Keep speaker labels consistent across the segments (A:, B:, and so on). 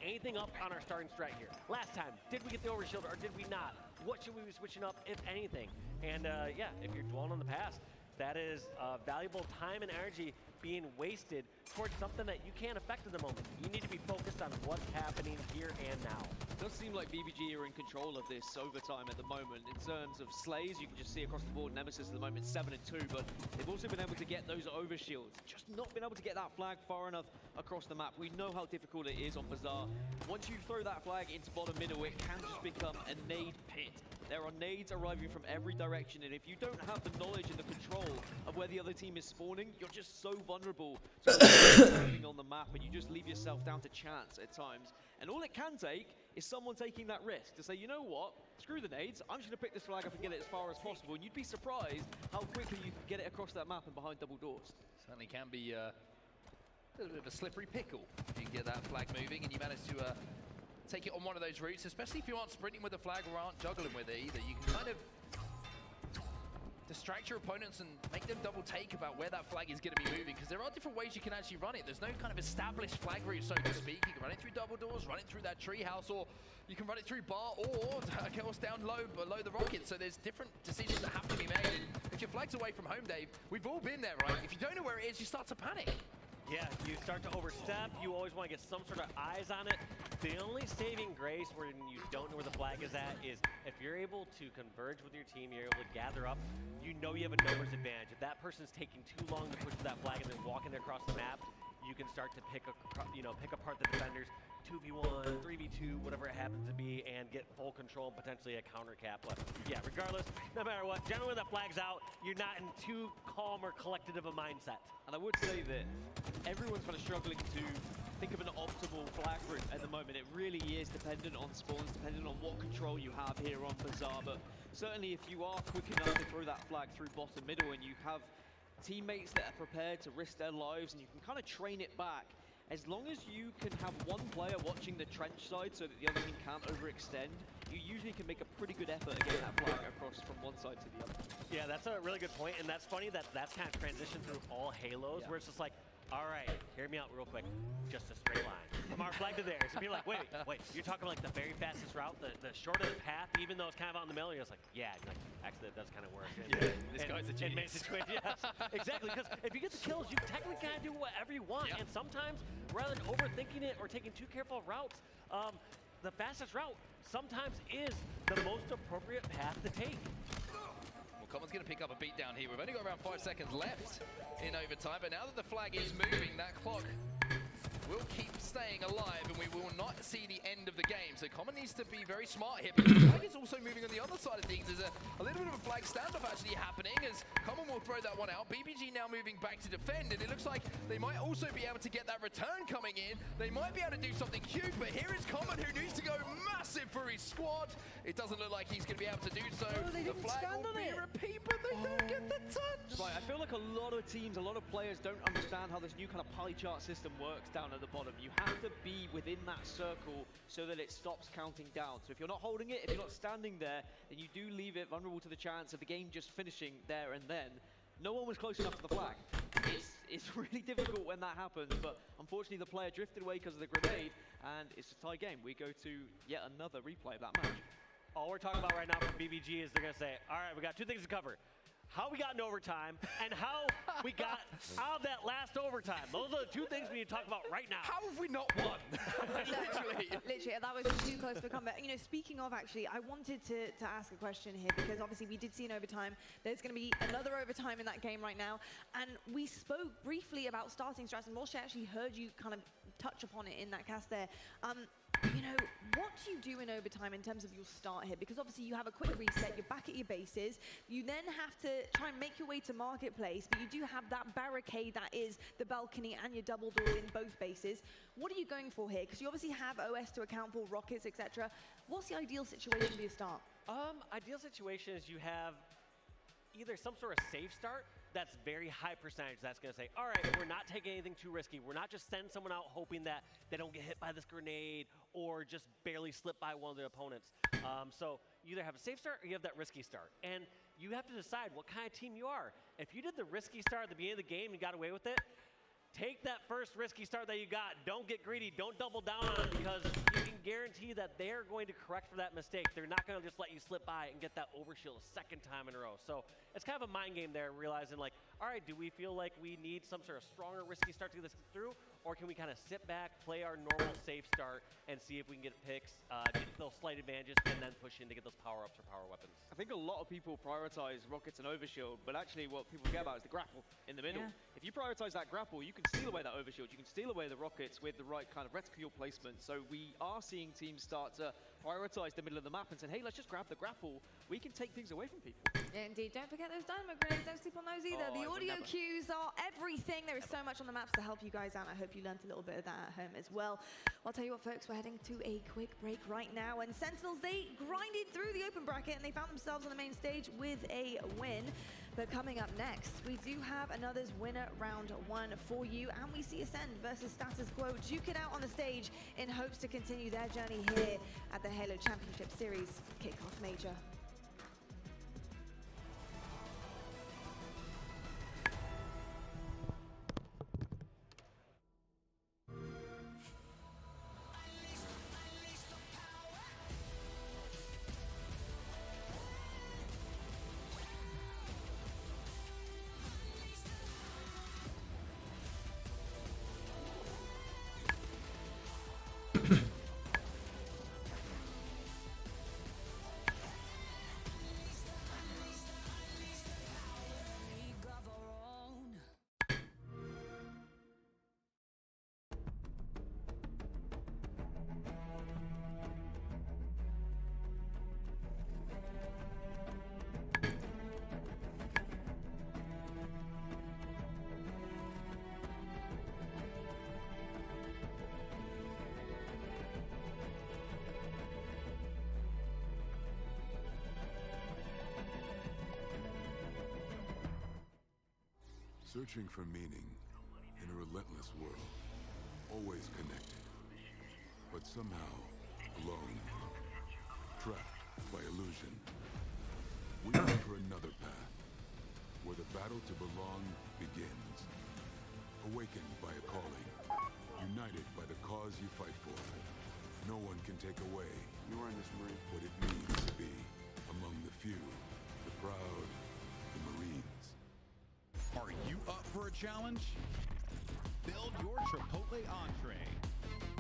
A: anything up on our starting strat here? Last time, did we get the overshield or did we not? What should we be switching up, if anything? And yeah, if you're dwelling on the past, that is valuable time and energy being wasted towards something that you can't affect in the moment. You need to be focused on what's happening here and now.
B: It does seem like BBG are in control of this overtime at the moment. In terms of slays, you can just see across the board, Nemesis at the moment 7 and 2, but they've also been able to get those overshields. Just not been able to get that flag far enough across the map. We know how difficult it is on Bazaar. Once you throw that flag into bottom middle, it can just become a nade pit. There are nades arriving from every direction, and if you don't have the knowledge and the control of where the other team is spawning, you're just so vulnerable to what's on the map, and you just leave yourself down to chance at times. And all it can take is someone taking that risk to say, you know what, screw the nades, I'm just going to pick this flag up and get it as far as possible. And you'd be surprised how quickly you can get it across that map and behind double doors.
C: Certainly can be a little bit of a slippery pickle if you can get that flag moving and you manage to take it on one of those routes, especially if you aren't sprinting with the flag or aren't juggling with it either. You can kind of distract your opponents and make them double take about where that flag is going to be moving, because there are different ways you can actually run it. There's no kind of established flag route, so to speak. You can run it through double doors, run it through that tree house, or you can run it through bar, or of course down low below the rocket. So there's different decisions that have to be made. And if your flag's away from home, Dave, we've all been there, right? If you don't know where it is, you start to panic.
A: Yeah, you start to overstep. You always want to get some sort of eyes on it. The only saving grace when you don't know where the flag is at is if you're able to converge with your team, you're able to gather up, you know you have a numbers advantage. If that person's taking too long to push that flag and then walking across the map, you can start to pick apart the defenders, 2v1, 3v2, whatever it happens to be, and get full control and potentially a counter cap. But yeah, regardless, no matter what, generally when that flag's out, you're not in too calm or collected of a mindset.
B: And I would say that everyone's kind of struggling to think of an optimal flag route at the moment. It really is dependent on spawns, dependent on what control you have here on Bazaar. But certainly if you are quick enough to throw that flag through bottom middle and you have teammates that are prepared to risk their lives and you can kind of train it back, as long as you can have one player watching the trench side so that the other team can't overextend, you usually can make a pretty good effort at getting that flag across from one side to the other.
A: Yeah, that's a really good point, and that's funny that that's kind of transitioned through all Halos, where it's just like, all right, hear me out real quick, just a straight line from our flag to theirs. And be like, wait, you're talking like the very fastest route, the shortest path, even though it's kind of out in the middle. You're just like, yeah, you're like, actually that does kind of work.
C: Yeah, this guy's a genius.
A: Yes, exactly, because if you get the kills, you technically kind of do whatever you want, and sometimes, rather than overthinking it or taking too careful routes, the fastest route sometimes is the most appropriate path to take.
C: Well, Common's going to pick up a beat down here. We've only got around 5 seconds left in overtime, but now that the flag is moving, that clock will keep staying alive and we will not see the end of the game. So Common needs to be very smart here, because the flag is also moving on the other side of things. There's a little bit of a flag standoff actually happening as Common will throw that one out. BBG now moving back to defend, and it looks like they might also be able to get that return coming in. They might be able to do something huge, but here is Common, who needs to go massive for his squad. It doesn't look like he's going to be able to do so.
D: Oh,
C: the flag will be repeat, but they don't get the touch.
B: Right, I feel like a lot of teams, a lot of players don't understand how this new kind of pie chart system works down at the bottom. You have to be within that circle so that it stops counting down. So if you're not holding it, if you're not standing there, then you do leave it vulnerable to the chance of the game just finishing there and then. No one was close enough to the flag. It's really difficult when that happens, but unfortunately the player drifted away because of the grenade, and it's a tie game. We go to yet another replay of that match.
A: All we're talking about right now from BBG is they're going to say, all right, we got two things to cover. How we got into overtime, and how we got out of that last overtime. Those are the two things we need to talk about right now.
C: How have we not won? Literally.
D: Literally, that was too close for comeback. You know, speaking of, actually, I wanted to ask a question here, because obviously we did see an overtime. There's going to be another overtime in that game right now. And we spoke briefly about starting strats, and Walsh actually heard you kind of touch upon it in that cast there. You know, what do you do in overtime in terms of your start here? Because obviously you have a quick reset, you're back at your bases, you then have to try and make your way to marketplace, but you do have that barricade that is the balcony and your double door in both bases. What are you going for here? Because you obviously have OS to account for, rockets, etc. What's the ideal situation for your start?
A: Ideal situation is you have either some sort of safe start that's very high percentage. That's going to say, all right, we're not taking anything too risky. We're not just sending someone out hoping that they don't get hit by this grenade or just barely slip by one of the opponents. So you either have a safe start or you have that risky start. And you have to decide what kind of team you are. If you did the risky start at the beginning of the game and got away with it, take that first risky start that you got. Don't get greedy. Don't double down on it, because guarantee that they're going to correct for that mistake. They're not going to just let you slip by and get that overshield a second time in a row. So it's kind of a mind game there, realizing like, all right, do we feel like we need some sort of stronger, risky start to get this through? Or can we kind of sit back, play our normal safe start, and see if we can get picks, get those slight advantages, and then push in to get those power-ups or power weapons?
B: I think a lot of people prioritize rockets and overshield, but actually what people forget about is the grapple in the middle.
D: Yeah.
B: If you prioritize that grapple, you can steal away that overshield, you can steal away the rockets with the right kind of reticule placement. So we are seeing teams start to prioritize the middle of the map and say, hey, let's just grab the grapple. We can take things away from people.
D: Indeed, don't forget those dynamo grenades, don't sleep on those either.
B: Oh, I
D: The
B: would
D: audio
B: never.
D: cues are everything. There is so much on the maps to help you guys out. I hope you learned a little bit of that at home as well. I'll tell you what, folks, we're heading to a quick break right now. And Sentinels, they grinded through the open bracket and they found themselves on the main stage with a win. But coming up next, we do have another's winner round one for you. And we see Ascend versus Status Quo duke it out on the stage in hopes to continue their journey here at the Halo Championship Series Kickoff Major.
E: Searching for meaning in a relentless world, always connected, but somehow alone, trapped by illusion. We look for another path, where the battle to belong begins. Awakened by a calling, united by the cause you fight for. No one can take away what it means to be among the few, the proud, the Marines.
F: Are you up for a challenge? Build your Chipotle entree.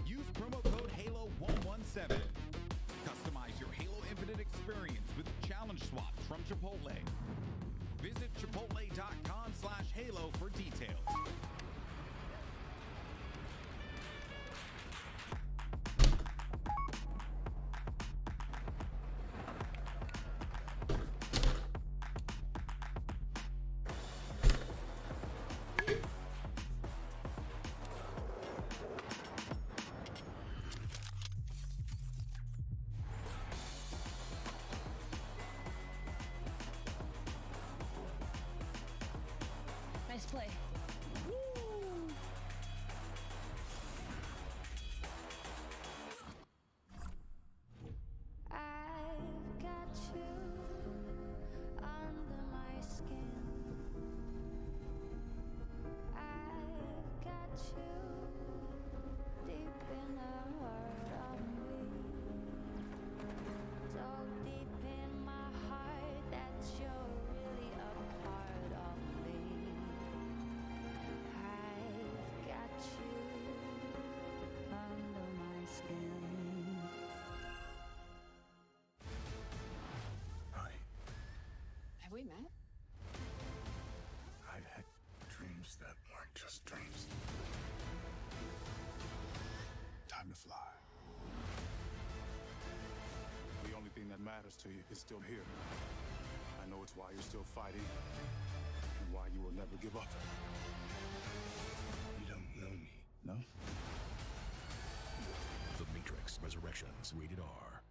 F: Use promo code HALO117. Customize your Halo Infinite experience with challenge swaps from Chipotle. Visit chipotle.com/Halo for details.
G: Nice play.
H: I've got you under my skin. I've got you deep in the heart of me. So deep in my heart that you're really a part of me. I've got you under my skin.
E: Hi,
G: Have we met?
E: I've had dreams that weren't just dreams. Time to fly. The only thing that matters to you is still here. I know it's why you're still fighting and why you will never give up. You don't know me, no?
I: The Matrix Resurrections, rated R.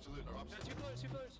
B: Two blows, two blows.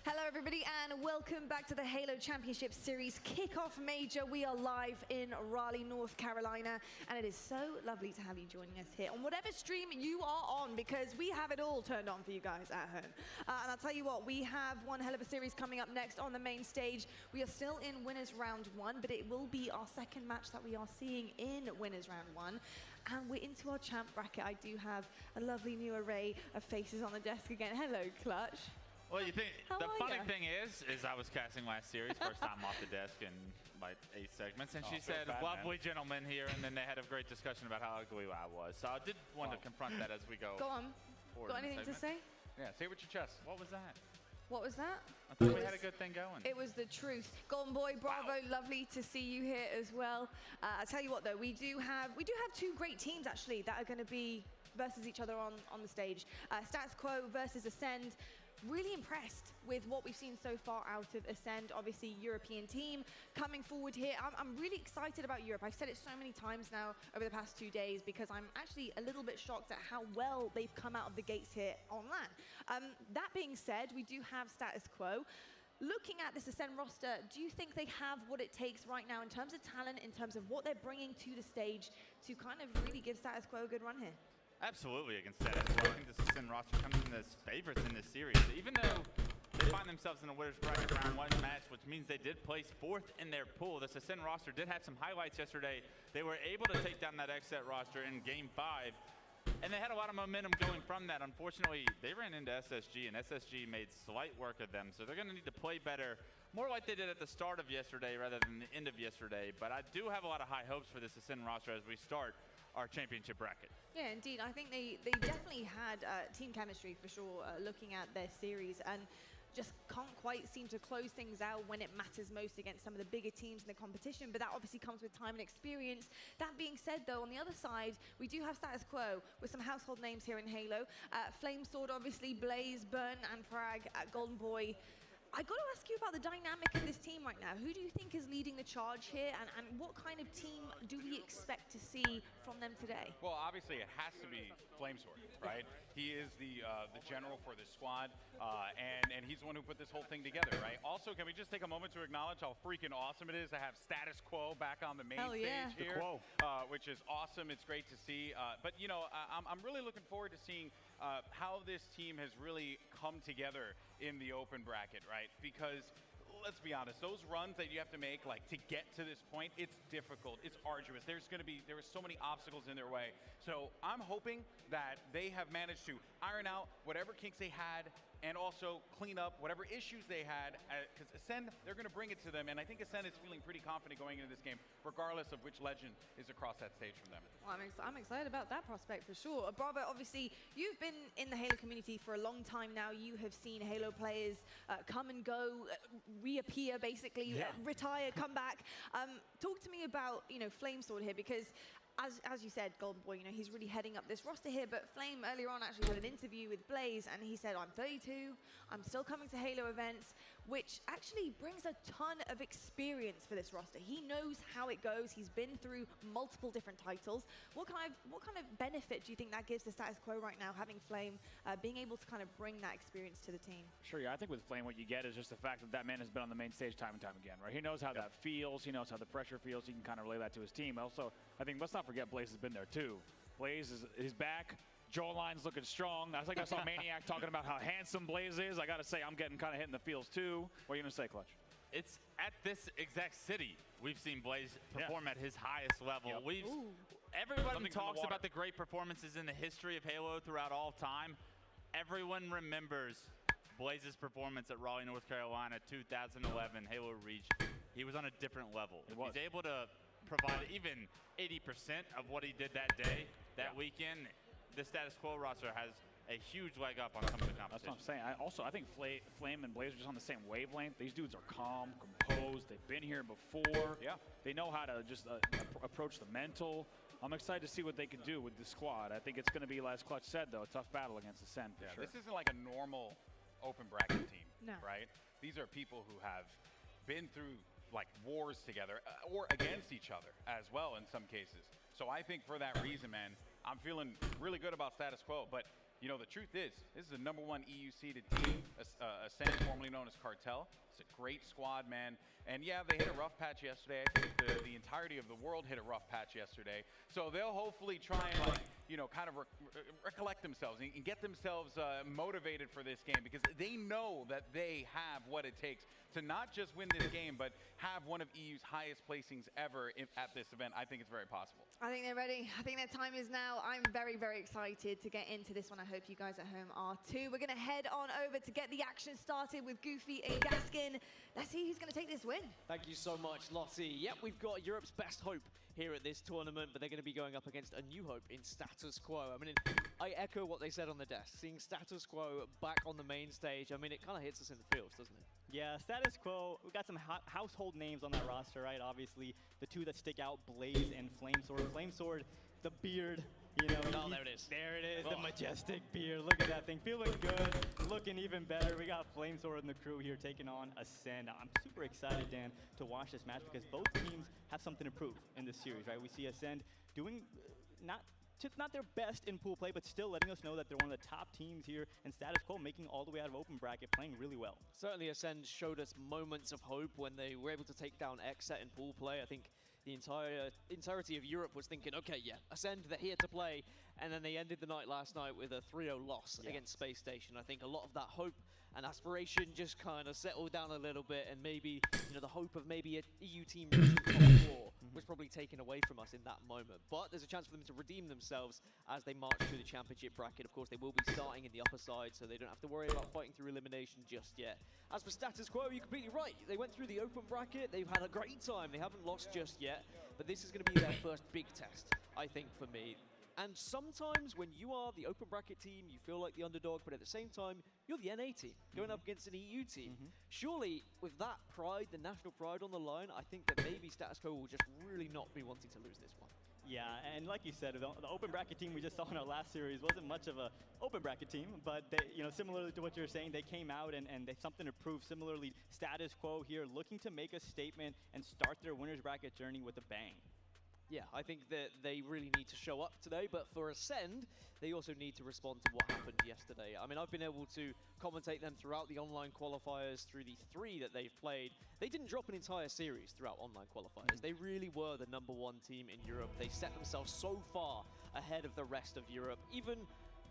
D: Hello everybody and welcome back to the Halo Championship Series Kickoff Major. We are live in Raleigh, North Carolina, and it is so lovely to have you joining us here on whatever stream you are on, because we have it all turned on for you guys at home. And I'll tell you what, we have one hell of a series coming up next on the main stage. We are still in Winners Round 1, but it will be our second match that we are seeing in Winners Round 1. And we're into our champ bracket. I do have a lovely new array of faces on the desk again. Hello, Clutch.
J: Well, you think
D: How
J: the
D: are
J: funny
D: ya?
J: thing is I was casting last series, first time off the desk in like 8 segments, and she said, "Lovely gentleman here," and then they had a great discussion about how ugly I was. So I did want to confront that as we go.
D: Go on.
J: forward
D: Got
J: in the
D: anything to
J: segment.
D: say?
J: Yeah, say it with your chest. What was that?
D: What was that?
J: I thought we had a good thing going.
D: It was the truth. Golden Boy, bravo, lovely to see you here as well. I tell you what though, we do have two great teams actually that are going to be versus each other on the stage. Status Quo versus Ascend. Really impressed with what we've seen so far out of Ascend. Obviously, European team coming forward here. I'm really excited about Europe. I've said it so many times now over the past 2 days because I'm actually a little bit shocked at how well they've come out of the gates here on LAN. That being said, we do have Status Quo. Looking at this Ascend roster, do you think they have what it takes right now in terms of talent, in terms of what they're bringing to the stage to kind of really give Status Quo a good run here?
J: Absolutely against Status Quo. I think this Ascend roster comes in as favorites in this series. Even though they find themselves in a winner's bracket round 1 match, which means they did place 4th in their pool. This Ascend roster did have some highlights yesterday. They were able to take down that XSET roster in Game 5, and they had a lot of momentum going from that. Unfortunately, they ran into SSG, and SSG made slight work of them, so they're going to need to play better, more like they did at the start of yesterday rather than the end of yesterday. But I do have a lot of high hopes for this Ascend roster as we start our championship bracket.
D: Yeah, indeed. I think they definitely had team chemistry for sure, looking at their series, and just can't quite seem to close things out when it matters most against some of the bigger teams in the competition, but that obviously comes with time and experience. That being said though, on the other side, we do have Status Quo with some household names here in Halo. Flamesword, obviously, Blaze, Burn, and Frag at Golden Boy. I got to ask you about the dynamic of this team right now. Who do you think is leading the charge here, and what kind of team do we expect to see from them today?
K: Well, obviously it has to be Flamesword, right? He is the general for this squad, and he's the one who put this whole thing together, right? Also, can we just take a moment to acknowledge how freaking awesome it is to have Status Quo back on the main stage here, which is awesome. It's great to see. But you know, I'm really looking forward to seeing how this team has really come together in the open bracket, right? Because let's be honest, those runs that you have to make, like to get to this point, it's difficult, it's arduous. There are so many obstacles in their way. So I'm hoping that they have managed to iron out whatever kinks they had and also clean up whatever issues they had, because Ascend, they're going to bring it to them, and I think Ascend is feeling pretty confident going into this game, regardless of which legend is across that stage from them.
D: Well, I'm excited about that prospect for sure. Bravo, obviously, you've been in the Halo community for a long time now. You have seen Halo players come and go, reappear basically, retire, come back. Talk to me about, you know, Flamesword here, because as you said, Golden Boy, you know, he's really heading up this roster here, but Flame earlier on actually had an interview with Blaze, and he said, I'm 32, I'm still coming to Halo events. which actually brings a ton of experience for this roster. He knows how it goes. He's been through multiple different titles. What kind of benefit do you think that gives the status quo right now, having Flame being able to kind of bring that experience to the team?
L: Sure, yeah. I think with Flame, what you get is just the fact that that man has been on the main stage time and time again, right? He knows how that feels. He knows how the pressure feels. He can kind of relay that to his team. Also, I think let's not forget Blaze has been there too. Blaze is back. Joel Line's looking strong. I think I saw Maniac talking about how handsome Blaze is. I got to say, I'm getting kind of hit in the feels too. What are you going to say, Clutch?
J: It's at this exact city we've seen Blaze perform at his highest level. Everybody talks about the great performances in the history of Halo throughout all time. Everyone remembers Blaze's performance at Raleigh, North Carolina, 2011 Halo Reach. He was on a different level. He's able to provide even 80% of what he did that day, that weekend. The status quo roster has a huge leg up on some of the competition.
L: That's what I'm saying. I think Flame and Blaze are just on the same wavelength. These dudes are calm, composed. They've been here before.
K: Yeah.
L: They know how to just approach the mental. I'm excited to see what they can do with the squad. I think it's going to be, as Clutch said, though, a tough battle against Ascend for sure.
K: This isn't like a normal open bracket team, right? These are people who have been through like wars together or against each other as well in some cases. So I think for that reason, man, I'm feeling really good about status quo. But you know, the truth is, this is the #1 EU seeded team, Ascend, formerly known as Cartel. It's a great squad, man. And yeah, they hit a rough patch yesterday. I think the entirety of the world hit a rough patch yesterday. So they'll hopefully try and, like, you know, kind of recollect themselves and get themselves motivated for this game, because they know that they have what it takes to not just win this game, but have one of EU's highest placings ever at this event. I think it's very possible.
D: I think they're ready. I think their time is now. I'm very, very excited to get into this one. I hope you guys at home are too. We're going to head on over to get the action started with Goofy and Gaskin. Let's see who's going to take this win.
B: Thank you so much, Lottie. Yep, we've got Europe's best hope here at this tournament, but they're going to be going up against a new hope in Status Quo. I mean, I echo what they said on the desk. Seeing Status Quo back on the main stage, I mean, it kind of hits us in the feels, doesn't it?
M: Yeah, Status Quo, we got some household names on that roster, right? Obviously, the two that stick out, Blaze and Flamesword. Flamesword, the beard, you know.
B: Oh, there it is.
M: There it is, the majestic beard. Look at that thing, feeling good, looking even better. We got Flamesword and the crew here taking on Ascend. I'm super excited, Dan, to watch this match because both teams have something to prove in this series, right? We see Ascend doing not their best in pool play, but still letting us know that they're one of the top teams here, and Status Quo making all the way out of open bracket, playing really well.
B: Certainly Ascend showed us moments of hope when they were able to take down Xset in pool play. I think the entirety of Europe was thinking, okay, yeah, Ascend, they're here to play, and then they ended the night last night with a 3-0 loss against Space Station. I think a lot of that hope and aspiration just kind of settled down a little bit, and maybe, you know, the hope of maybe an EU team reaching top 4 was probably taken away from us in that moment. But there's a chance for them to redeem themselves as they march through the championship bracket. Of course, they will be starting in the upper side, so they don't have to worry about fighting through elimination just yet. As for Status Quo, you're completely right. They went through the open bracket. They've had a great time. They haven't lost just yet, but this is going to be their first big test, I think, for me. And sometimes when you are the open bracket team, you feel like the underdog, but at the same time, you're the NA team going up against an EU team. Surely, with that pride, the national pride on the line, I think that maybe Status Quo will just really not be wanting to lose this one.
M: Yeah, and like you said, the open bracket team we just saw in our last series wasn't much of a open bracket team, but they, you know, similarly to what you're saying, they came out and they something to prove. Similarly, Status Quo here looking to make a statement and start their winners bracket journey with a bang.
B: Yeah, I think that they really need to show up today, but for Ascend, they also need to respond to what happened yesterday. I mean, I've been able to commentate them throughout the online qualifiers through the 3 that they've played. They didn't drop an entire series throughout online qualifiers. They really were the #1 team in Europe. They set themselves so far ahead of the rest of Europe. Even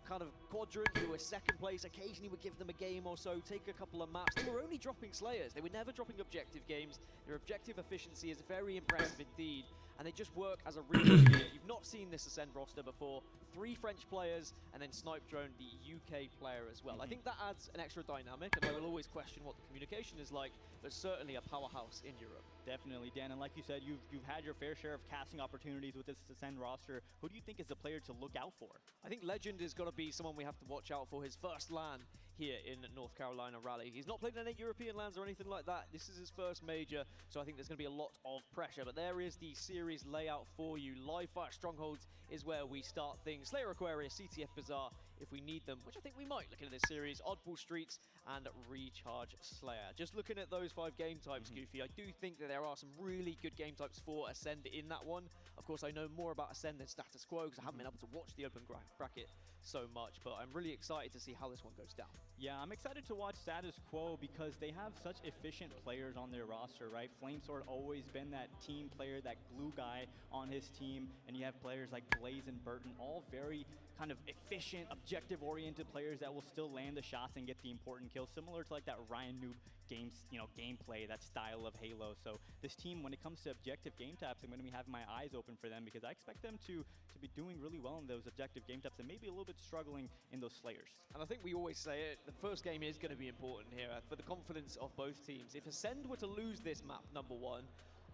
B: kind of Quadrant, who were second place, occasionally would give them a game or so, take a couple of maps. They were only dropping Slayers. They were never dropping objective games. Their objective efficiency is very impressive indeed, and they just work as a real unit. You've not seen this Ascend roster before. 3 French players, and then Snipe Drone, the UK player as well. I think that adds an extra dynamic, and I will always question what the communication is like, but certainly a powerhouse in Europe.
M: Definitely, Dan, and like you said, you've had your fair share of casting opportunities with this Ascend roster. Who do you think is the player to look out for?
B: I think Legend is going to be someone we have to watch out for. His first LAN, here in North Carolina Rally. He's not played in any European lands or anything like that. This is his first major, so I think there's going to be a lot of pressure. But there is the series layout for you. Live Fire Strongholds is where we start things. Slayer Aquarius, CTF Bazaar, if we need them, which I think we might looking at this series. Oddball Streets and Recharge Slayer. Just looking at those 5 game types, Goofy, I do think that there are some really good game types for Ascend in that one. Of course, I know more about Ascend than Status Quo because I haven't been able to watch the open bracket so much, but I'm really excited to see how this one goes down.
M: Yeah, I'm excited to watch Status Quo because they have such efficient players on their roster, right? Flamesword always been that team player, that glue guy on his team, and you have players like Blaze and Burton, all very kind of efficient, objective-oriented players that will still land the shots and get the important kills, similar to like that Ryan Noob gameplay, that style of Halo. So this team, when it comes to objective game types, I'm going to be having my eyes open for them because I expect them to be doing really well in those objective game types and maybe a little bit struggling in those Slayers.
B: And I think we always say it, the first game is going to be important here for the confidence of both teams. If Ascend were to lose this map, number one,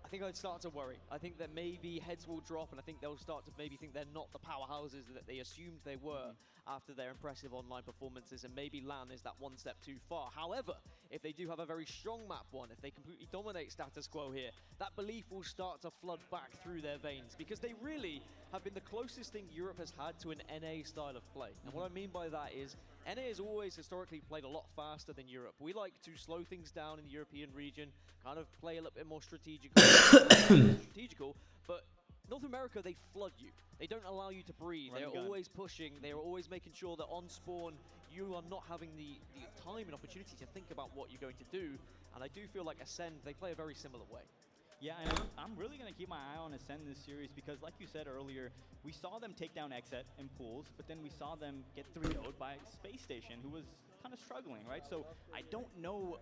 B: I think I'd start to worry. I think that maybe heads will drop, and I think they'll start to maybe think they're not the powerhouses that they assumed they were after their impressive online performances, and maybe LAN is that one step too far. However, if they do have a very strong map one, if they completely dominate Status Quo here, that belief will start to flood back through their veins, because they really have been the closest thing Europe has had to an NA style of play. And what I mean by that is, NA has always historically played a lot faster than Europe. We like to slow things down in the European region, kind of play a little bit more strategical, but North America, they flood you. They don't allow you to breathe. They're always pushing. They're always making sure that on spawn, you are not having the time and opportunity to think about what you're going to do. And I do feel like Ascend, they play a very similar way.
M: Yeah, and I'm really going to keep my eye on Ascend this series because, like you said earlier, we saw them take down Exet in pools, but then we saw them get 3-0'd by Space Station, who was kind of struggling, right? So I don't know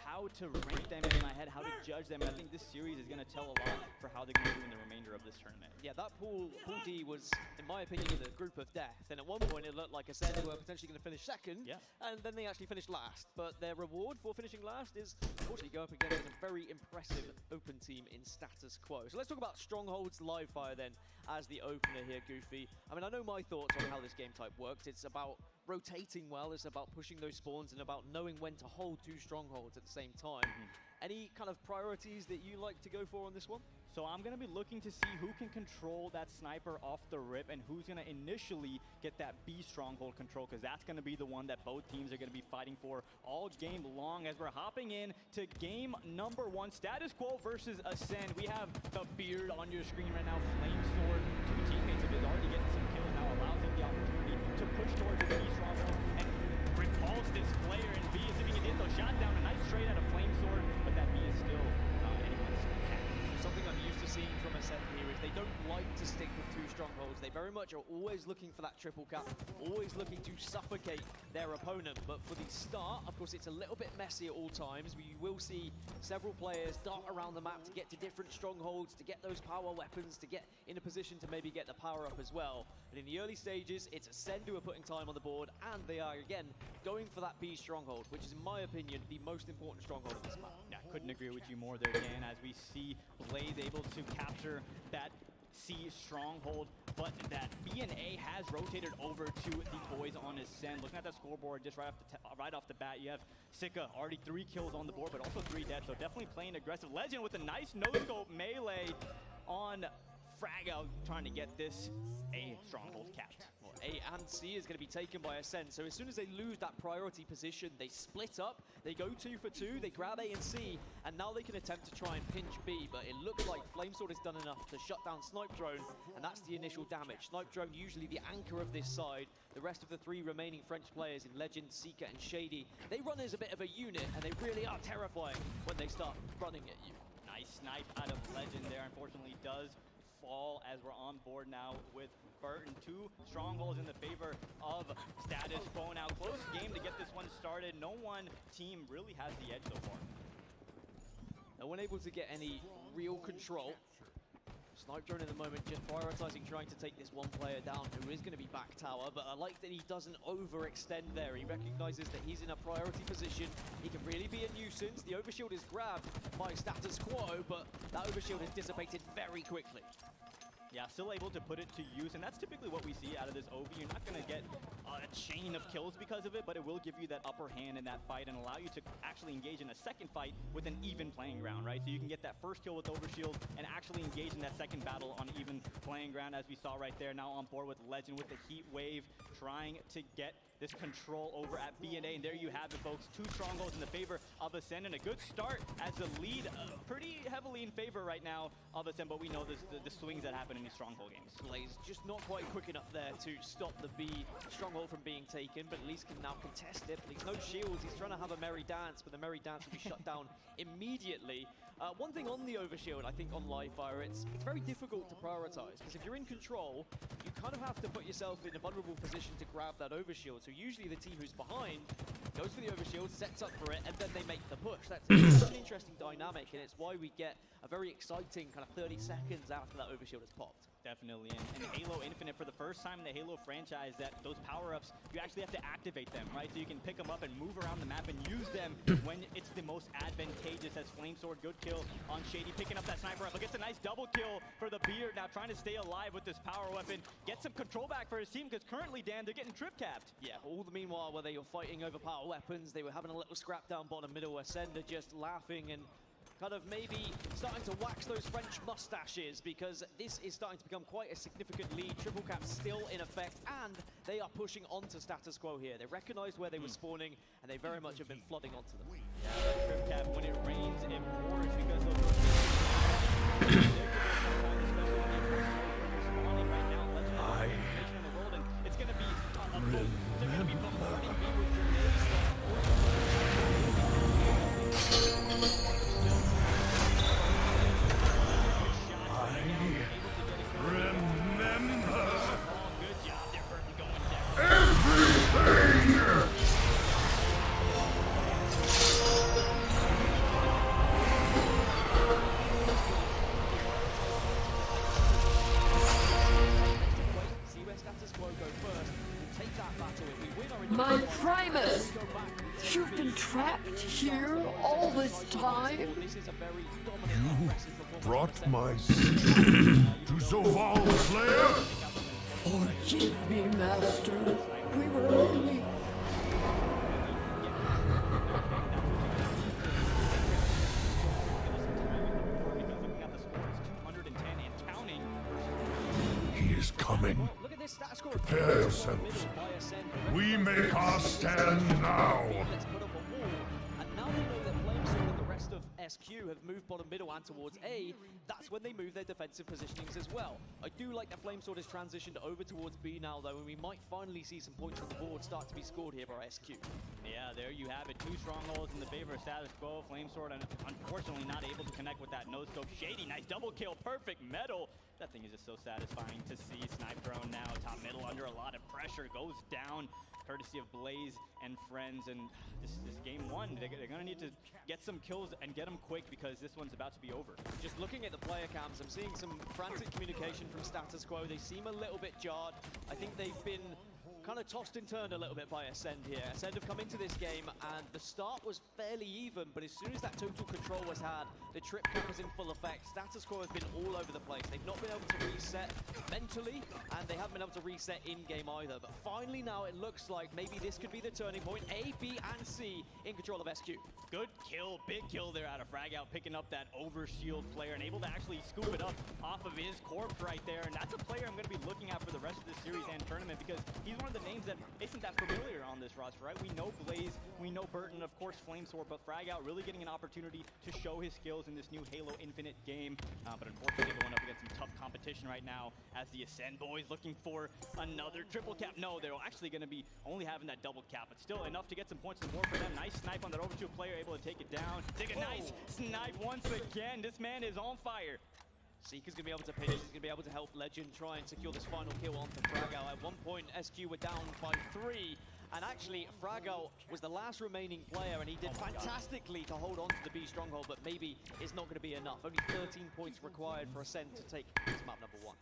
M: how to rank them in my head, how to judge them. I think this series is going to tell a lot for how they're going to do in the remainder of this tournament.
B: Yeah, that pool D was, in my opinion, the group of death. And at one point, it looked like Ascend were potentially going to finish second, and then they actually finished last. But their reward for finishing last is, unfortunately, go up against a very impressive open team in Status Quo. So let's talk about Stronghold's Live Fire then as the opener here, Goofy. I mean, I know my thoughts on how this game type works. It's about rotating well, it's about pushing those spawns and about knowing when to hold 2 strongholds at the same time. Any kind of priorities that you like to go for on this one?
M: So I'm going to be looking to see who can control that sniper off the rip and who's going to initially get that B stronghold control, because that's going to be the one that both teams are going to be fighting for all game long as we're hopping in to game number 1, Status Quo versus Ascend. We have the Beard on your screen right now, Flamesword, 2 teammates of his already getting some kills now, allows him the opportunity to push towards the B stronghold and repulse this player, and B is if he can hit those shots down. A nice trade out of Flamesword, but that B is still anyone's cat.
B: Something I'm used to seeing from Ascend here is they don't like to stick with 2 strongholds. They very much are always looking for that triple cap, always looking to suffocate their opponent. But for the start, of course, it's a little bit messy at all times. We will see several players dart around the map to get to different strongholds, to get those power weapons, to get in a position to maybe get the power up as well. But in the early stages, it's Ascend who are putting time on the board, and they are, again, going for that B stronghold, which is, in my opinion, the most important stronghold of this map.
M: Yeah, couldn't agree with you more there, Dan, as we see Blaze able to capture that C stronghold, but that B and A has rotated over to the boys on Ascend. Looking at that scoreboard just right off the bat, you have Sika, already 3 kills on the board, but also 3 dead, so definitely playing aggressive. Legend with a nice no-scope melee on Frag out, trying to get this A stronghold capped.
B: Well, A and C is going to be taken by Ascend, so as soon as they lose that priority position, they split up, they go 2 for 2, they grab A and C, and now they can attempt to try and pinch B, but it looks like Flamesword has done enough to shut down Snipe Drone, and that's the initial damage. Snipe Drone usually the anchor of this side. The rest of the 3 remaining French players in Legend, Seeker, and Shady, they run as a bit of a unit, and they really are terrifying when they start running at you.
M: Nice snipe out of Legend there, unfortunately does fall as we're on board now with Burton. 2 strongholds in the favor of Status Quo. Now, close game to get this one started. No one team really has the edge so far.
B: No one able to get any real control. Snipe Drone in the moment just prioritizing trying to take this one player down who is going to be back tower, but I like that he doesn't overextend there. He recognizes that he's in a priority position. He can really be a nuisance. The overshield is grabbed by Status Quo, but that overshield is dissipated very quickly.
M: Yeah, still able to put it to use, and that's typically what we see out of this OV. You're not going to get a chain of kills because of it, but it will give you that upper hand in that fight and allow you to actually engage in a second fight with an even playing ground, right? So you can get that first kill with Overshield and actually engage in that second battle on even playing ground, as we saw right there. Now on board with Legend with the Heat Wave, trying to get this control over at B&A, and there you have it, folks. 2 strongholds in the favor of Ascend, and a good start as the lead pretty heavily in favor right now of Ascend, but we know the swings that happen in these stronghold games.
B: Blaze just not quite quick enough there to stop the B stronghold from being taken, but at least can now contest it. But he's no shields, he's trying to have a merry dance, but the merry dance will be shut down immediately. One thing on the overshield, I think on live fire, it's very difficult to prioritize, because if you're in control, you kind of have to put yourself in a vulnerable position to grab that overshield. So usually the team who's behind goes for the overshield, sets up for it, and then they make the push. That's such an interesting dynamic, and it's why we get a very exciting kind of 30 seconds after that overshield is popped.
M: Definitely, and Halo Infinite, for the first time in the Halo franchise, that those power-ups, you actually have to activate them, right? So you can pick them up and move around the map and use them when it's the most advantageous. As Flamesword, good kill on Shady, picking up that sniper rifle, gets a nice double kill for the Beard, now trying to stay alive with this power weapon, get some control back for his team, because currently, Dan, they're getting trip-capped.
B: Yeah, all the meanwhile, where they were fighting over power weapons, they were having a little scrap down bottom middle, Ascender just laughing and kind of maybe starting to wax those French mustaches, because this is starting to become quite a significant lead. Triple cap still in effect, and they are pushing onto status quo here. They recognized where they were spawning, and they very much have been flooding onto them.
M: Yeah, Trip Cap, when it rains, it pours, because those spawning right now. Legend in the world, and it's going to be they're going to be bombarding me with grenades.
N: My Primus! You've been trapped here all this time?
I: You brought my sister to Zoval Slayer?
N: Forgive me, Master. We were only...
I: He is coming. Prepare yourselves. We make our stand now.
B: Let's put up a wall, and now they know that Flamesword and the rest of SQ have moved bottom middle and towards A. That's when they move their defensive positionings as well. I do like that Flamesword has transitioned over towards B now, though, and we might finally see some points on the board start to be scored here by SQ.
M: Yeah, there you have it. 2 strongholds in the favor of status quo. Flamesword, unfortunately, not able to connect with that no-scope. Shady, nice double kill, perfect metal. That thing is just so satisfying to see. Snipe drone now, top middle, under a lot of pressure, goes down, courtesy of Blaze and friends. And this game 1, they're going to need to get some kills and get them quick, because this one's about to be over.
B: Just looking at the player cams, I'm seeing some frantic communication from status quo. They seem a little bit jarred. I think they've been kind of tossed and turned a little bit by Ascend here. Ascend have come into this game, and the start was fairly even, but as soon as that total control was had, the trip cap was in full effect. Status quo has been all over the place. They've not been able to reset mentally, and they haven't been able to reset in-game either. But finally now it looks like maybe this could be the turning point. A, B, and C in control of SQ.
M: Good kill, big kill there out of Frag Out, picking up that overshield player and able to actually scoop it up off of his corpse right there. And that's a player I'm going to be looking at for the rest of this series and tournament, because he's one of the names that isn't that familiar on this roster, right? We know Blaze, we know Burton, of course Flamesword, but Frag Out really getting an opportunity to show his skills in this new Halo Infinite game. But unfortunately going up against some tough competition right now, as the Ascend boys looking for another triple cap. No, they're actually going to be only having that double cap, but still enough to get some points on the board for them. Nice snipe on that overshield player, able to take it down. Take a nice snipe once again. This man is on fire.
B: Seeker's going to be able to pinch. He's going to be able to help Legend try and secure this final kill on for Frag Out. At one point, SQ were down by 3. And actually, Frag Out was the last remaining player, and he did fantastically to hold on to the B stronghold, but maybe it's not going to be enough. Only 13 points required for Ascend to take this map number 1.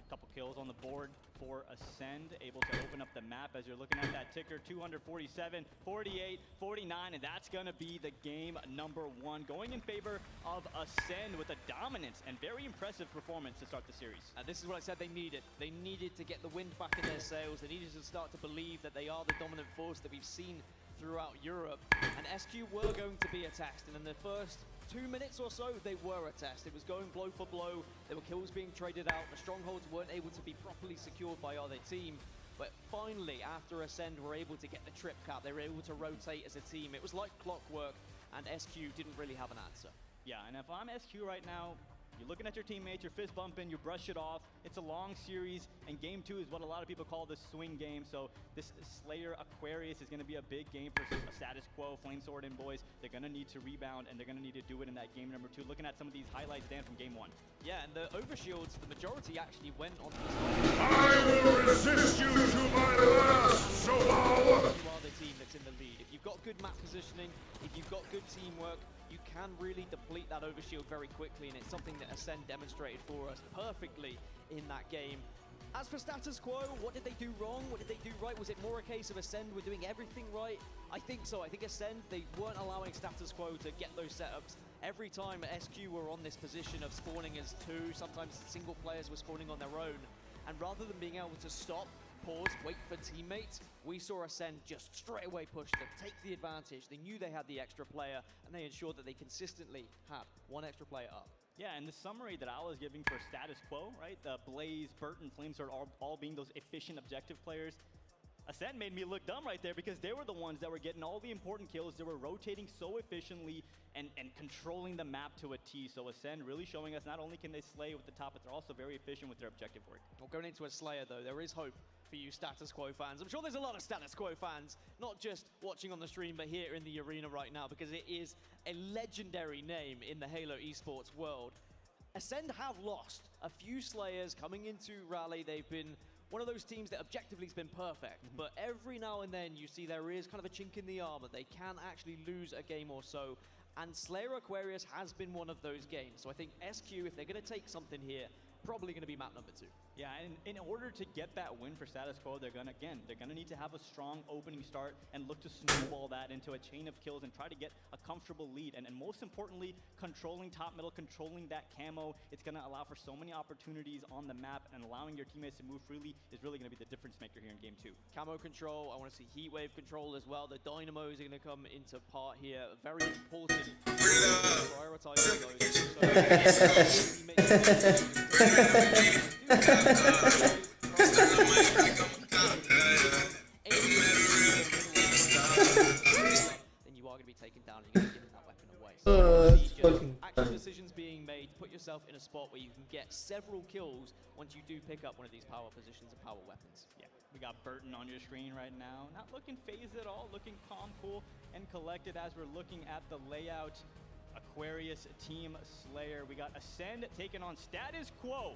M: Couple kills on the board for Ascend, able to open up the map as you're looking at that ticker, 247, 48, 49, and that's going to be the game number 1, going in favor of Ascend with a dominance and very impressive performance to start the series.
B: And this is what I said they needed. They needed to get the wind back in their sails. They needed to start to believe that they are the dominant force that we've seen throughout Europe. And SQ were going to be attacked, and in the first 2 minutes or so, they were attacked. It was going blow for blow. There were kills being traded out. The strongholds weren't able to be properly secured by other team. But finally, after Ascend were able to get the trip cap, they were able to rotate as a team. It was like clockwork, and SQ didn't really have an answer.
M: Yeah, and if I'm SQ right now, you're looking at your teammates, you're fist bumping, you brush it off. It's a long series, and game 2 is what a lot of people call the swing game. So this Slayer Aquarius is going to be a big game for a status quo. Flamesword and boys, they're going to need to rebound, and they're going to need to do it in that game number 2. Looking at some of these highlights, Dan, from game 1.
B: Yeah, and the overshields, the majority actually went on the
I: I will resist you to my last, so
B: You are the team that's in the lead. If you've got good map positioning, if you've got good teamwork, you can really deplete that overshield very quickly, and it's something that Ascend demonstrated for us perfectly in that game. As for status quo, what did they do wrong? What did they do right? Was it more a case of Ascend were doing everything right? I think so. I think Ascend, they weren't allowing status quo to get those setups. Every time SQ were on this position of spawning as 2, sometimes single players were spawning on their own. And rather than being able to stop, pause, wait for teammates, we saw Ascend just straight away push them, take the advantage. They knew they had the extra player, and they ensured that they consistently had one extra player up.
M: Yeah, and the summary that I was giving for status quo, right? The Blaze, Burton, Flamesword all being those efficient objective players. Ascend made me look dumb right there because they were the ones that were getting all the important kills. They were rotating so efficiently and controlling the map to a T. So Ascend really showing us not only can they slay with the top, but they're also very efficient with their objective work.
B: Well, going into a Slayer, though, there is hope for you status quo fans. I'm sure there's a lot of status quo fans, not just watching on the stream, but here in the arena right now, because it is a legendary name in the Halo esports world. Ascend have lost a few Slayers coming into Rally. They've been one of those teams that objectively has been perfect, but every now and then you see there is kind of a chink in the armor. They can actually lose a game or so, and Slayer Aquarius has been one of those games. So I think SQ, if they're going to take something here, probably going to be map number 2.
M: Yeah, and in order to get that win for status quo, they're gonna need to have a strong opening start and look to snowball that into a chain of kills and try to get a comfortable lead. And most importantly, controlling top middle, controlling that camo. It's gonna allow for so many opportunities on the map, and allowing your teammates to move freely is really gonna be the difference maker here in game 2.
B: Camo control, I want to see heat wave control as well. The dynamos are going to come into part here. Very important. Prioritizing then you are going to be taken down and you're going to be giving that weapon away. So action decisions being made, put yourself in a spot where you can get several kills once you do pick up one of these power positions and power weapons.
M: Yeah, we got Burton on your screen right now. Not looking phased at all, looking calm, cool, and collected as we're looking at the layout. Aquarius Team Slayer. We got Ascend taking on Status Quo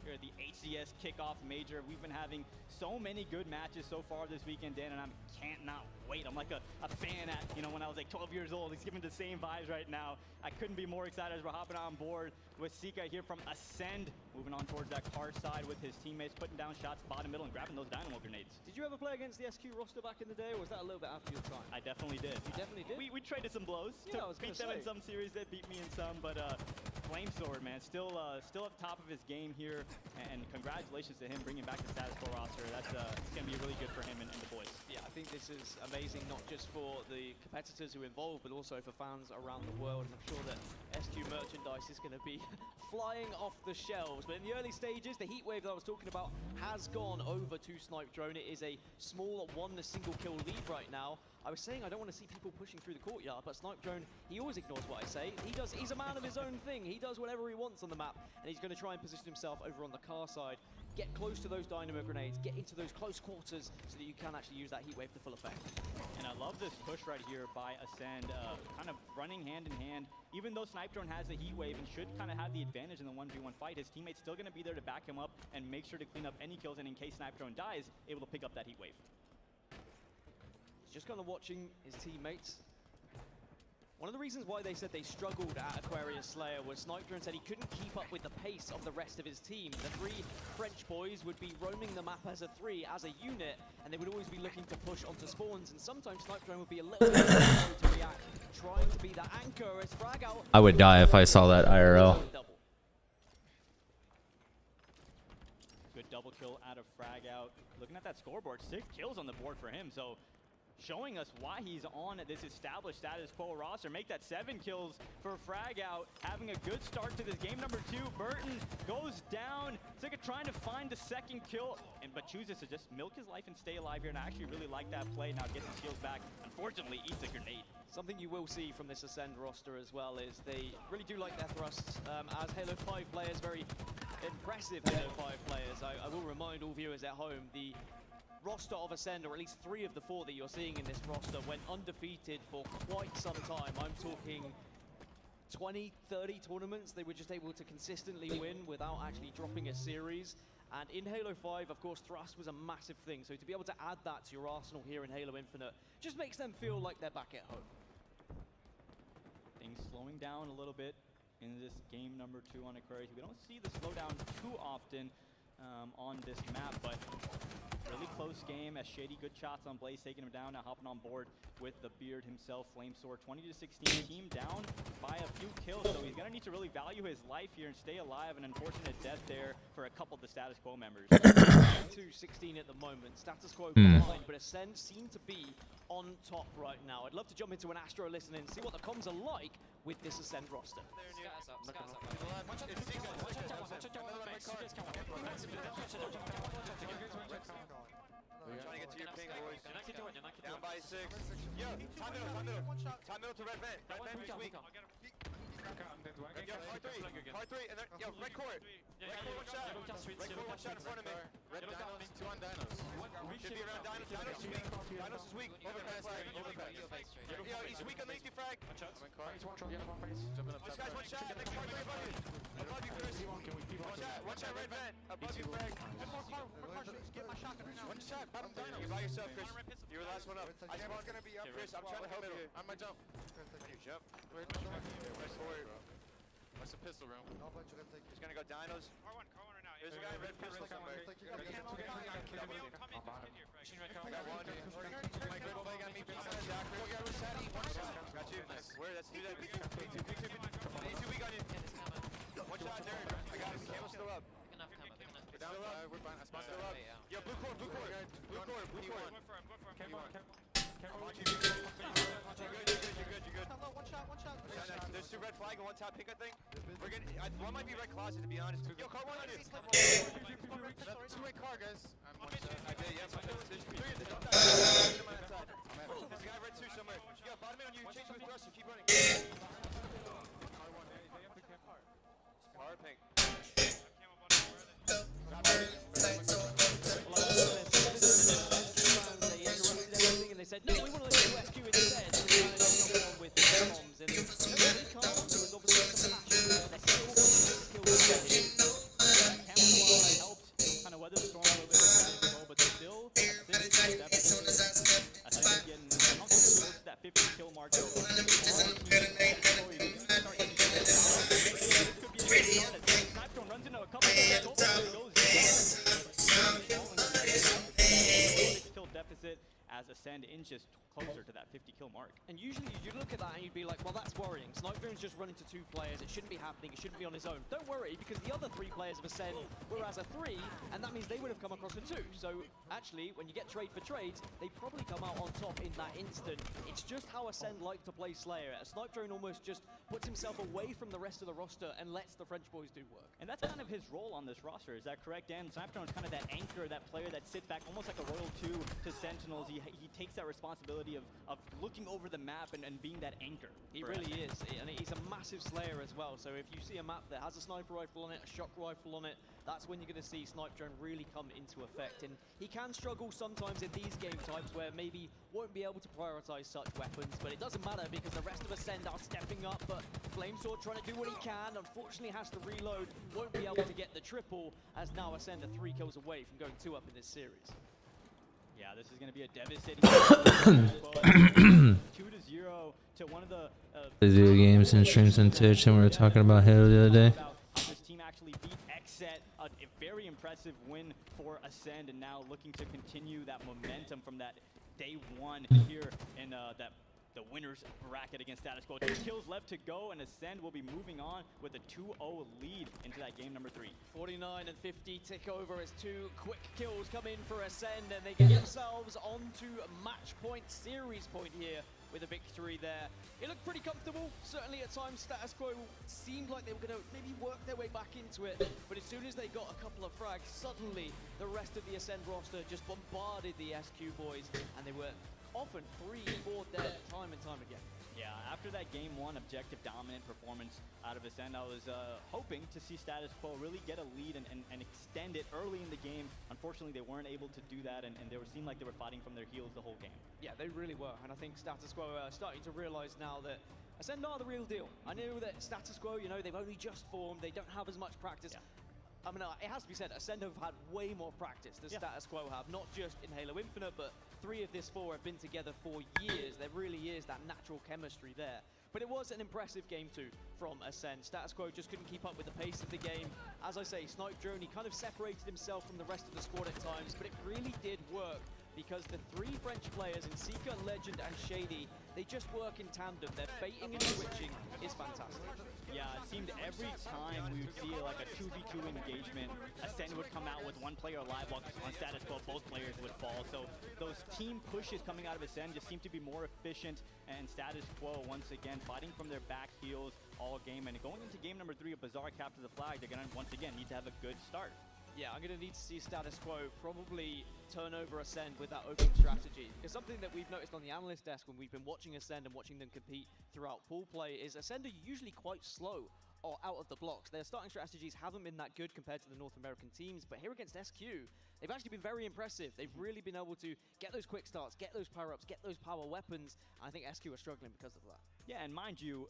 M: here at the HCS Kickoff Major. We've been having so many good matches so far this weekend, Dan, and I can't not wait. I'm like a fan at, when I was like 12 years old. He's giving the same vibes right now. I couldn't be more excited as we're hopping on board with Sika here from Ascend, moving on towards that car side with his teammates, putting down shots bottom middle and grabbing those dynamo grenades.
B: Did you ever play against the SQ roster back in the day, or was that a little bit after your time?
M: I definitely did.
B: You definitely did?
M: We traded some blows.
B: Yeah, I was
M: beat them in some series, they beat me in some, but Flamesword, man, still at the top of his game here, and congratulations to him bringing back the status quo roster. That's it's gonna be really good for him and the boys.
B: Yeah, I think this is amazing, not just for the competitors who are involved, but also for fans around the world. And I'm sure that SQ merchandise is going to be flying off the shelves. But in the early stages, the heat wave that I was talking about has gone over to Snipe Drone. It is a small single kill lead right now. I was saying I don't want to see people pushing through the courtyard, but Snipe Drone, he always ignores what I say. He's a man of his own thing. He does whatever he wants on the map, and he's going to try and position himself over on the car side, get close to those dynamo grenades, get into those close quarters so that you can actually use that heat wave to full effect.
M: And I love this push right here by Ascend, kind of running hand in hand. Even though Snipe Drone has the heat wave and should kind of have the advantage in the 1v1 fight, his teammate's still going to be there to back him up and make sure to clean up any kills, and in case Snipe Drone dies, able to pick up that heat wave.
B: He's just kind of watching his teammates. One of the reasons why they said they struggled at Aquarius Slayer was Snipedrone said he couldn't keep up with the pace of the rest of his team. The 3 French boys would be roaming the map as a 3, as a unit, and they would always be looking to push onto spawns, and sometimes Snipedrone would be a little bit slow to react, trying to be that anchor as Frag out.
O: I would die if I saw that IRL.
M: Good double kill out of Frag out. Looking at that scoreboard, 6 kills on the board for him, so showing us why he's on this established status quo roster. Make that 7 kills for Frag out, having a good start to this game. Number 2, Burton goes down. Zika trying to find the 2nd kill, but chooses to just milk his life and stay alive here, and I actually really like that play. Now gets his shields back. Unfortunately, eats a grenade.
B: Something you will see from this Ascend roster as well is they really do like their thrusts. As Halo 5 players, very impressive Halo 5 players. I will remind all viewers at home, the roster of Ascend, or at least 3 of the 4 that you're seeing in this roster, went undefeated for quite some time. I'm talking 20, 30 tournaments they were just able to consistently win without actually dropping a series. And in Halo 5, of course, thrust was a massive thing. So to be able to add that to your arsenal here in Halo Infinite just makes them feel like they're back at home.
M: Things slowing down a little bit in this game number 2 on Aquarius. We don't see the slowdown too often on this map, but really close game as Shady, good shots on Blaze, taking him down, now hopping on board with the Beard himself. Flamesword 20-16, team down by a few kills, so he's gonna need to really value his life here and stay alive. An unfortunate death there for a couple of the status quo members.
B: 2-16 at the moment, status quo behind, but Ascend seem to be on top right now. I'd love to jump into an Astro listen and see what the comms are like with this Ascend roster.
P: Trying to get to your ping, boys. Down by 6. Yo, time middle to red vent. Red vent is weak. Yo, hard 3, and then, yo, red court. Red court, one shot. Red court, one shot in front of me. Red dinos, 2 on dinos. Should be around dinos. Dinos is weak. Dinos is weak. Overpass, overpass. Yo, he's weak underneath you, Frag. One shot. Jumping up. This guy's one shot. Next hard 3 above you. Above you, Chris. One shot, red vent. Above you, Frag. One shot, bottom dino. You're by yourself, Chris. You're the last one up. I spawned gonna be up, Chris. I'm trying to help you. On my jump. On your jump. What's the pistol room? He's gonna go dinos. There's a guy red pistol somewhere. I got one. Got you. Where? Let's do that. A2 weak on you. One shot there. I got him. Camel's still up. We're down. We're fine. I spotted still up. Yo, blue core. Blue core. You're good. There's 2 red flag and 1 top pink, I think. We're good. One might be red closet, to be honest. Yo, car 1 on you. 2 red car, guys. I'm one shot. I did, yeah. There's 3 of them. There's a guy red 2 somewhere. Yo, bottom in on you. Chase with thrust and keep running. Car pink.
B: They said, no, we want to let you SQ instead. So we managed to come on with the bombs. And really calm. There was obviously some passion there. They still got the skills. Camouflage helped kind of weather the storm a little bit with control, but still, this is definitely, I think, getting close to that 50 kill mark. Snipedrone runs into a couple of goes kill deficit as Ascend inches closer to that 50 kill mark. And usually you look at that and you'd be like, well, that's worrying. Snipedrone's just running to 2 players. It shouldn't be happening. It shouldn't be on his own. Don't worry, because the other 3 players of Ascend were as a 3, and that means they would have come across a 2. So actually, when you get trade for trades, they probably come out on top in that instant. It's just how Ascend like to play Slayer. Snipedrone almost just puts himself away from the rest of the roster and lets the French boys do work.
M: And that's kind of his role on this roster. Is that correct, Dan? Snipedrone's kind of that anchor, that player that sits back almost like a Royal 2 to Sentinels. He takes that responsibility of looking over the map and being that anchor.
B: He really is, and he's a massive Slayer as well. So if you see a map that has a sniper rifle on it, a shock rifle on it, that's when you're going to see Snipedrone really come into effect. And he can struggle sometimes in these game types where maybe won't be able to prioritize such weapons, but it doesn't matter because the rest of Ascend are stepping up. But Flamesword trying to do what he can, unfortunately has to reload, won't be able to get the triple, as now Ascend are 3 kills away from going 2 up in this series.
M: Yeah, this is going to be a devastating
O: playing
M: 2-0 to one of the
O: video games and streams on Twitch, and we were talking about Halo the other day.
M: This team actually beat Xset, a very impressive win for Ascend, and now looking to continue that momentum from that day one here in the winners bracket against Status Quo. 2 kills left to go, and Ascend will be moving on with a 2-0 lead into that game number 3.
B: 49 and 50 tick over as 2 quick kills come in for Ascend, and they get themselves onto match point, series point here with a victory there. It looked pretty comfortable. Certainly at times Status Quo seemed like they were going to maybe work their way back into it, but as soon as they got a couple of frags, suddenly the rest of the Ascend roster just bombarded the SQ boys, and they were often 3-4 dead time and time again.
M: Yeah, after that game 1 objective dominant performance out of Ascend, I was hoping to see Status Quo really get a lead and extend it early in the game. Unfortunately, they weren't able to do that, and they seemed like they were fighting from their heels the whole game.
B: Yeah, they really were, and I think Status Quo are starting to realize now that Ascend are the real deal. I know that Status Quo, you know, they've only just formed, they don't have as much practice. Yeah. I mean, it has to be said, Ascend have had way more practice than Status Quo have, not just in Halo Infinite, but 3 of this 4 have been together for years. There really is that natural chemistry there. But it was an impressive game too from Ascend. Status Quo just couldn't keep up with the pace of the game. As I say, Snipe Drone, he kind of separated himself from the rest of the squad at times, but it really did work because the 3 French players in Seeker, Legend, and Shady, they just work in tandem. Their baiting and switching is fantastic.
M: Yeah, it seemed every time we would see like a 2v2 engagement, Ascend would come out with 1 player alive, while on Status Quo, both players would fall. So those team pushes coming out of Ascend just seem to be more efficient, and Status Quo, once again, fighting from their back heels all game. And going into game number 3, a Bizarre capture the flag, they're going to, once again, need to have a good start.
B: Yeah, I'm going to need to see Status Quo probably turn over Ascend with that opening strategy. Because something that we've noticed on the analyst desk when we've been watching Ascend and watching them compete throughout pool play is Ascend are usually quite slow or out of the blocks. Their starting strategies haven't been that good compared to the North American teams, but here against SQ, they've actually been very impressive. They've really been able to get those quick starts, get those power-ups, get those power weapons, and I think SQ are struggling because of that.
M: Yeah, and mind you,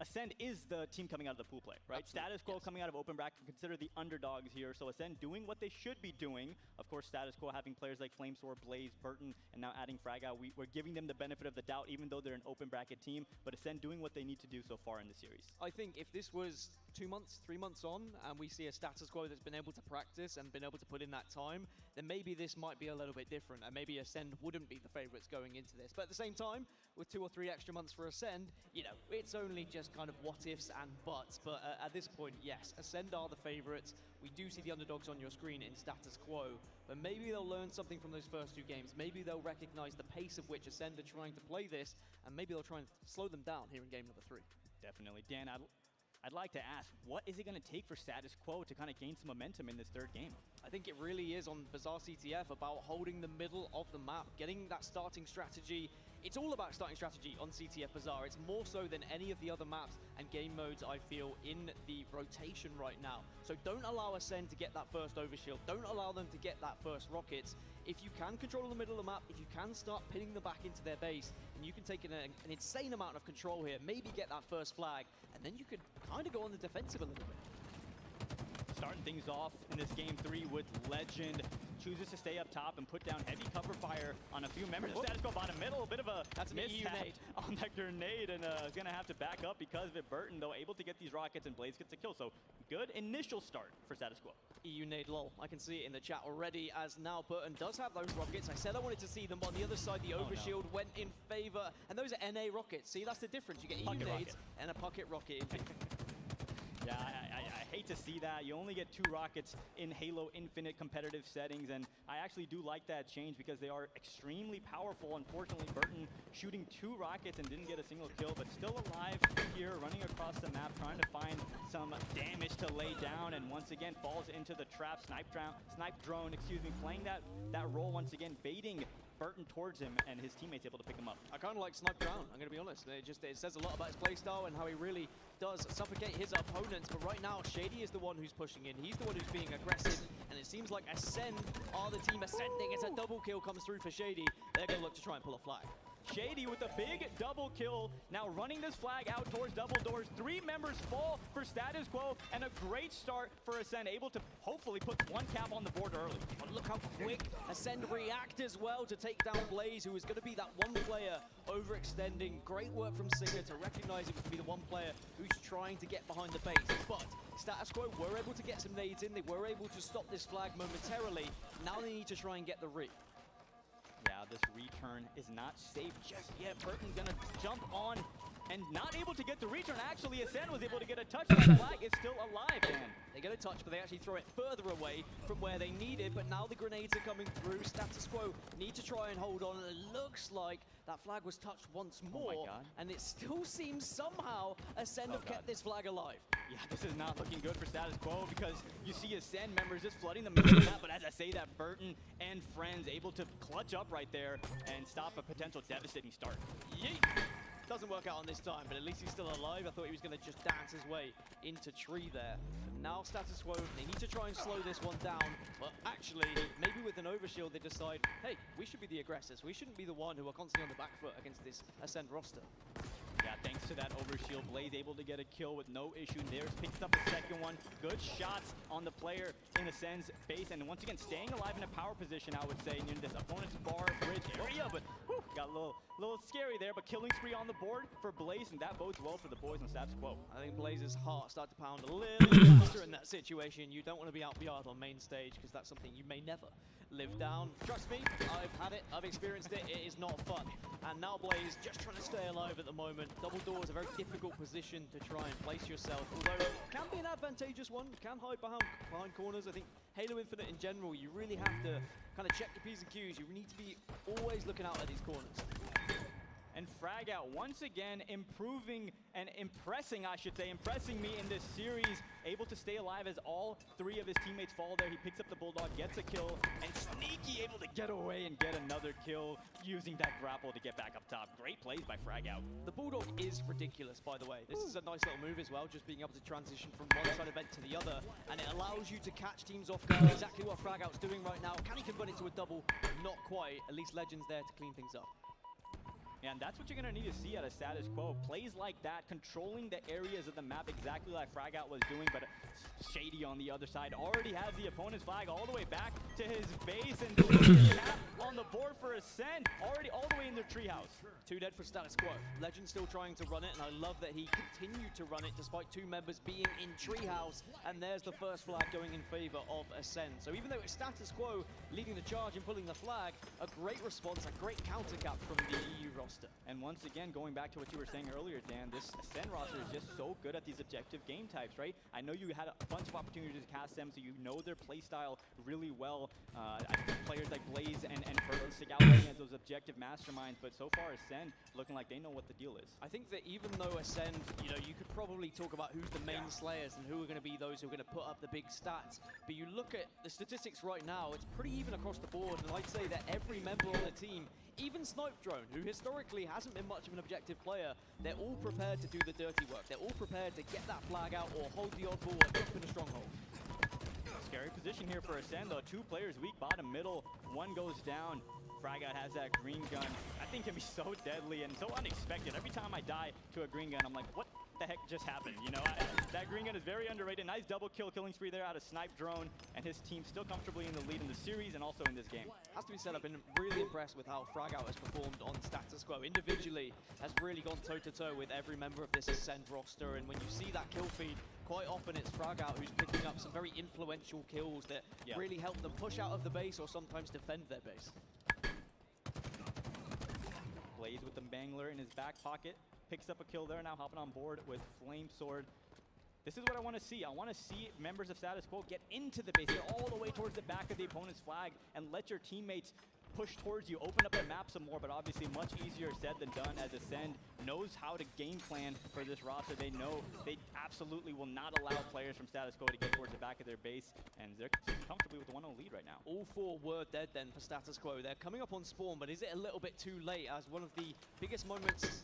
M: Ascend is the team coming out of the pool play, right?
B: Absolutely,
M: Status Quo coming out of open bracket, consider the underdogs here. So Ascend doing what they should be doing. Of course, Status Quo having players like Flamesword, Blaze, Burton, and now adding Frag out. We're giving them the benefit of the doubt, even though they're an open bracket team. But Ascend doing what they need to do so far in the series.
B: I think if this was 2 months, 3 months on, and we see a Status Quo that's been able to practice and been able to put in that time, then maybe this might be a little bit different, and maybe Ascend wouldn't be the favorites going into this. But at the same time, with 2 or 3 extra months for Ascend, you know, it's only just kind of what ifs and buts. But at this point, yes, Ascend are the favorites. We do see the underdogs on your screen in Status Quo, but maybe they'll learn something from those first 2 games. Maybe they'll recognize the pace of which Ascend are trying to play this, and maybe they'll try and slow them down here in game number 3.
M: Definitely. Dan, I'd like to ask, what is it going to take for Status Quo to kind of gain some momentum in this 3rd game?
B: I think it really is on Bizarre CTF about holding the middle of the map, getting that starting strategy. It's all about starting strategy on CTF Bizarre. It's more so than any of the other maps and game modes I feel in the rotation right now. So don't allow Ascend to get that first overshield. Don't allow them to get that first rockets. If you can control the middle of the map, if you can start pinning them back into their base, and you can take an insane amount of control here, maybe get that first flag, and then you could kind of go on the defensive a little bit.
M: Starting things off in this game 3 with Legend. Chooses to stay up top and put down heavy cover fire on a few members of Status Quo bottom middle. A bit of a mishap on that grenade, and is going to have to back up because of it. Burton, though, able to get these rockets, and Blaze gets a kill. So good initial start for Status Quo.
B: EU nade lol. I can see it in the chat already, as now Burton does have those rockets. I said I wanted to see them, but on the other side, the overshield went in favor. And those are NA rockets. See, that's the difference. You get EU nades and a pocket rocket in favor.
M: Yeah, I hate to see that. You only get 2 rockets in Halo Infinite competitive settings, and I actually do like that change because they are extremely powerful. Unfortunately, Burton shooting 2 rockets and didn't get a single kill, but still alive here, running across the map, trying to find some damage to lay down, and once again falls into the trap. Snipe drone, playing that role once again, baiting Burton towards him, and his teammates able to pick him up.
B: I kind of like Snipe Drown, I'm going to be honest. It says a lot about his playstyle and how he really does suffocate his opponents. But right now, Shady is the one who's pushing in. He's the one who's being aggressive, and it seems like Ascend are the team ascending. It's a double kill comes through for Shady. They're going to look to try and pull a flag.
M: Shady with a big double kill. Now running this flag out towards double doors. 3 members fall for Status Quo, and a great start for Ascend, able to hopefully put 1 cap on the board early.
B: But look how quick Ascend react as well to take down Blaze, who is going to be that one player overextending. Great work from Singer to recognize it to be the one player who's trying to get behind the base. But Status Quo were able to get some nades in. They were able to stop this flag momentarily. Now they need to try and get the re.
M: Yeah, this return is not safe just yet. Burton's gonna jump on and not able to get the return. Actually, Ascend was able to get a touch, but the flag is still alive, man.
B: They get a touch, but they actually throw it further away from where they need it. But now the grenades are coming through. Status Quo need to try and hold on. It looks like that flag was touched once more, and it still seems somehow Ascend have kept this flag alive.
M: Yeah, this is not looking good for Status Quo because you see Ascend members just flooding the middle of that, but as I say that, Burton and friends able to clutch up right there and stop a potential devastating start.
B: Yeet! Doesn't work out on this time, but at least he's still alive. I thought he was going to just dance his way into tree there. But now Status Quo, they need to try and slow this one down. But actually, maybe with an overshield, they decide, hey, we should be the aggressors. We shouldn't be the one who are constantly on the back foot against this Ascend roster.
M: Yeah, thanks to that overshield, Blaze able to get a kill with no issue. There's picks up a second one. Good shots on the player in Ascend's base, and once again, staying alive in a power position, I would say, near this opponent's bar bridge area, but whew, got a little scary there, but killing spree on the board for Blaze, and that bodes well for the boys on Status Quo.
B: I think Blaze's heart started to pound a little faster in that situation. You don't want to be out-BR'd on main stage, because that's something you may never live down. Trust me, I've had it, I've experienced it, it is not fun. And now Blaze just trying to stay alive at the moment. Double door is a very difficult position to try and place yourself, although it can be an advantageous one. You can hide behind corners. I think Halo Infinite in general, you really have to kind of check your P's and Q's. You need to be always looking out at these corners.
M: And Frag Out once again improving and impressing, I should say, impressing me in this series. Able to stay alive as all 3 of his teammates fall there. He picks up the Bulldog, gets a kill, and Sneaky able to get away and get another kill using that grapple to get back up top. Great plays by Frag Out.
B: The Bulldog is ridiculous, by the way. This is a nice little move as well, just being able to transition from one side event to the other, and it allows you to catch teams off guard. Exactly what Frag Out's doing right now. Can he convert it to a double? Not quite. At least Legend's there to clean things up.
M: And that's what you're going to need to see out of Status Quo. Plays like that, controlling the areas of the map exactly like Frag Out was doing, but Shady on the other side already has the opponent's flag all the way back to his base, and cap on the board for Ascend, already all the way in their treehouse.
B: 2 dead for Status Quo. Legend still trying to run it, and I love that he continued to run it despite 2 members being in treehouse, and there's the first flag going in favor of Ascend. So even though it's Status Quo leading the charge and pulling the flag, a great response, a great counter cap from the EU roster.
M: And once again, going back to what you were saying earlier, Dan, this Ascend roster is just so good at these objective game types, right? I know you had a bunch of opportunities to cast them, so you know their playstyle really well. I think players like Blaze and Fergal stick out as those objective masterminds, but so far Ascend looking like they know what the deal is.
B: I think that even though Ascend, you know, you could probably talk about who's the main slayers and who are going to be those who are going to put up the big stats, but you look at the statistics right now, it's pretty even across the board, and I'd say that every member on the team, even Snipe Drone, who historically hasn't been much of an objective player, they're all prepared to do the dirty work. They're all prepared to get that flag out or hold the odd ball or jump in a stronghold.
M: Scary position here for Ascend, though. 2 players weak, bottom, middle. 1 goes down. Frag Out has that green gun. That thing can be so deadly and so unexpected. Every time I die to a green gun, I'm like, what the heck just happened? You know, that green gun is very underrated. Nice double kill, killing spree there out of Snipe Drone, and his team still comfortably in the lead in the series and also in this game.
B: Has to be said, I've been really impressed with how Frag Out has performed on Status Quo. Individually, has really gone toe-to-toe with every member of this Ascend roster, and when you see that kill feed, quite often it's Frag Out who's picking up some very influential kills that really help them push out of the base or sometimes defend their base.
M: Blaze with the Bangler in his back pocket. Picks up a kill there, now hopping on board with Flame Sword. This is what I want to see. I want to see members of Status Quo get into the base, get all the way towards the back of the opponent's flag, and let your teammates push towards you, open up the map some more, but obviously much easier said than done, as Ascend knows how to game plan for this roster. They know they absolutely will not allow players from Status Quo to get towards the back of their base, and they're comfortably with the 1-0 lead right now.
B: All 4 were dead then for Status Quo. They're coming up on spawn, but is it a little bit too late, as one of the biggest moments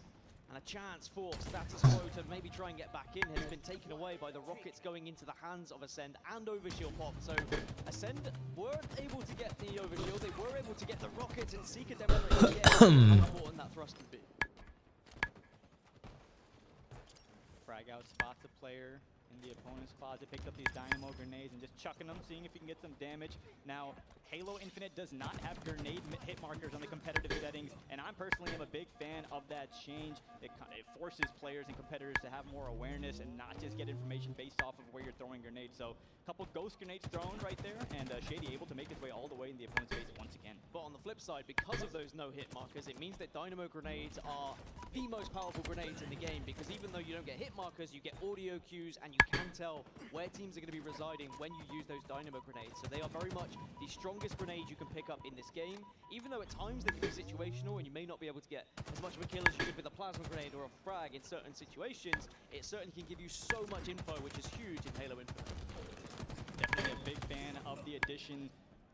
B: And a chance for Status Quo to maybe try and get back in has been taken away by the rockets going into the hands of Ascend and Overshield pop. So Ascend weren't able to get the Overshield, they were able to get the rockets, and Seeker demonstrated again how important that thrust can be.
M: Frag out, spots a player in the opponent's closet, picks up these dynamo grenades and just chucking them, seeing if he can get some damage. Now, Halo Infinite does not have grenade hit markers on the competitive settings, and I personally am a big fan of that change. It forces players and competitors to have more awareness and not just get information based off of where you're throwing grenades. So, a couple ghost grenades thrown right there, and Shady able to make his way all the way in the opponent's face once again.
B: But on the flip side, because of those no-hit markers, it means that dynamo grenades are the most powerful grenades in the game, because even though you don't get hit markers, you get audio cues, and you can tell where teams are going to be residing when you use those dynamo grenades. So they are very much the strongest grenades you can pick up in this game, even though at times they can be situational and you may not be able to get as much of a kill as you could with a plasma grenade or a frag in certain situations. It certainly can give you so much info, which is huge in Halo Infinite.
M: Definitely a big fan of the addition.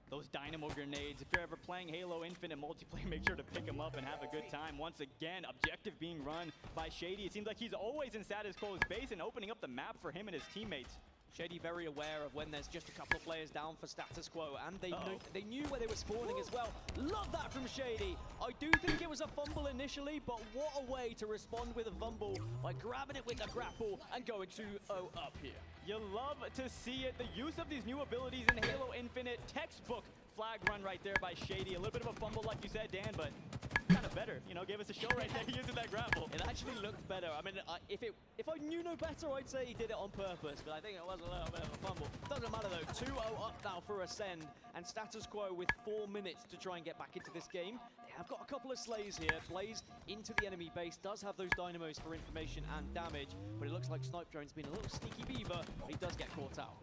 M: Those dynamo grenades, if you're ever playing Halo Infinite multiplayer, make sure to pick them up and have a good time. Once again, objective being run by Shady. It seems like he's always in Status Quo's base and opening up the map for him and his teammates.
B: Shady very aware of when there's just a couple of players down for Status Quo, and they knew where they were spawning as well. Love that from Shady. I do think it was a fumble initially, but what a way to respond with a fumble by grabbing it with the grapple and going 2-0 up here.
M: You love to see it. The use of these new abilities in Halo Infinite, textbook flag run right there by Shady. A little bit of a fumble like you said, Dan, but kind of better. You know, gave us a show right there using that grapple.
B: It actually looked better. I mean, if I knew no better, I'd say he did it on purpose, but I think it was a little bit of a fumble. Doesn't matter though, 2-0 up now for Ascend, and Status Quo with 4 minutes to try and get back into this game. They have got a couple of slays here. Blaze into the enemy base, does have those dynamos for information and damage, but it looks like Snipe Drone's been a little sneaky beaver, but he does get caught out.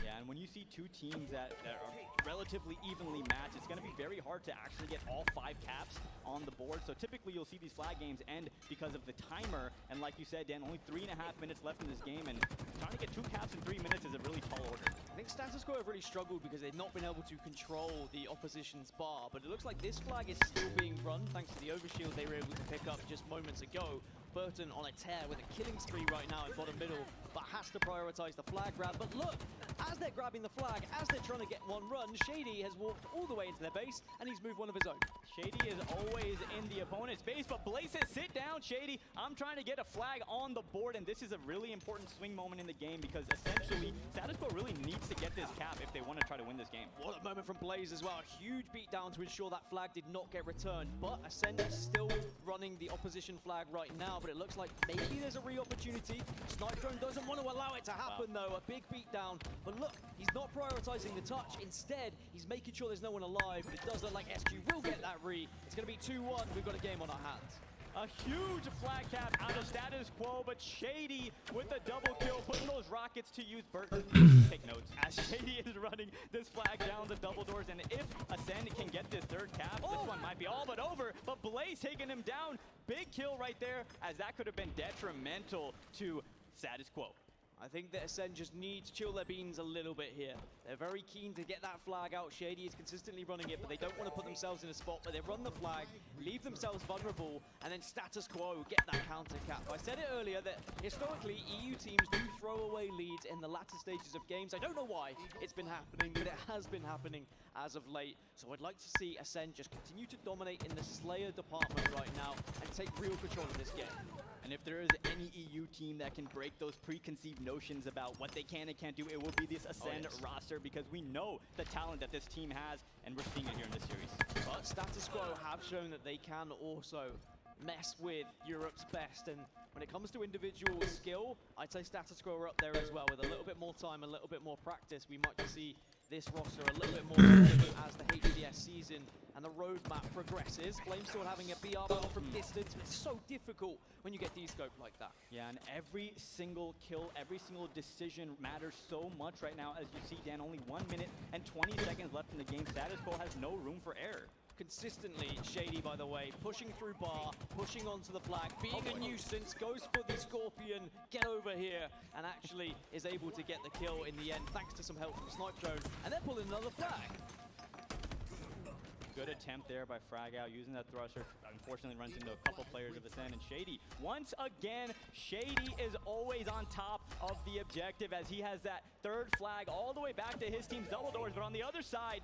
M: Yeah, and when you see two teams that are relatively evenly matched, it's going to be very hard to actually get all 5 caps on the board. So typically you'll see these flag games end because of the timer. And like you said, Dan, only 3.5 minutes left in this game, and trying to get 2 caps in 3 minutes is a really tall order.
B: I think Status Quo have really struggled because they've not been able to control the opposition's bar, but it looks like this flag is still being run thanks to the overshield they were able to pick up just moments ago. Burton on a tear with a killing spree right now in bottom middle, but has to prioritize the flag grab. But look, as they're grabbing the flag, as they're trying to get one run, Shady has walked all the way into their base, and he's moved one of his own.
M: Shady is always in the opponent's base, but Blaze says, sit down, Shady. I'm trying to get a flag on the board, and this is a really important swing moment in the game because essentially, Status Quo really needs to get this cap if they want to try to win this game.
B: What a moment from Blaze as well. A huge beatdown to ensure that flag did not get returned, but Ascend is still running the opposition flag right now, but it looks like maybe there's a re-opportunity. Snipe Drone doesn't want to allow it to happen though. A big beatdown, but look, he's not prioritizing the touch. Instead, he's making sure there's no one alive, but it does look like SQ will get that re. It's going to be 2-1. We've got a game on our hands.
M: A huge flag cap out of Status Quo, but Shady with the double kill, putting those rockets to use. Burton, take notes, as Shady is running this flag down the double doors, and if Ascend can get this 3rd cap, this one might be all but over, but Blaze taking him down. Big kill right there, as that could have been detrimental to Status Quo.
B: I think that Ascend just need to chill their beans a little bit here. They're very keen to get that flag out. Shady is consistently running it, but they don't want to put themselves in a spot where they run the flag, leave themselves vulnerable, and then Status Quo get that counter cap. I said it earlier that historically EU teams do throw away leads in the latter stages of games. I don't know why it's been happening, but it has been happening as of late. So I'd like to see Ascend just continue to dominate in the Slayer department right now and take real control of this game.
M: And if there is any EU team that can break those preconceived notions about what they can and can't do, it will be this Ascend roster, because we know the talent that this team has, and we're seeing it here in this series.
B: But Status Quo have shown that they can also mess with Europe's best, and when it comes to individual skill, I'd say Status Quo are up there as well. With a little bit more time, a little bit more practice, we might see this roster a little bit more relevant as the HDS season and the roadmap progresses. Flamesword having a BR battle from distance, but it's so difficult when you get descoped like that.
M: Yeah, and every single kill, every single decision matters so much right now. As you see, Dan, only 1 minute and 20 seconds left in the game. Status Quo has no room for error.
B: Consistently, Shady, by the way, pushing through bar, pushing onto the flag, being a nuisance, goes for the Scorpion, get over here, and actually is able to get the kill in the end, thanks to some help from Snipe Drone, and they're pulling another flag.
M: Good attempt there by Fragout using that thruster. Unfortunately runs into a couple players of Ascend, and Shady, once again, Shady is always on top of the objective as he has that third flag all the way back to his team's double doors, but on the other side,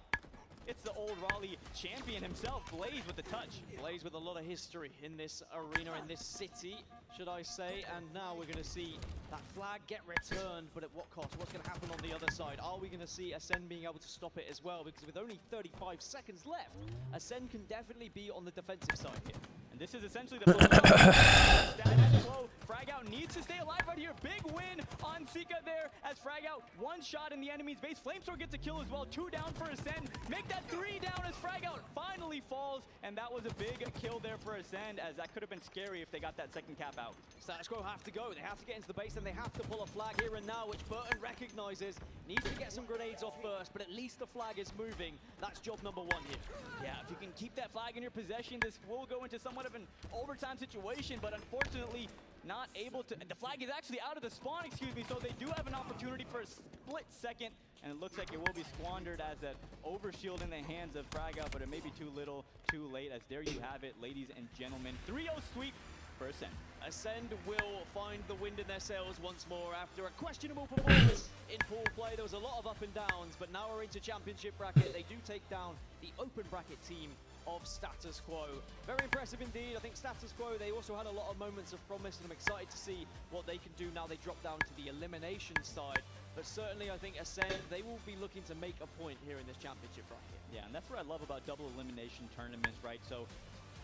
M: it's the old Raleigh champion himself, Blaze with the touch.
B: Blaze with a lot of history in this arena, in this city, should I say. And now we're going to see that flag get returned, but at what cost? What's going to happen on the other side? Are we going to see Ascend being able to stop it as well? Because with only 35 seconds left, Ascend can definitely be on the defensive side here.
M: And this is essentially the status quo. Fragout needs to stay alive right here. Big win on Sika there as Fragout one shot in the enemy's base. Flamesword gets a kill as well. 2 down for Ascend. Make that 3 down as Fragout finally falls. And that was a big kill there for Ascend, as that could have been scary if they got that second cap out.
B: Status Quo have to go. They have to get into the base and they have to pull a flag here and now, which Burton recognizes. Needs to get some grenades off first, but at least the flag is moving. That's job number 1 here.
M: Yeah, if you can keep that flag in your possession, this will go into somewhat of an overtime situation, but unfortunately not able to. The flag is actually out of the spawn, excuse me, so they do have an opportunity for a split second, and it looks like it will be squandered as that overshield in the hands of Fragout, but it may be too little, too late, as there you have it, ladies and gentlemen. 3-0 sweep for Ascend.
B: Ascend will find the wind in their sails once more after a questionable performance in pool play. There was a lot of up and downs, but now we're into championship bracket. They do take down the open bracket team of Status Quo. Very impressive indeed. I think Status Quo, they also had a lot of moments of promise, and I'm excited to see what they can do now they drop down to the elimination side. But certainly I think Ascend, they will be looking to make a point here in this championship bracket.
M: Yeah, and that's what I love about double elimination tournaments, right? So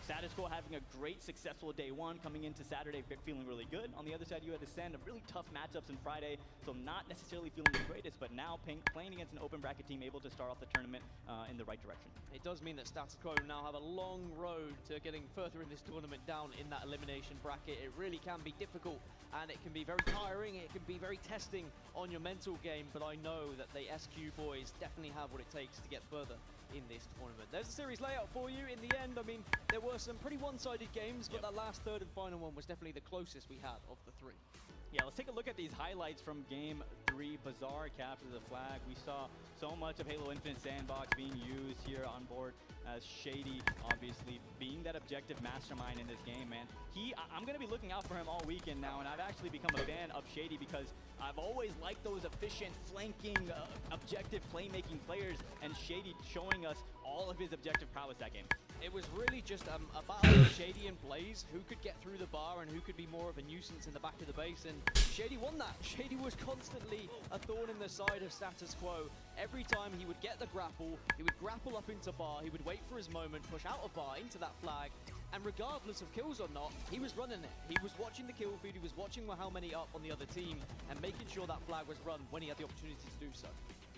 M: Status Quo having a great, successful day 1, coming into Saturday feeling really good. On the other side, you had Ascend, of really tough matchups in Friday, so not necessarily feeling the greatest, but now playing against an open bracket team, able to start off the tournament in the right direction.
B: It does mean that Status Quo now have a long road to getting further in this tournament down in that elimination bracket. It really can be difficult, and it can be very tiring. It can be very testing on your mental game, but I know that the SQ boys definitely have what it takes to get further in this tournament. There's a series layout for you. In the end, I mean, there were some pretty one-sided games, but that last third and final one was definitely the closest we had of the 3.
M: Yeah, let's take a look at these highlights from Game 3. Bizarre capture the flag. We saw so much of Halo Infinite Sandbox being used here on board, as Shady, obviously, being that objective mastermind in this game, man. I'm going to be looking out for him all weekend now, and I've actually become a fan of Shady because I've always liked those efficient, flanking, objective playmaking players, and Shady showing us all of his objective prowess that game.
B: It was really just a battle of Shady and Blaze, who could get through the bar and who could be more of a nuisance in the back of the base, and Shady won that. Shady was constantly a thorn in the side of Status Quo. Every time he would get the grapple, he would grapple up into bar, he would wait for his moment, push out of bar into that flag, and regardless of kills or not, he was running it. He was watching the kill feed, he was watching how many up on the other team, and making sure that flag was run when he had the opportunity to do so.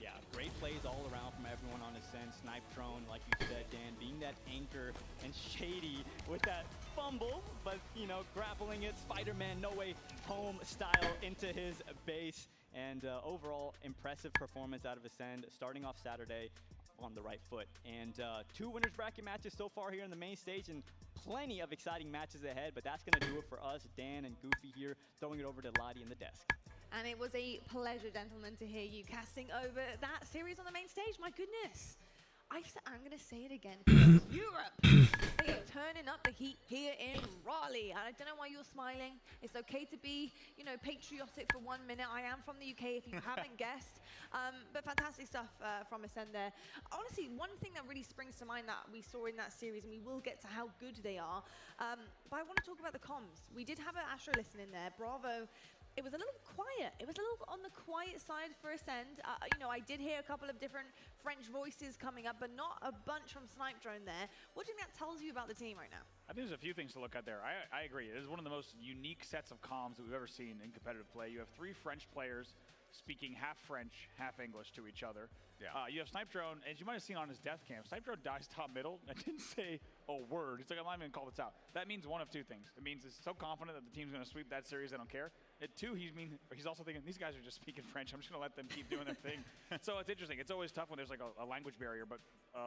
M: Yeah, great plays all around from everyone on Ascend. Snipe drone, like you said, Dan, being that anchor, and Shady with that fumble, but, you know, grappling it, Spider-Man No Way Home style into his base. And overall, impressive performance out of Ascend, starting off Saturday on the right foot. And 2 winners bracket matches so far here in the main stage, and plenty of exciting matches ahead, but that's going to do it for us, Dan and Goofy here, throwing it over to Lottie in the desk.
D: And it was a pleasure, gentlemen, to hear you casting over that series on the main stage. My goodness. I'm going to say it again. Europe. They are turning up the heat here in Raleigh. I don't know why you're smiling. It's okay to be, you know, patriotic for 1 minute. I am from the UK, if you haven't guessed. But fantastic stuff from Ascend there. Honestly, one thing that really springs to mind that we saw in that series, and we will get to how good they are, but I want to talk about the comms. We did have an Astro listen in there. Bravo. It was a little quiet. It was a little on the quiet side for Ascend. You know, I did hear a couple of different French voices coming up, but not a bunch from Snipe Drone there. What do you think that tells you about the team right now?
L: I think there's a few things to look at there. I agree. It is one of the most unique sets of comms that we've ever seen in competitive play. You have 3 French players speaking half French, half English to each other.
K: Yeah.
L: You have Snipe Drone, as you might have seen on his death cam, Snipe Drone dies top middle and didn't say a word. He's like, I'm not even going to call this out. That means one of 2 things. It means he's so confident that the team's going to sweep that series, they don't care. two, he's also thinking, these guys are just speaking French. I'm just going to let them keep doing their thing. So it's interesting. It's always tough when there's like a language barrier, but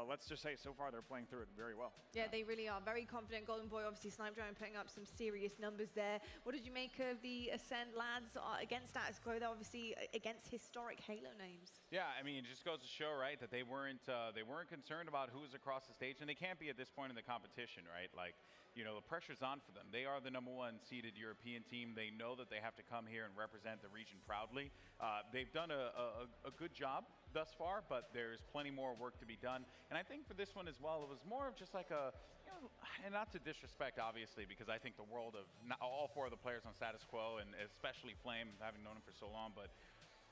L: let's just say so far they're playing through it very well.
D: Yeah, they really are. Very confident. Golden Boy, obviously, Snipe Drone putting up some serious numbers there. What did you make of the Ascend lads against Status Quo? They're obviously against historic Halo names.
K: Yeah, I mean, it just goes to show, right, that they weren't concerned about who's across the stage, and they can't be at this point in the competition, right? Like, you know, the pressure's on for them. They are the #1 seeded European team. They know that they have to come here and represent the region proudly. They've done a good job thus far, but there's plenty more work to be done. And I think for this one as well, it was more of just like and not to disrespect, obviously, because I think the world of all 4 of the players on Status Quo, and especially Flame, having known him for so long, but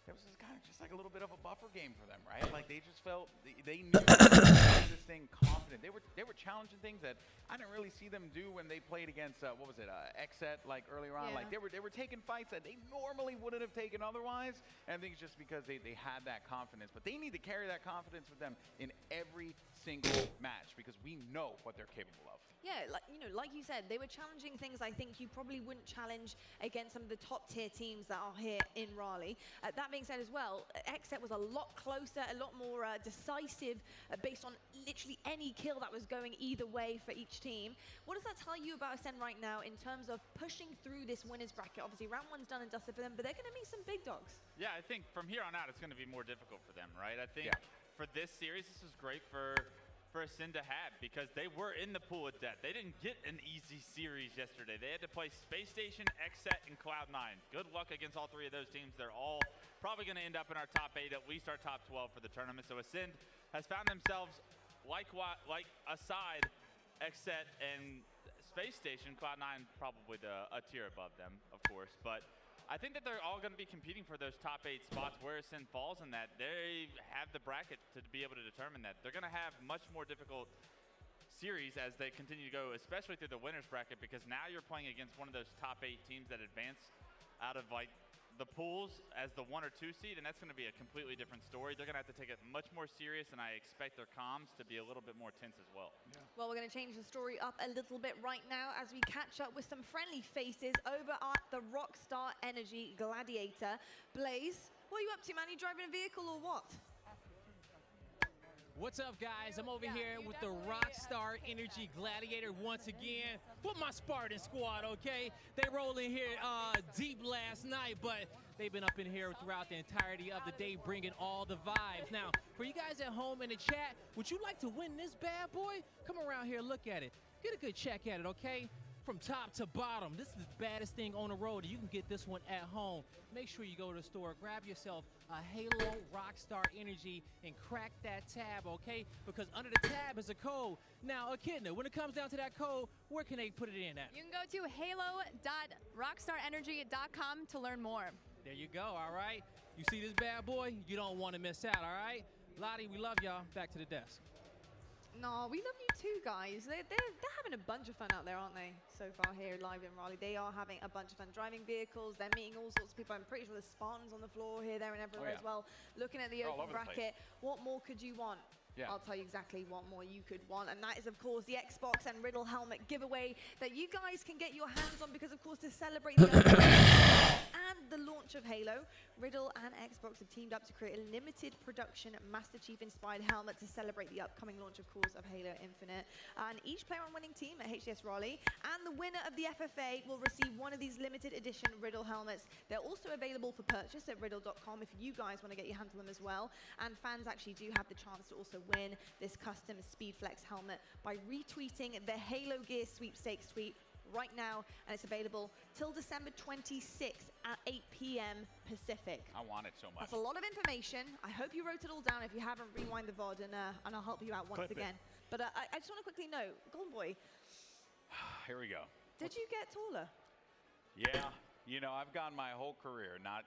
K: it was kind of just like a little bit of a buffer game for them, right? Like they just felt they knew this thing confident. They were challenging things that I didn't really see them do when they played against what was it, Xset, like earlier on.
D: Yeah.
K: Like they were taking fights that they normally wouldn't have taken otherwise. And I think it's just because they had that confidence. But they need to carry that confidence with them in every single match because we know what they're capable of.
D: Yeah, like you said, they were challenging things I think you probably wouldn't challenge against some of the top tier teams that are here in Raleigh. That being said as well, Xset was a lot closer, a lot more decisive based on literally any kill that was going either way for each team. What does that tell you about Ascend right now in terms of pushing through this winners bracket? Obviously, round 1's done and dusted for them, but they're going to meet some big dogs.
J: Yeah, I think from here on out, it's going to be more difficult for them, right? I think for this series, this is great for Ascend to have because they were in the pool of death. They didn't get an easy series yesterday. They had to play Space Station, Xset, and Cloud9. Good luck against all 3 of those teams. They're all probably going to end up in our top 8, at least our top 12 for the tournament. So Ascend has found themselves like aside Xset and Space Station, Cloud9 probably a tier above them, of course, but I think that they're all going to be competing for those top 8 spots where Ascend falls in that. They have the bracket to be able to determine that. They're going to have much more difficult series as they continue to go, especially through the winners bracket, because now you're playing against one of those top 8 teams that advance out of like the pools as the 1 or 2 seed, and that's going to be a completely different story. They're going to have to take it much more serious, and I expect their comms to be a little bit more tense as well. Yeah.
D: Well, we're going to change the story up a little bit right now as we catch up with some friendly faces over at the Rockstar Energy Gladiator. Blaze, what are you up to, man? Are you driving a vehicle or what?
Q: What's up, guys? I'm over here with the Rockstar Energy Gladiator once again with my Spartan squad, okay? They rolled in here deep last night, but they've been up in here throughout the entirety of the day bringing all the vibes. Now, for you guys at home in the chat, would you like to win this bad boy? Come around here, look at it. Get a good check at it, okay? From top to bottom, this is the baddest thing on the road. You can get this one at home. Make sure you go to the store, grab yourself a Halo Rockstar Energy and crack that tab, okay? Because under the tab is a code. Now, Echidna, when it comes down to that code, where can they put it in at?
R: You can go to halo.rockstarenergy.com to learn more.
Q: There you go, all right? You see this bad boy? You don't want to miss out, all right? Lottie, we love y'all. Back to the desk.
D: No, we love you too, guys. They're having a bunch of fun out there, aren't they? So far here live in Raleigh, they are having a bunch of fun driving vehicles. They're meeting all sorts of people. I'm pretty sure there's Spartans on the floor here, there, and everywhere as well. Looking at the open bracket, what more could you want? Yeah. I'll tell you exactly what more you could want, and that is, of course, the Xbox and Riddle helmet giveaway that you guys can get your hands on because, of course, to celebrate the and the launch of Halo, Riddle and Xbox have teamed up to create a limited production Master Chief-inspired helmet to celebrate the upcoming launch, of course, of Halo Infinite. And each player on winning team at HCS Raleigh and the winner of the FFA will receive one of these limited edition Riddle helmets. They're also available for purchase at riddle.com if you guys want to get your hands on them as well. And fans actually do have the chance to also win this custom Speedflex helmet by retweeting the Halo Gear sweepstakes tweet right now, and it's available till December 26th at 8 p.m. Pacific.
K: I want it so much.
D: That's a lot of information. I hope you wrote it all down. If you haven't, rewind the VOD and I'll help you out once again. But I just want to quickly note, Golden Boy.
K: Here we go.
D: Did you get taller?
K: Yeah. You know, I've gone my whole career not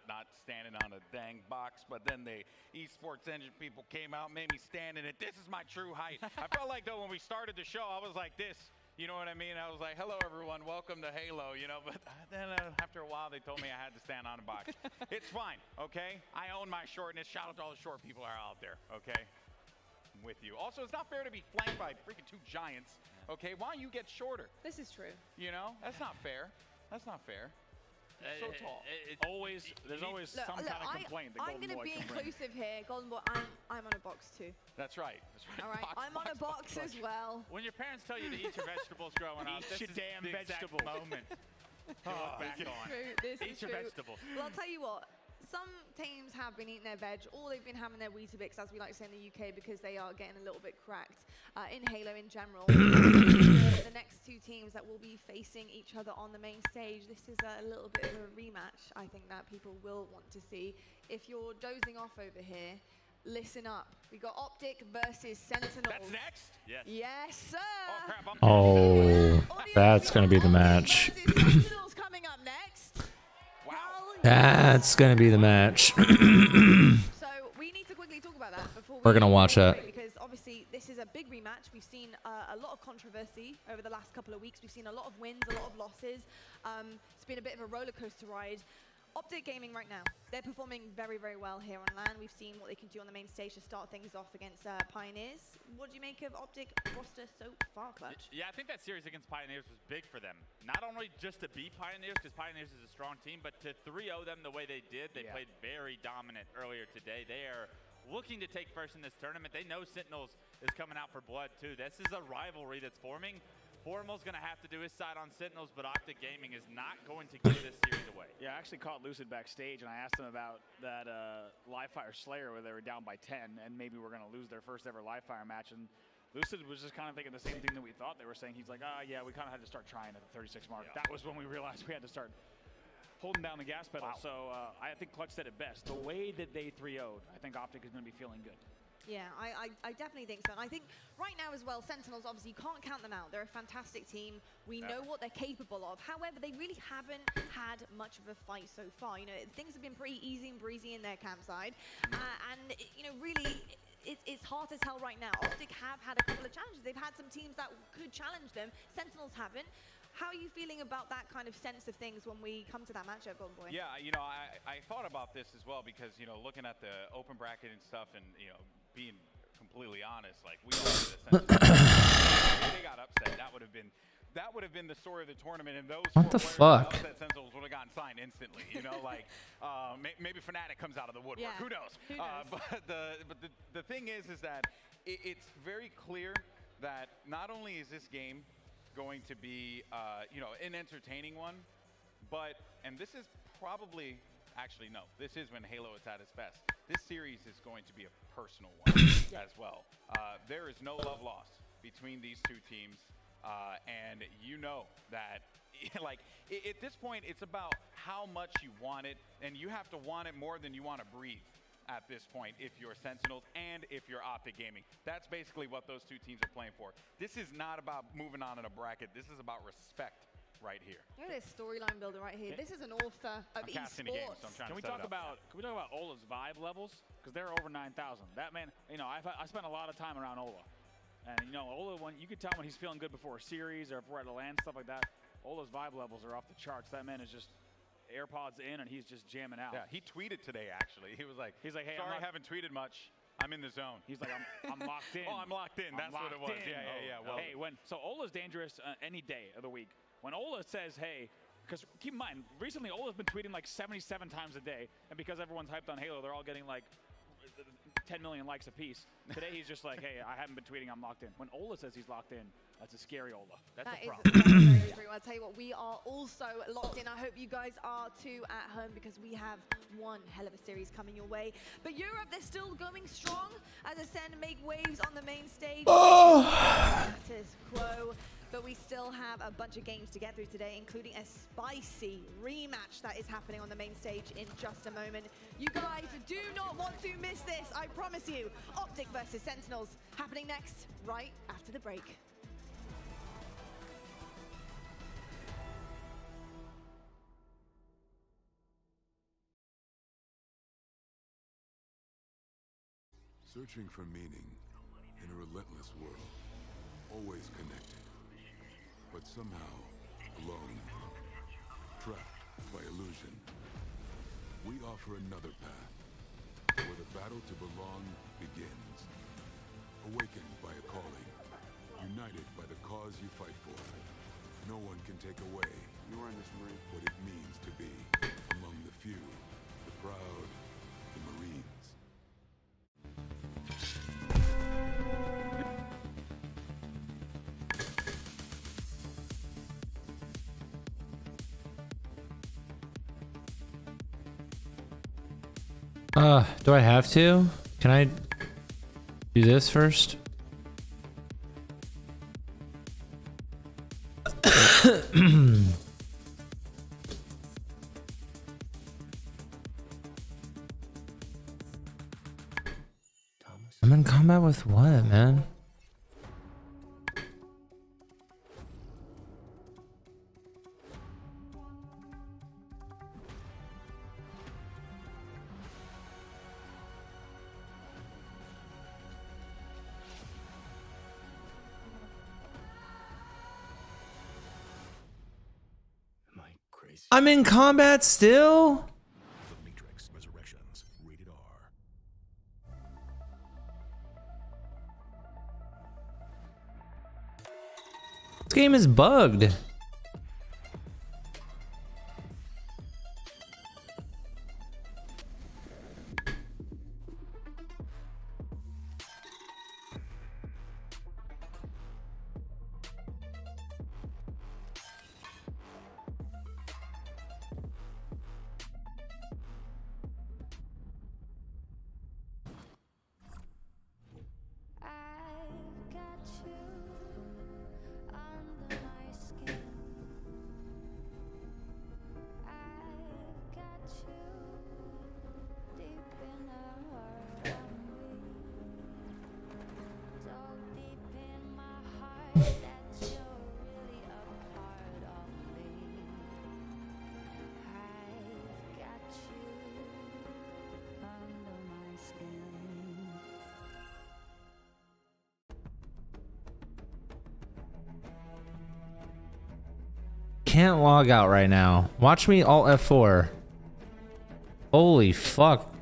K: standing on a dang box, but then the esports engine people came out and made me stand in it. This is my true height. I felt like, though, when we started the show, I was like this. You know what I mean? I was like, hello, everyone. Welcome to Halo, you know. But then after a while, they told me I had to stand on a box. It's fine, okay? I own my shortness. Shout out to all the short people are out there, okay? I'm with you. Also, it's not fair to be flanked by freaking two giants, okay? Why don't you get shorter?
D: This is true.
K: You know? That's not fair. That's not fair.
J: So tall.
L: There's always some kind of complaint.
D: I'm going to be inclusive here. Golden Boy, I'm on a box too.
K: That's right. That's right.
D: All right, I'm on a box as well.
J: When your parents tell you to eat your vegetables growing up, this
L: your
J: is
L: damn
J: the
L: vegetables.
J: exact moment to look back on.
D: This
J: Eat
D: is
J: your
D: true.
J: vegetables.
D: Well, I'll tell you what. Some teams have been eating their veg, or they've been having their Weetabix, as we like to say in the UK, because they are getting a little bit cracked in Halo in general. The next two teams that will be facing each other on the main stage, this is a little bit of a rematch, I think, that people will want to see. If you're dozing off over here, listen up. We got Optic versus Sentinels.
K: That's next?
J: Yes.
D: Yes, sir.
K: Oh, crap.
O: Oh, that's gonna be the match.
D: Sentinels coming up next.
K: Wow.
O: That's gonna be the match.
D: So we need to quickly talk about that before
O: We're gonna watch that.
D: because obviously this is a big rematch. We've seen a lot of controversy over the last couple of weeks. We've seen a lot of wins, a lot of losses. It's been a bit of a roller coaster ride. Optic Gaming right now, they're performing very, very well here on LAN. We've seen what they can do on the main stage to start things off against Pioneers. What do you make of Optic roster so far, Clutch?
J: Yeah, I think that series against Pioneers was big for them. Not only just to beat Pioneers, because Pioneers is a strong team, but to 3-0 them the way they did. They played very dominant earlier today. They are looking to take first in this tournament. They know Sentinels is coming out for blood, too. This is a rivalry that's forming. Formal's going to have to do his side on Sentinels, but Optic Gaming is not going to give this series away.
L: Yeah, I actually caught Lucid backstage, and I asked him about that Live Fire Slayer where they were down by 10, and maybe we're going to lose their first ever Live Fire match. And Lucid was just kind of thinking the same thing that we thought they were saying. He's like, yeah, we kind of had to start trying at the 36 mark. Yeah. That was when we realized we had to start holding down the gas pedal. Wow. So I think Clutch said it best. The way that they 3-0'd, I think Optic is going to be feeling good.
D: Yeah, I definitely think so. And I think right now as well, Sentinels, obviously, you can't count them out. They're a fantastic team. We know what they're capable of. However, they really haven't had much of a fight so far. You know, things have been pretty easy and breezy in their campsite. And, you know, really, it's hard to tell right now. Optic have had a couple of challenges. They've had some teams that could challenge them. Sentinels haven't. How are you feeling about that kind of sense of things when we come to that matchup, Golden Boy?
K: Yeah, you know, I thought about this as well because, you know, looking at the open bracket and stuff and, you know, being completely honest, like we all did a sense of they got upset. That would have been the story of the tournament, and those
O: what the fuck?
K: upset Sentinels would have gotten signed instantly. You know, like maybe Fnatic comes out of the woodwork. Yeah. Who knows? But the thing is that it's very clear that not only is this game going to be you know, an entertaining one, but and this is probably. Actually, no. This is when Halo is at its best. This series is going to be a personal one as well. There is no love lost between these two teams, and you know that, like, at this point, it's about how much you want it, and you have to want it more than you want to breathe at this point if you're Sentinels and if you're Optic Gaming. That's basically what those two teams are playing for. This is not about moving on in a bracket. This is about respect. Right here.
D: Look at this storyline builder right here. This is an author of esports.
K: So
L: Can we talk about Ola's vibe levels? Because they're over 9,000. That man, you know, I spent a lot of time around Ola, and you know, Ola, when you could tell when he's feeling good before a series or if we're at a LAN, stuff like that. Ola's vibe levels are off the charts. That man is just AirPods in and he's just jamming out.
K: Yeah, he tweeted today actually. He was like, hey, sorry, I haven't tweeted much. I'm in the zone.
L: He's like, I'm locked in.
K: Oh, I'm locked in. That's what it was. Yeah. Well,
L: hey, so Ola's dangerous any day of the week. When Ola says, hey, because keep in mind, recently Ola's been tweeting like 77 times a day, and because everyone's hyped on Halo, they're all getting like 10 million likes apiece. Today he's just like, hey, I haven't been tweeting, I'm locked in. When Ola says he's locked in, that's a scary Ola. That's a problem.
D: Very true. I'll tell you what, we are also locked in. I hope you guys are too at home because we have one hell of a series coming your way. But Europe, they're still going strong as Ascend make waves on the main stage. Status quo. But we still have a bunch of games to get through today, including a spicy rematch that is happening on the main stage in just a moment. You guys do not want to miss this, I promise you. Optic versus Sentinels happening next, right after the break.
E: Searching for meaning in a relentless world, always connected. But somehow, alone, trapped by illusion. We offer another path, where the battle to belong begins. Awakened by a calling, united by the cause you fight for. No one can take away You are in this Marine. What it means to be among the few, the proud, the Marines.
O: Do I have to? Can I do this first? I'm in combat with what, man? I'm in combat still?
I: Matrix Resurrections, rated R.
O: This game is bugged.
H: I've got you under my skin. I've got you deep in the heart of me. So deep in my heart that you're really a part of me. I've got you under my skin.
O: Can't log out right now. Watch me alt F4. Holy fuck.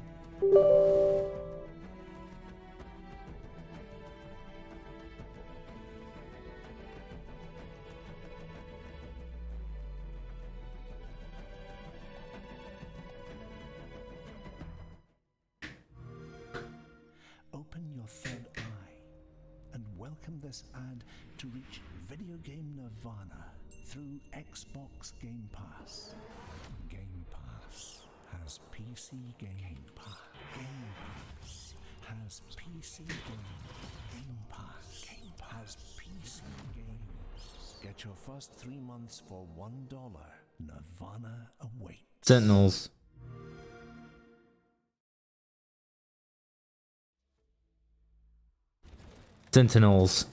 S: Open your third eye and welcome this ad to reach video game nirvana through Xbox Game Pass. Game Pass has PC Game Pass. Game Pass has PC Game Pass. Game Pass PC games. Get your first 3 months for $1. Nirvana awaits.
O: Sentinels. Sentinels.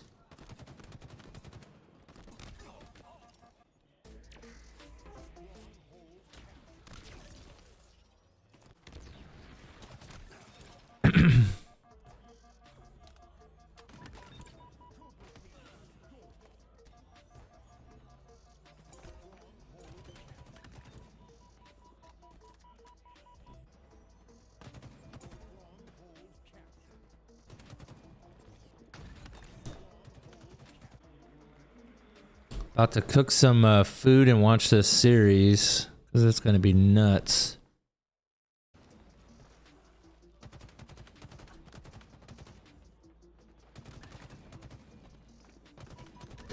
O: About to cook some food and watch this series because it's going to be nuts.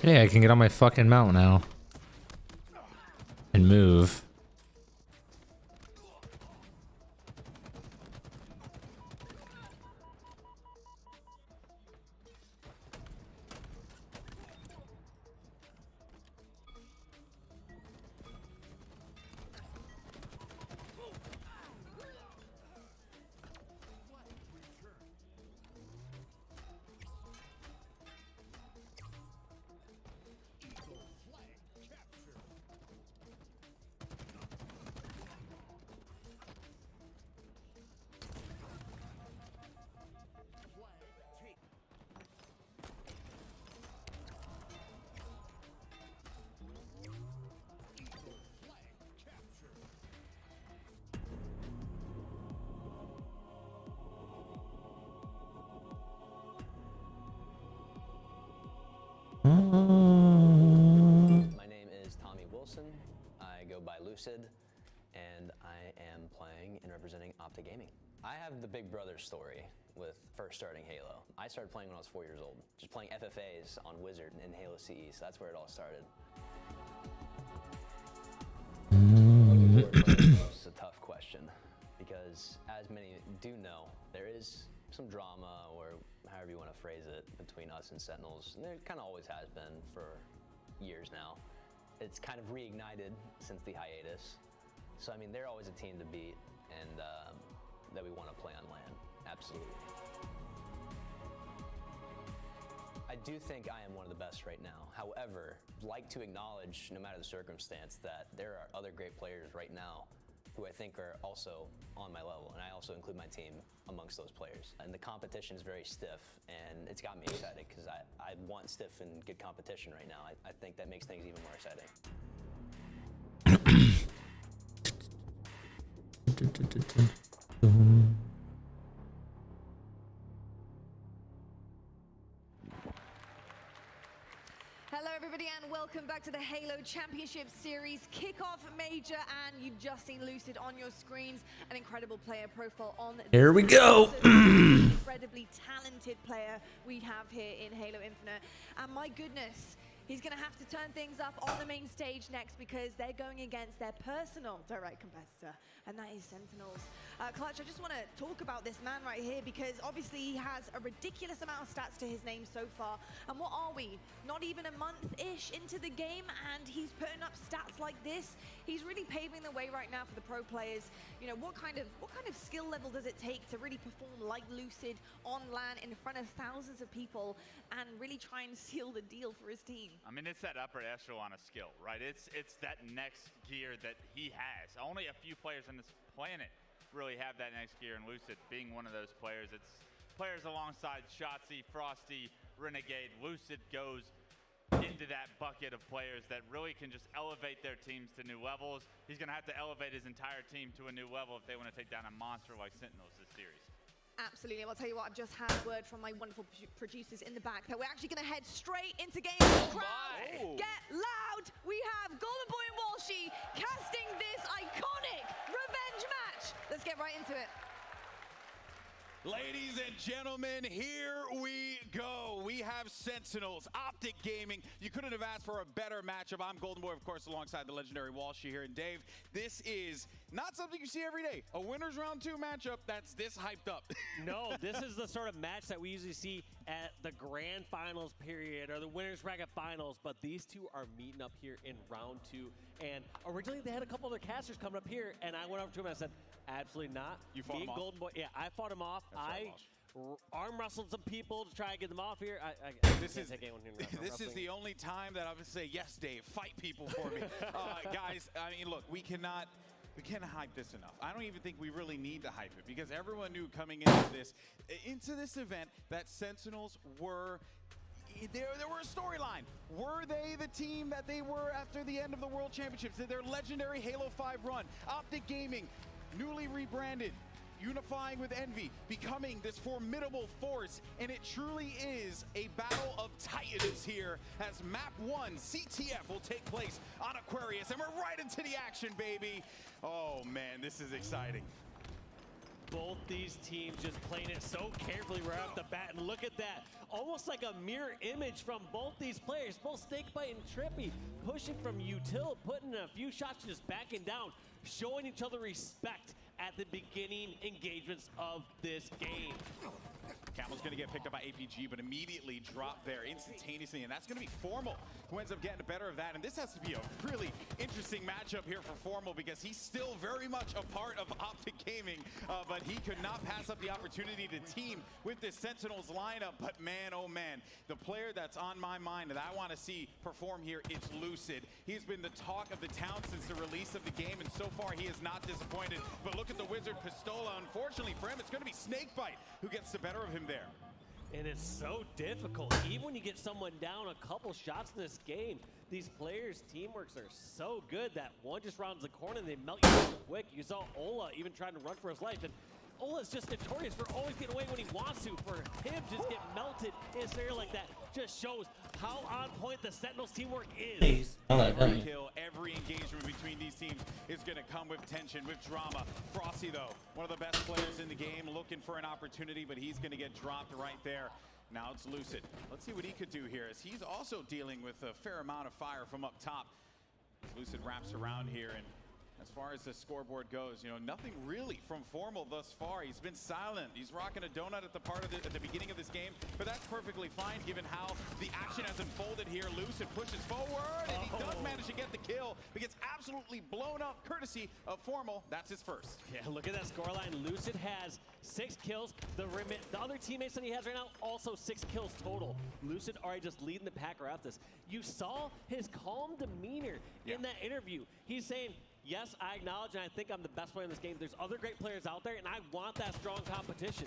O: Yeah, I can get on my fucking mount now and move.
T: Lucid, and I am playing and representing Optic Gaming. I have the big brother story with first starting Halo. I started playing when I was 4 years old, just playing FFAs on Wizard in Halo CE, so that's where it all started. It's a tough question, because as many do know, there is some drama, or however you want to phrase it, between us and Sentinels, and there kind of always has been for years now. It's kind of reignited since the hiatus. So I mean, they're always a team to beat, and that we want to play on LAN, absolutely. I do think I am one of the best right now. However, I'd like to acknowledge, no matter the circumstance, that there are other great players right now who I think are also on my level, and I also include my team amongst those players. And the competition is very stiff, and it's got me excited because I want stiff and good competition right now. I think that makes things even more exciting.
D: Hello everybody and welcome back to the Halo Championship Series kickoff major, and you've just seen Lucid on your screens, an incredible player profile on
O: Here we go.
D: Incredibly talented player we have here in Halo Infinite, and my goodness, he's going to have to turn things up on the main stage next because they're going against their personal direct competitor, and that is Sentinels. Clutch, I just want to talk about this man right here because obviously he has a ridiculous amount of stats to his name so far. And what are we? Not even a month-ish into the game, and he's putting up stats like this. He's really paving the way right now for the pro players. You know, what kind of skill level does it take to really perform like Lucid on LAN in front of thousands of people and really try and seal the deal for his team?
J: I mean, it's that upper echelon of skill, right? It's that next gear that he has. Only a few players on this planet really have that next gear, and Lucid being one of those players. It's players alongside Shotzzy, Frosty, Renegade. Lucid goes into that bucket of players that really can just elevate their teams to new levels. He's going to have to elevate his entire team to a new level if they want to take down a monster like Sentinels this series.
D: Absolutely. I'll tell you what, I've just had word from my wonderful producers in the back that we're actually going to head straight into game. Crowd, get loud! We have Golden Boy and Walshy casting this iconic revenge match. Let's get right into it.
F: Ladies and gentlemen, here we go. We have Sentinels, Optic Gaming. You couldn't have asked for a better matchup. I'm Golden Boy, of course, alongside the legendary Walshy here. And Dave, this is not something you see every day. A winners round 2 matchup that's this hyped up.
A: No, this is the sort of match that we usually see at the grand finals period or the winners bracket finals, but these two are meeting up here in round 2. And originally they had a couple other casters coming up here, and I went over to him and I said, absolutely not.
F: You fought him off?
A: Golden Boy, yeah, I fought him off. I arm wrestled some people to try and get them off here.
F: This is the only time that I would say, yes, Dave, fight people for me. Guys, I mean, look, we can't hype this enough. I don't even think we really need to hype it because everyone knew coming into this event that Sentinels were. There were a storyline. Were they the team that they were after the end of the World Championships? Their legendary Halo 5 run. Optic Gaming, newly rebranded, unifying with Envy, becoming this formidable force, and it truly is a battle of titans here as Map 1 CTF will take place on Aquarius, and we're right into the action, baby. Oh man, this is exciting.
A: Both these teams just playing it so carefully right off the bat, and look at that. Almost like a mirror image from both these players, both Snakebite and Trippy, pushing from util, putting in a few shots and just backing down, showing each other respect at the beginning engagements of this game.
F: Camel's going to get picked up by APG, but immediately dropped there instantaneously, and that's going to be Formal who ends up getting the better of that. And this has to be a really interesting matchup here for Formal because he's still very much a part of Optic Gaming, but he could not pass up the opportunity to team with this Sentinels lineup. But man, oh man, the player that's on my mind that I want to see perform here, it's Lucid. He's been the talk of the town since the release of the game, and so far he is not disappointed. But look at the Wizard Pistola. Unfortunately for him, it's going to be Snakebite who gets the better of him there.
A: And it's so difficult. Even when you get someone down a couple shots in this game, these players' teamworks are so good that one just rounds the corner and they melt you so quick. You saw Ola even trying to run for his life. And Ola's just notorious for always getting away when he wants to. For him just get melted in a scenario like that just shows how on point the Sentinels teamwork is.
K: Every kill, every engagement between these teams is going to come with tension, with drama. Frosty, though, one of the best players in the game, looking for an opportunity, but he's going to get dropped right there. Now it's Lucid. Let's see what he could do here, as he's also dealing with a fair amount of fire from up top. As Lucid wraps around here, and as far as the scoreboard goes, you know, nothing really from Formal thus far. He's been silent. He's rocking a donut at the beginning of this game, but that's perfectly fine given how the action has unfolded here. Lucid pushes forward, and he does manage to get the kill, but gets absolutely blown up courtesy of Formal. That's his first.
A: Yeah, look at that scoreline. Lucid has 6 kills. The other teammates that he has right now, also 6 kills total. Lucid already just leading the pack right off this. You saw his calm demeanor in that interview. He's saying, yes, I acknowledge and I think I'm the best player in this game. There's other great players out there, and I want that strong competition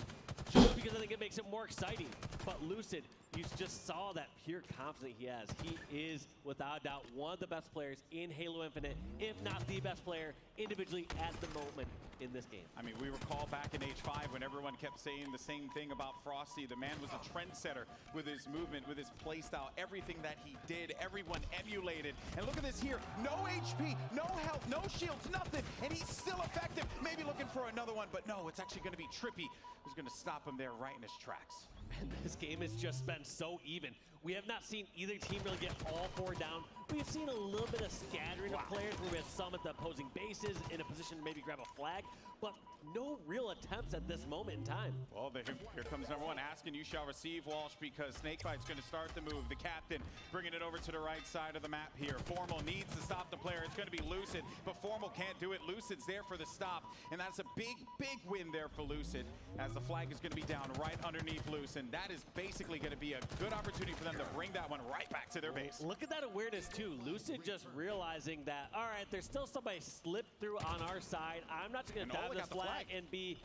A: just because I think it makes it more exciting. But Lucid, you just saw that pure confidence he has. He is, without a doubt, one of the best players in Halo Infinite, if not the best player individually at the moment in this game.
K: I mean, we recall back in H5 when everyone kept saying the same thing about Frosty. The man was a trendsetter with his movement, with his playstyle, everything that he did, everyone emulated. And look at this here, no HP, no health, no shields, nothing, and he's still effective. Maybe looking for another one, but no, it's actually gonna be Trippy who's gonna stop him there right in his tracks.
A: And this game has just been so even. We have not seen either team really get all 4 down. We've seen a little bit of scattering of players where we have some at the opposing bases in a position to maybe grab a flag, but no real attempts at this moment in time.
K: Well, here comes number 1 asking, you shall receive, Walsh, because Snakebite's going to start the move. The captain bringing it over to the right side of the map here. Formal needs to stop the player. It's going to be Lucid, but Formal can't do it. Lucid's there for the stop, and that's a big, big win there for Lucid, as the flag is going to be down right underneath Lucid. That is basically going to be a good opportunity for them to bring that one right back to their base.
A: Look at that awareness too. Lucid just realizing that, all right, there's still somebody slipped through on our side. I'm not just going to dive this flag and be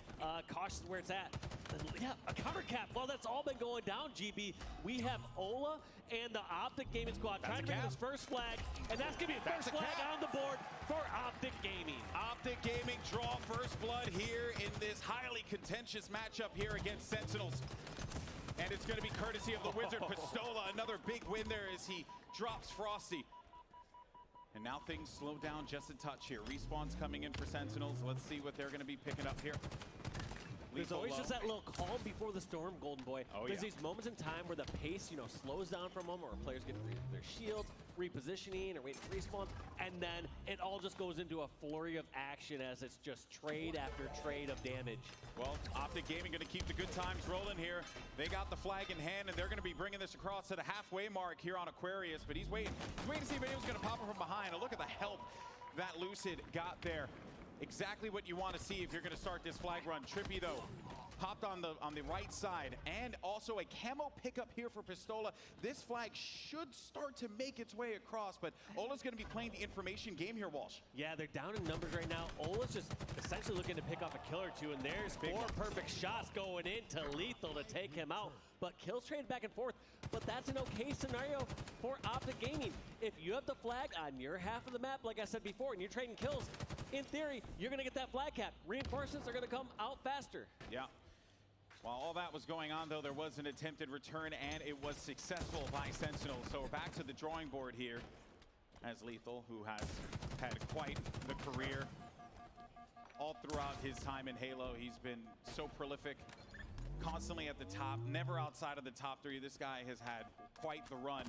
A: cautious where it's at. Yeah, a counter cap. Well, that's all been going down, GB. We have Ola and the Optic Gaming Squad trying to bring this first flag, and that's going to be the first flag on the board for Optic Gaming.
K: Optic Gaming draw first blood here in this highly contentious matchup here against Sentinels. And it's going to be courtesy of the Wizard Pistola. Another big win there as he drops Frosty. And now things slow down just a touch here. Respawn's coming in for Sentinels. Let's see what they're going to be picking up here.
A: There's always just that little calm before the storm, Golden Boy. There's these moments in time where the pace, you know, slows down for a moment, where players get their shields, repositioning, or waiting for respawns, and then it all just goes into a flurry of action as it's just trade after trade of damage.
K: Well, Optic Gaming going to keep the good times rolling here. They got the flag in hand, and they're going to be bringing this across to the halfway mark here on Aquarius, but he's waiting. He's waiting to see if anyone's going to pop him from behind. And look at the help that Lucid got there. Exactly what you want to see if you're going to start this flag run. Trippy, though, popped on the right side, and also a camo pickup here for Pistola. This flag should start to make its way across, but Ola's going to be playing the information game here, Walsh.
A: Yeah, they're down in numbers right now. Ola's just essentially looking to pick off a kill or two, and there's 4 perfect shots going into Lethal to take him out. But kills trade back and forth, but that's an okay scenario for Optic Gaming. If you have the flag on your half of the map, like I said before, and you're trading kills, in theory, you're going to get that flag cap. Reinforcements are going to come out faster.
K: Yeah. While all that was going on, though, there was an attempted return, and it was successful by Sentinel. So we're back to the drawing board here as Lethal, who has had quite the career all throughout his time in Halo. He's been so prolific, constantly at the top, never outside of the top 3. This guy has had quite the run.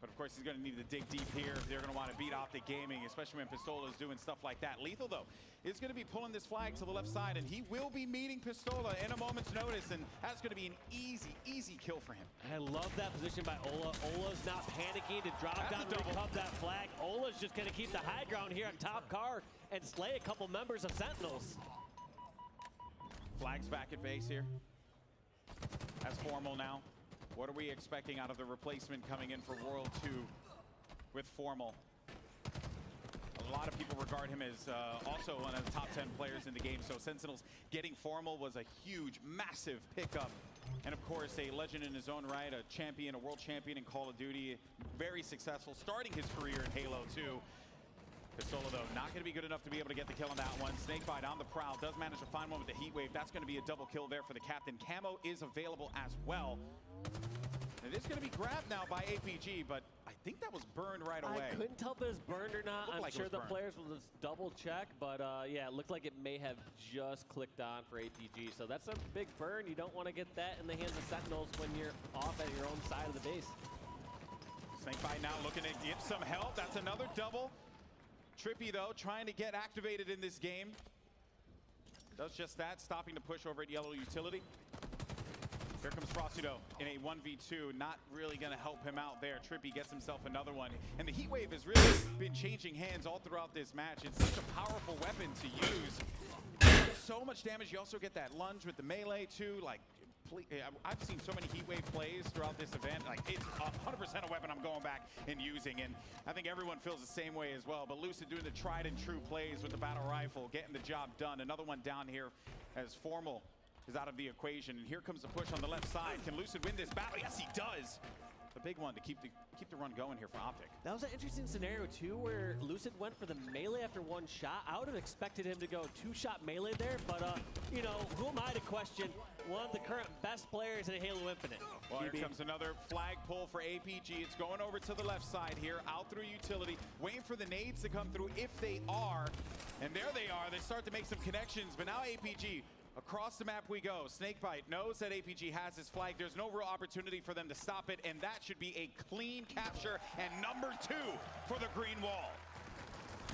K: But of course, he's going to need to dig deep here if they're going to want to beat Optic Gaming, especially when Pistola is doing stuff like that. Lethal, though, is going to be pulling this flag to the left side, and he will be meeting Pistola in a moment's notice, and that's going to be an easy, easy kill for him.
A: I love that position by Ola. Ola's not panicking to drop down and recover that flag. Ola's just going to keep the high ground here on top car and slay a couple members of Sentinels.
K: Flags back at base here. That's Formal now. What are we expecting out of the replacement coming in for World 2 with Formal? A lot of people regard him as also one of the top 10 players in the game. So Sentinels getting Formal was a huge, massive pickup. And of course, a legend in his own right, a champion, a world champion in Call of Duty. Very successful, starting his career in Halo 2.
F: Solo, though, not going to be good enough to be able to get the kill on that one. Snakebite on the prowl, does manage to find one with the heat wave. That's going to be a double kill there for the captain. Camo is available as well. It is going to be grabbed now by APG, but I think that was burned right away.
A: I couldn't tell if it was burned or not. I'm
F: Like
A: sure the
F: burned.
A: players will just double check, but yeah, it looked like it may have just clicked on for APG. So that's a big burn. You don't want to get that in the hands of Sentinels when you're off at your own side of the base.
F: Snakebite now looking to get some help. That's another double. Trippy, though, trying to get activated in this game. Does just that, stopping the push over at Yellow Utility. Here comes Frosty, though, in a 1v2. Not really going to help him out there. Trippy gets himself another one. And the Heat Wave has really been changing hands all throughout this match. It's such a powerful weapon to use. So much damage. You also get that lunge with the melee, too. Like, I've seen so many Heat Wave plays throughout this event. Like, it's 100% a weapon I'm going back and using, and I think everyone feels the same way as well. But Lucid doing the tried and true plays with the battle rifle, getting the job done. Another one down here as Formal is out of the equation, and here comes the push on the left side. Can Lucid win this battle? Yes, he does. The big one to keep the run going here for Optic.
A: That was an interesting scenario too, where Lucid went for the melee after one shot. I would have expected him to go two-shot melee there, but you know, who am I to question one of the current best players in Halo Infinite?
F: Well, here comes another flag pull for APG. It's going over to the left side here, out through utility, waiting for the nades to come through if they are. And there they are. They start to make some connections, but now APG, across the map we go. Snakebite knows that APG has his flag. There's no real opportunity for them to stop it, and that should be a clean capture. And number 2 for the green wall.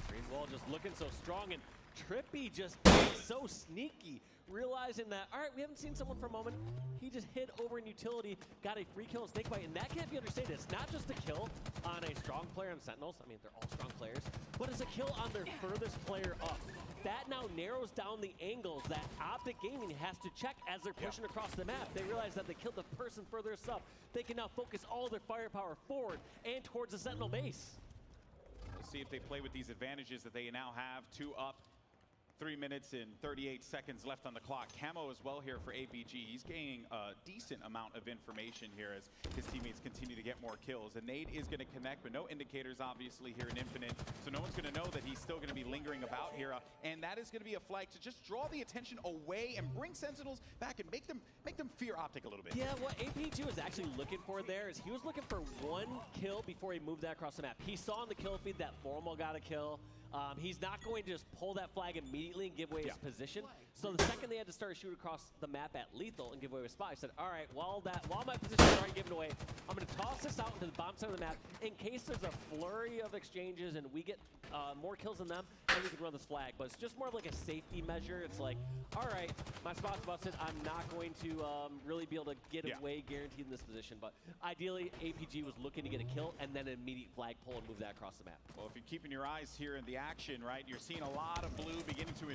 A: Green wall just looking so strong, and Trippy just so sneaky, realizing that, all right, we haven't seen someone for a moment. He just hid over in utility, got a free kill on Snakebite, and that can't be understated. It's not just a kill on a strong player on Sentinels. I mean, they're all strong players, but it's a kill on their furthest player up. That now narrows down the angles that Optic Gaming has to check as they're pushing across the map. They realize that they killed the person furthest up. They can now focus all their firepower forward and towards the Sentinel base.
F: We'll see if they play with these advantages that they now have. 2 up. 3 minutes and 38 seconds left on the clock. Camo as well here for APG. He's gaining a decent amount of information here as his teammates continue to get more kills. A nade is going to connect, but no indicators obviously here in Infinite. So no one's going to know that he's still going to be lingering about here. And that is going to be a flag to just draw the attention away and bring Sentinels back and make them fear Optic a little bit.
A: Yeah, what APG was actually looking for there is he was looking for one kill before he moved that across the map. He saw in the kill feed that Formal got a kill. He's not going to just pull that flag immediately and give away his position. So the second they had to start shooting across the map at lethal and give away a spot, I said, all right, while my position is already given away, I'm going to toss this out into the bottom side of the map in case there's a flurry of exchanges and we get more kills than them, and we can run this flag. But it's just more of like a safety measure. It's like, all right, my spot's busted. I'm not going to really be able to get away guaranteed in this position. But ideally, APG was looking to get a kill and then an immediate flag pull and move that across the map.
F: Well, if you're keeping your eyes here in the action, right, you're seeing a lot of blue beginning to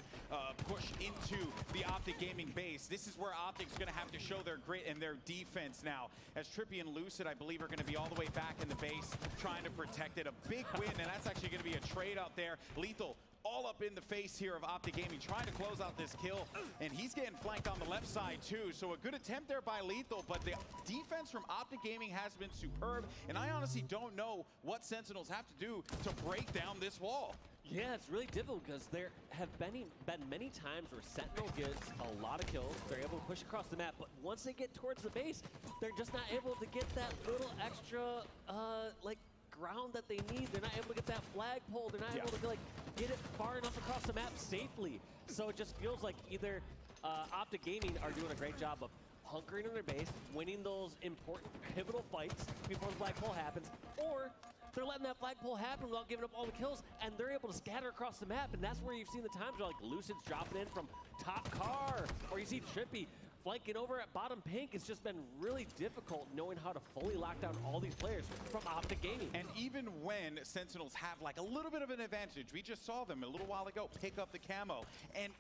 F: push into the Optic Gaming base. This is where Optic's going to have to show their grit and their defense now, as Trippy and Lucid, I believe, are going to be all the way back in the base trying to protect it. A big win, and that's actually going to be a trade out there. Lethal all up in the face here of Optic Gaming, trying to close out this kill, and he's getting flanked on the left side too. So a good attempt there by Lethal, but the defense from Optic Gaming has been superb, and I honestly don't know what Sentinels have to do to break down this wall.
A: Yeah, it's really difficult because there have been many times where Sentinel gets a lot of kills. They're able to push across the map, but once they get towards the base, they're just not able to get that little extra, like, ground that they need. They're not able to get that flagpole. They're not able to like get it far enough across the map safely. So it just feels like either Optic Gaming are doing a great job of hunkering in their base, winning those important pivotal fights before the flagpole happens, or they're letting that flagpole happen without giving up all the kills, and they're able to scatter across the map. And that's where you've seen the times where like Lucid's dropping in from top car, or you see Trippy flanking over at bottom pink. It's just been really difficult knowing how to fully lock down all these players from Optic Gaming.
F: And even when Sentinels have like a little bit of an advantage, we just saw them a little while ago pick up the camo, and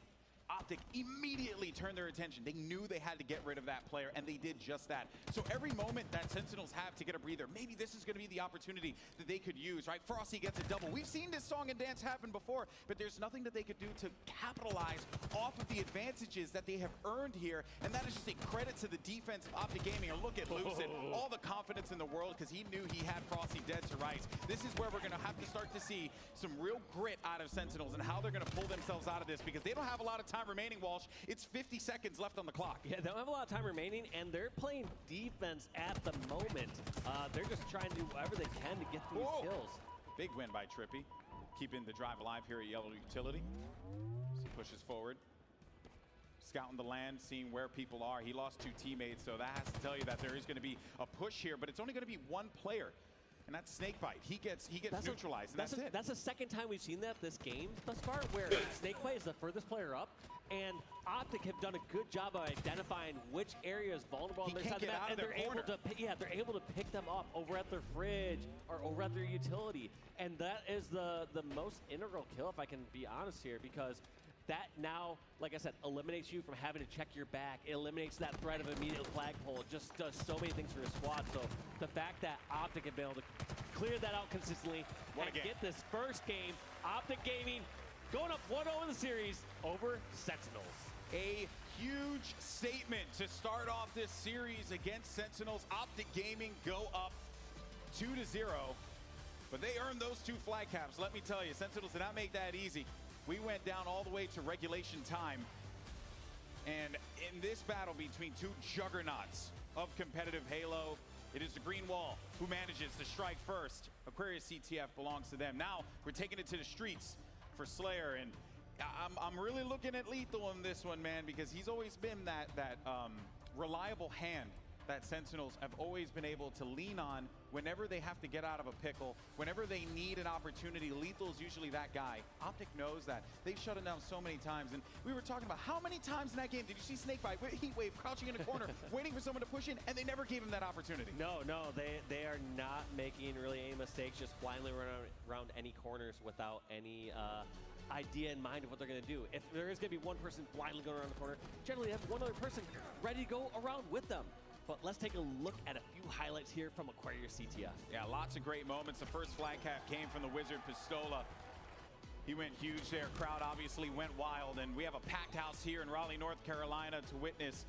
F: Optic immediately turned their attention. They knew they had to get rid of that player, and they did just that. So every moment that Sentinels have to get a breather, maybe this is going to be the opportunity that they could use, right? Frosty gets a double. We've seen this song and dance happen before, but there's nothing that they could do to capitalize off of the advantages that they have earned here, and that is just a credit to the defense of Optic Gaming. And look at Lucid, all the confidence in the world because he knew he had Frosty dead to rights. This is where we're going to have to start to see some real grit out of Sentinels and how they're going to pull themselves out of this, because they don't have a lot of time remaining, Walsh. It's 50 seconds left on the clock.
A: Yeah, they don't have a lot of time remaining, and they're playing defense at the moment. They're just trying to do whatever they can to get these kills.
F: Big win by Trippy, keeping the drive alive here at Yellow Utility. So he pushes forward, scouting the land, seeing where people are. He lost 2 teammates, so that has to tell you that there is going to be a push here, but it's only going to be 1 player. And that's Snakebite. He gets neutralized, and that's it.
A: That's the second time we've seen that this game thus far, where Snakebite is the furthest player up, and Optic have done a good job of identifying which area is vulnerable on their side of the map, and they're able to pick them up over at their fridge or over at their utility. And that is the most integral kill, if I can be honest here, because that now, like I said, eliminates you from having to check your back. It eliminates that threat of immediate flagpole. It just does so many things for your squad. So the fact that Optic have been able to clear that out consistently and get this first game, Optic Gaming going up 1-0 in the series over Sentinels.
F: A huge statement to start off this series against Sentinels. Optic Gaming go up 2-0, but they earned those 2 flag caps. Let me tell you, Sentinels did not make that easy. We went down all the way to regulation time. And in this battle between 2 juggernauts of competitive Halo, it is the Green Wall who manages to strike first. Aquarius CTF belongs to them. Now we're taking it to the streets for Slayer, and I'm really looking at Lethal in this one, man, because he's always been that reliable hand that Sentinels have always been able to lean on whenever they have to get out of a pickle, whenever they need an opportunity. Lethal's usually that guy. Optic knows that. They've shut him down so many times, and we were talking about how many times in that game did you see Snakebite with Heatwave crouching in a corner, waiting for someone to push in, and they never gave him that opportunity.
A: No, they are not making really any mistakes, just blindly running around any corners without any idea in mind of what they're going to do. If there is going to be one person blindly going around the corner, generally they have one other person ready to go around with them. But let's take a look at a few highlights here from Aquarius CTF.
F: Yeah, lots of great moments. The first flag cap came from the Wizard Pistola. He went huge there. Crowd obviously went wild, and we have a packed house here in Raleigh, North Carolina to witness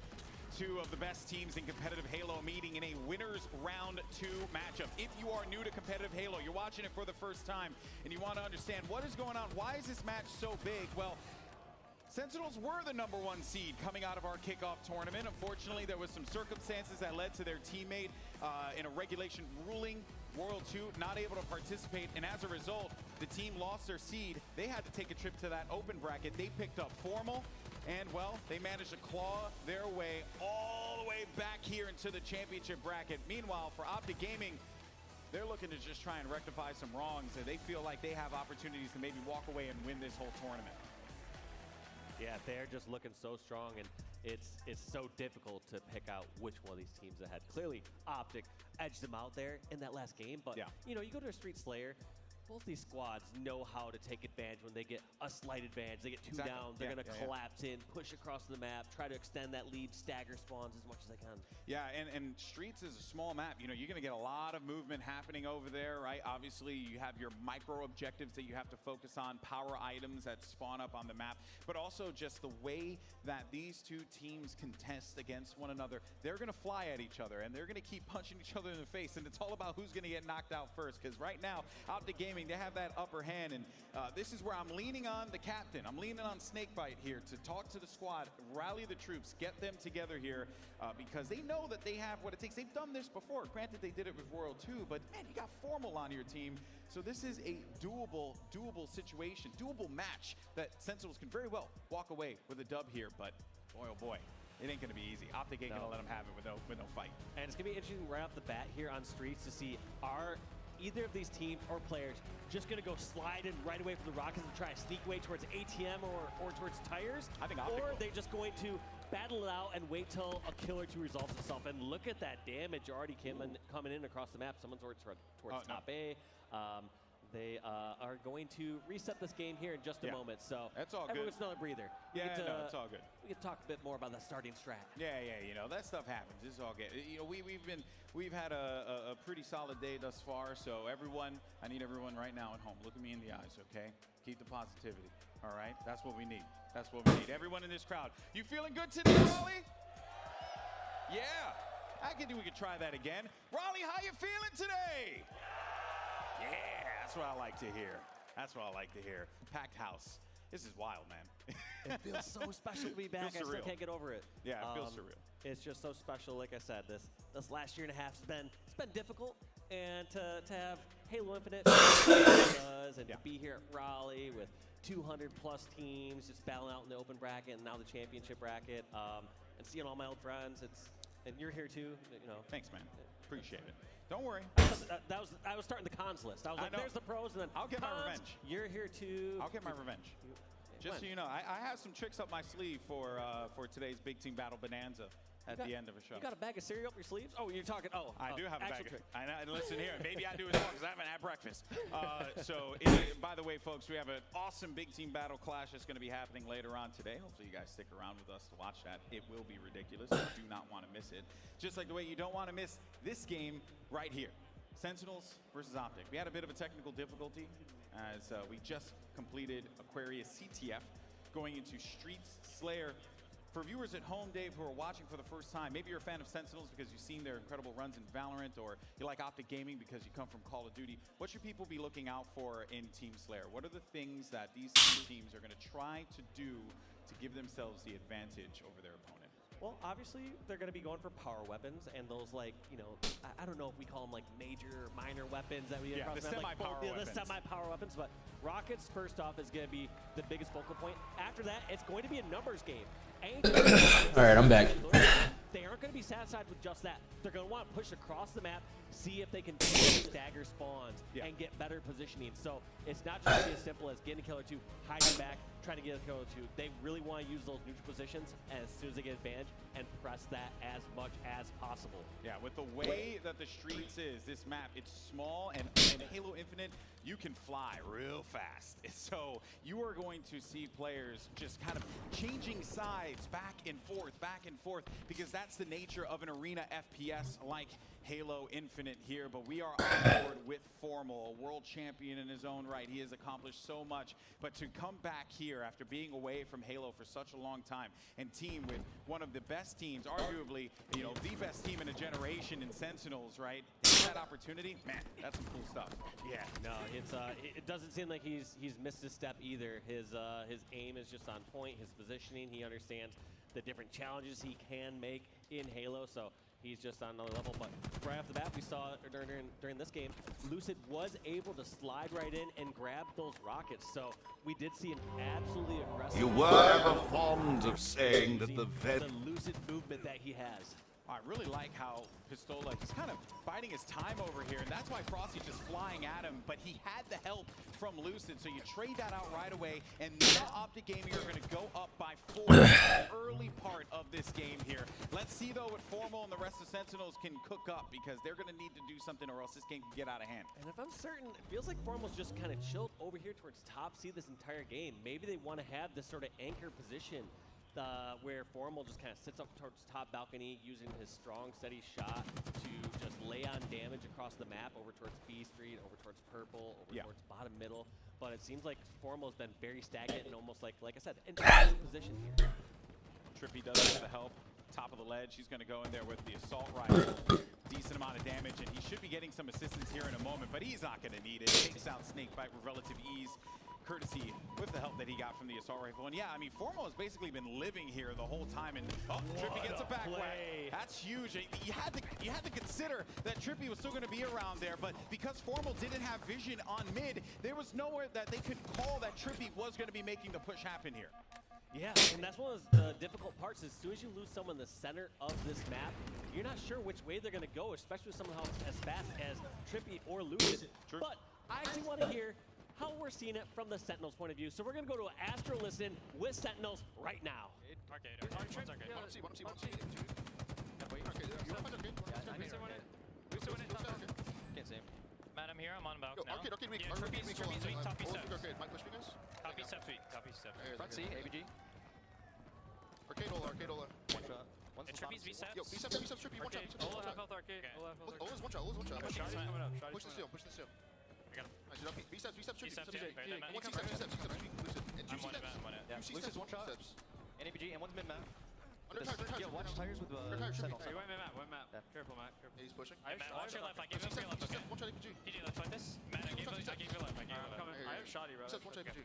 F: 2 of the best teams in competitive Halo meeting in a winners round 2 matchup. If you are new to competitive Halo, you're watching it for the first time, and you want to understand what is going on, why is this match so big? Well, Sentinels were the #1 seed coming out of our kickoff tournament. Unfortunately, there was some circumstances that led to their teammate in a regulation ruling, World 2, not able to participate, and as a result, the team lost their seed. They had to take a trip to that open bracket. They picked up Formal, and well, they managed to claw their way all the way back here into the championship bracket. Meanwhile, for Optic Gaming, they're looking to just try and rectify some wrongs, and they feel like they have opportunities to maybe walk away and win this whole tournament.
A: Yeah, they're just looking so strong, and it's so difficult to pick out which one of these teams ahead. Clearly, Optic edged them out there in that last game, but you know, you go to a Street Slayer, both these squads know how to take advantage when they get a slight advantage. They get 2 down, they're going to collapse in, push across the map, try to extend that lead, stagger spawns as much as they can.
F: Yeah, and Streets is a small map. You know, you're going to get a lot of movement happening over there, right? Obviously, you have your micro objectives that you have to focus on, power items that spawn up on the map, but also just the way that these 2 teams contest against one another. They're going to fly at each other, and they're going to keep punching each other in the face, and it's all about who's going to get knocked out first, because right now, Optic Gaming, they have that upper hand, and this is where I'm leaning on the captain. I'm leaning on Snakebite here to talk to the squad, rally the troops, get them together here, because they know that they have what it takes. They've done this before. Granted, they did it with World 2, but man, you got Formal on your team, so this is a doable situation, doable match that Sentinels can very well walk away with a dub here, but boy, oh boy. It ain't going to be easy. Optic ain't going to let them have it with no fight.
A: And it's going to be interesting right off the bat here on Streets to see are either of these teams or players just going to go slide in right away from the Rockets and try to sneak away towards ATM or towards tires?
F: I think
A: or are they just going to battle it out and wait till a kill or 2 resolves itself? And look at that damage already coming in across the map. Someone's towards top A. They are going to reset this game here in just a moment. So
K: that's all good.
A: Everyone's another breather.
K: No, it's all good.
A: We can talk a bit more about the starting strat.
K: Yeah, you know, that stuff happens. It's all good. You know, we've had a pretty solid day thus far. So everyone, I need everyone right now at home. Look at me in the eyes, okay? Keep the positivity. All right, that's what we need. That's what we need. Everyone in this crowd, you feeling good today, Raleigh? Yeah. We could try that again. Raleigh, how you feeling today? Yeah, that's what I like to hear. That's what I like to hear. Packed house. This is wild, man.
A: It feels so special to be back. I still can't get over it.
K: Yeah, it feels surreal.
A: It's just so special. Like I said, this last year and a half it's been difficult, and to have Halo Infinite and to be here at Raleigh with 200 plus teams just battling out in the open bracket and now the championship bracket, and seeing all my old friends. And you're here too. You know.
K: Thanks, man. Appreciate it. Don't worry.
A: I was starting the cons list. I was like, there's the pros, and then
K: I'll get
A: cons,
K: my revenge.
A: You're here too.
K: I'll get my revenge. Just so you know, I have some tricks up my sleeve for today's Big Team Battle Bonanza at the end of a show.
A: You got a bag of cereal up your sleeves? Oh, you're talking.
K: I do have a bag.
A: Trick.
K: And listen here, maybe I do as well because I haven't had breakfast. By the way, folks, we have an awesome Big Team Battle clash that's going to be happening later on today. Hopefully, you guys stick around with us to watch that. It will be ridiculous. You do not want to miss it. Just like the way you don't want to miss this game right here. Sentinels versus Optic. We had a bit of a technical difficulty as we just completed Aquarius CTF going into Streets Slayer. For viewers at home, Dave, who are watching for the first time, maybe you're a fan of Sentinels because you've seen their incredible runs in Valorant, or you like Optic Gaming because you come from Call of Duty. What should people be looking out for in Team Slayer? What are the things that these two teams are going to try to do to give themselves the advantage over their opponent?
A: Well, obviously, they're going to be going for power weapons and those, like, you know, I don't know if we call them, like, major or minor weapons that we
K: the semi-power weapons.
A: The semi-power weapons, but Rockets, first off, is going to be the biggest focal point. After that, it's going to be a numbers game.
O: All right, I'm back.
A: They aren't going to be satisfied with just that. They're going to want to push across the map, see if they can stagger spawns and get better positioning. So it's not just going to be as simple as getting a kill or two, hiding back, trying to get a kill or two. They really want to use those neutral positions as soon as they get advantage and press that as much as possible.
K: Yeah, with the way that the Streets is, this map, it's small, and Halo Infinite, you can fly real fast. So you are going to see players just kind of changing sides back and forth, because that's the nature of an arena FPS like Halo Infinite here. But we are on board with Formal, a world champion in his own right. He has accomplished so much, but to come back here after being away from Halo for such a long time and team with one of the best teams, arguably, you know, the best team in a generation in Sentinels, right? That opportunity, man, that's some cool stuff.
A: Yeah, no, it doesn't seem like he's missed a step either. His aim is just on point. His positioning, he understands the different challenges he can make in Halo. So he's just on another level. But right off the bat, we saw during this game, Lucid was able to slide right in and grab those rockets. So we did see an absolutely aggressive.
I: You were ever fond of saying that the
A: Lucid movement that he has.
K: I really like how Pistola, he's kind of biding his time over here, and that's why Frosty's just flying at him, but he had the help from Lucid, so you trade that out right away, and now Optic Gaming are going to go up by 4 in the early part of this game here. Let's see, though, what Formal and the rest of Sentinels can cook up, because they're going to need to do something or else this game can get out of hand.
A: And if I'm certain, it feels like Formal's just kind of chilled over here towards top C this entire game. Maybe they want to have this sort of anchor position where Formal just kind of sits up towards top balcony using his strong, steady shot to just lay on damage across the map over towards B Street, over towards purple, over towards bottom middle. But it seems like Formal's been very stagnant and almost like I said, in position here.
K: Trippy does have the help. Top of the ledge, he's going to go in there with the assault rifle. Decent amount of damage, and he should be getting some assistance here in a moment, but he's not going to need it. Takes out Snakebite with relative ease, courtesy with the help that he got from the assault rifle. And yeah, I mean, Formal has basically been living here the whole time, and Trippy gets a back whack. That's huge. You had to consider that Trippy was still going to be around there, but because Formal didn't have vision on mid, there was nowhere that they could call that Trippy was going to be making the push happen here.
A: Yeah, and that's one of the difficult parts. As soon as you lose someone in the center of this map, you're not sure which way they're going to go, especially with someone as fast as Trippy or Lucid. But I actually want to hear how we're seeing it from the Sentinels point of view. So we're going to go to Astro Listen with Sentinels right now.
U: Man, I'm here. I'm I'm on balcony now.
P: Arcade weak.
U: Yeah, Trippy's weak, top B steps.
P: Arcade, might push me guys.
U: Top B steps weak, top B steps.
B: Front C, ABG.
P: Arcade Ola.
B: One shot. One's
U: And Trippy's B steps.
P: Yo, B steps, Trippy, one shot.
U: Ola half health arcade. Ola half health arcade.
P: Ola's one shot, Ola's one shot.
U: Shotty's coming up.
P: Push the seal, push the seal.
U: I got him.
P: Nice, you know, B steps, Trippy.
U: Yeah,
P: One C steps, two steps, Trippy, Lucid. And two
U: I'm one
P: steps.
U: at, I'm one at.
B: Yeah,
P: Two
B: Lucid's
P: steps,
B: one shot.
P: steps.
B: And ABG, and one's mid map.
P: Under tires,
B: Yeah, watch tires with
P: Under tires,
B: Sentinel.
U: So you went map, one map. Careful, Matt. Careful.
P: He's pushing.
U: Matt, watch your left. I gave you left. Okay.
P: One shot APG.
U: DJ, let's fight this. Matt, I gave you left. I gave you left.
P: I
U: have Shotty, bro.
P: Steps, one shot APG.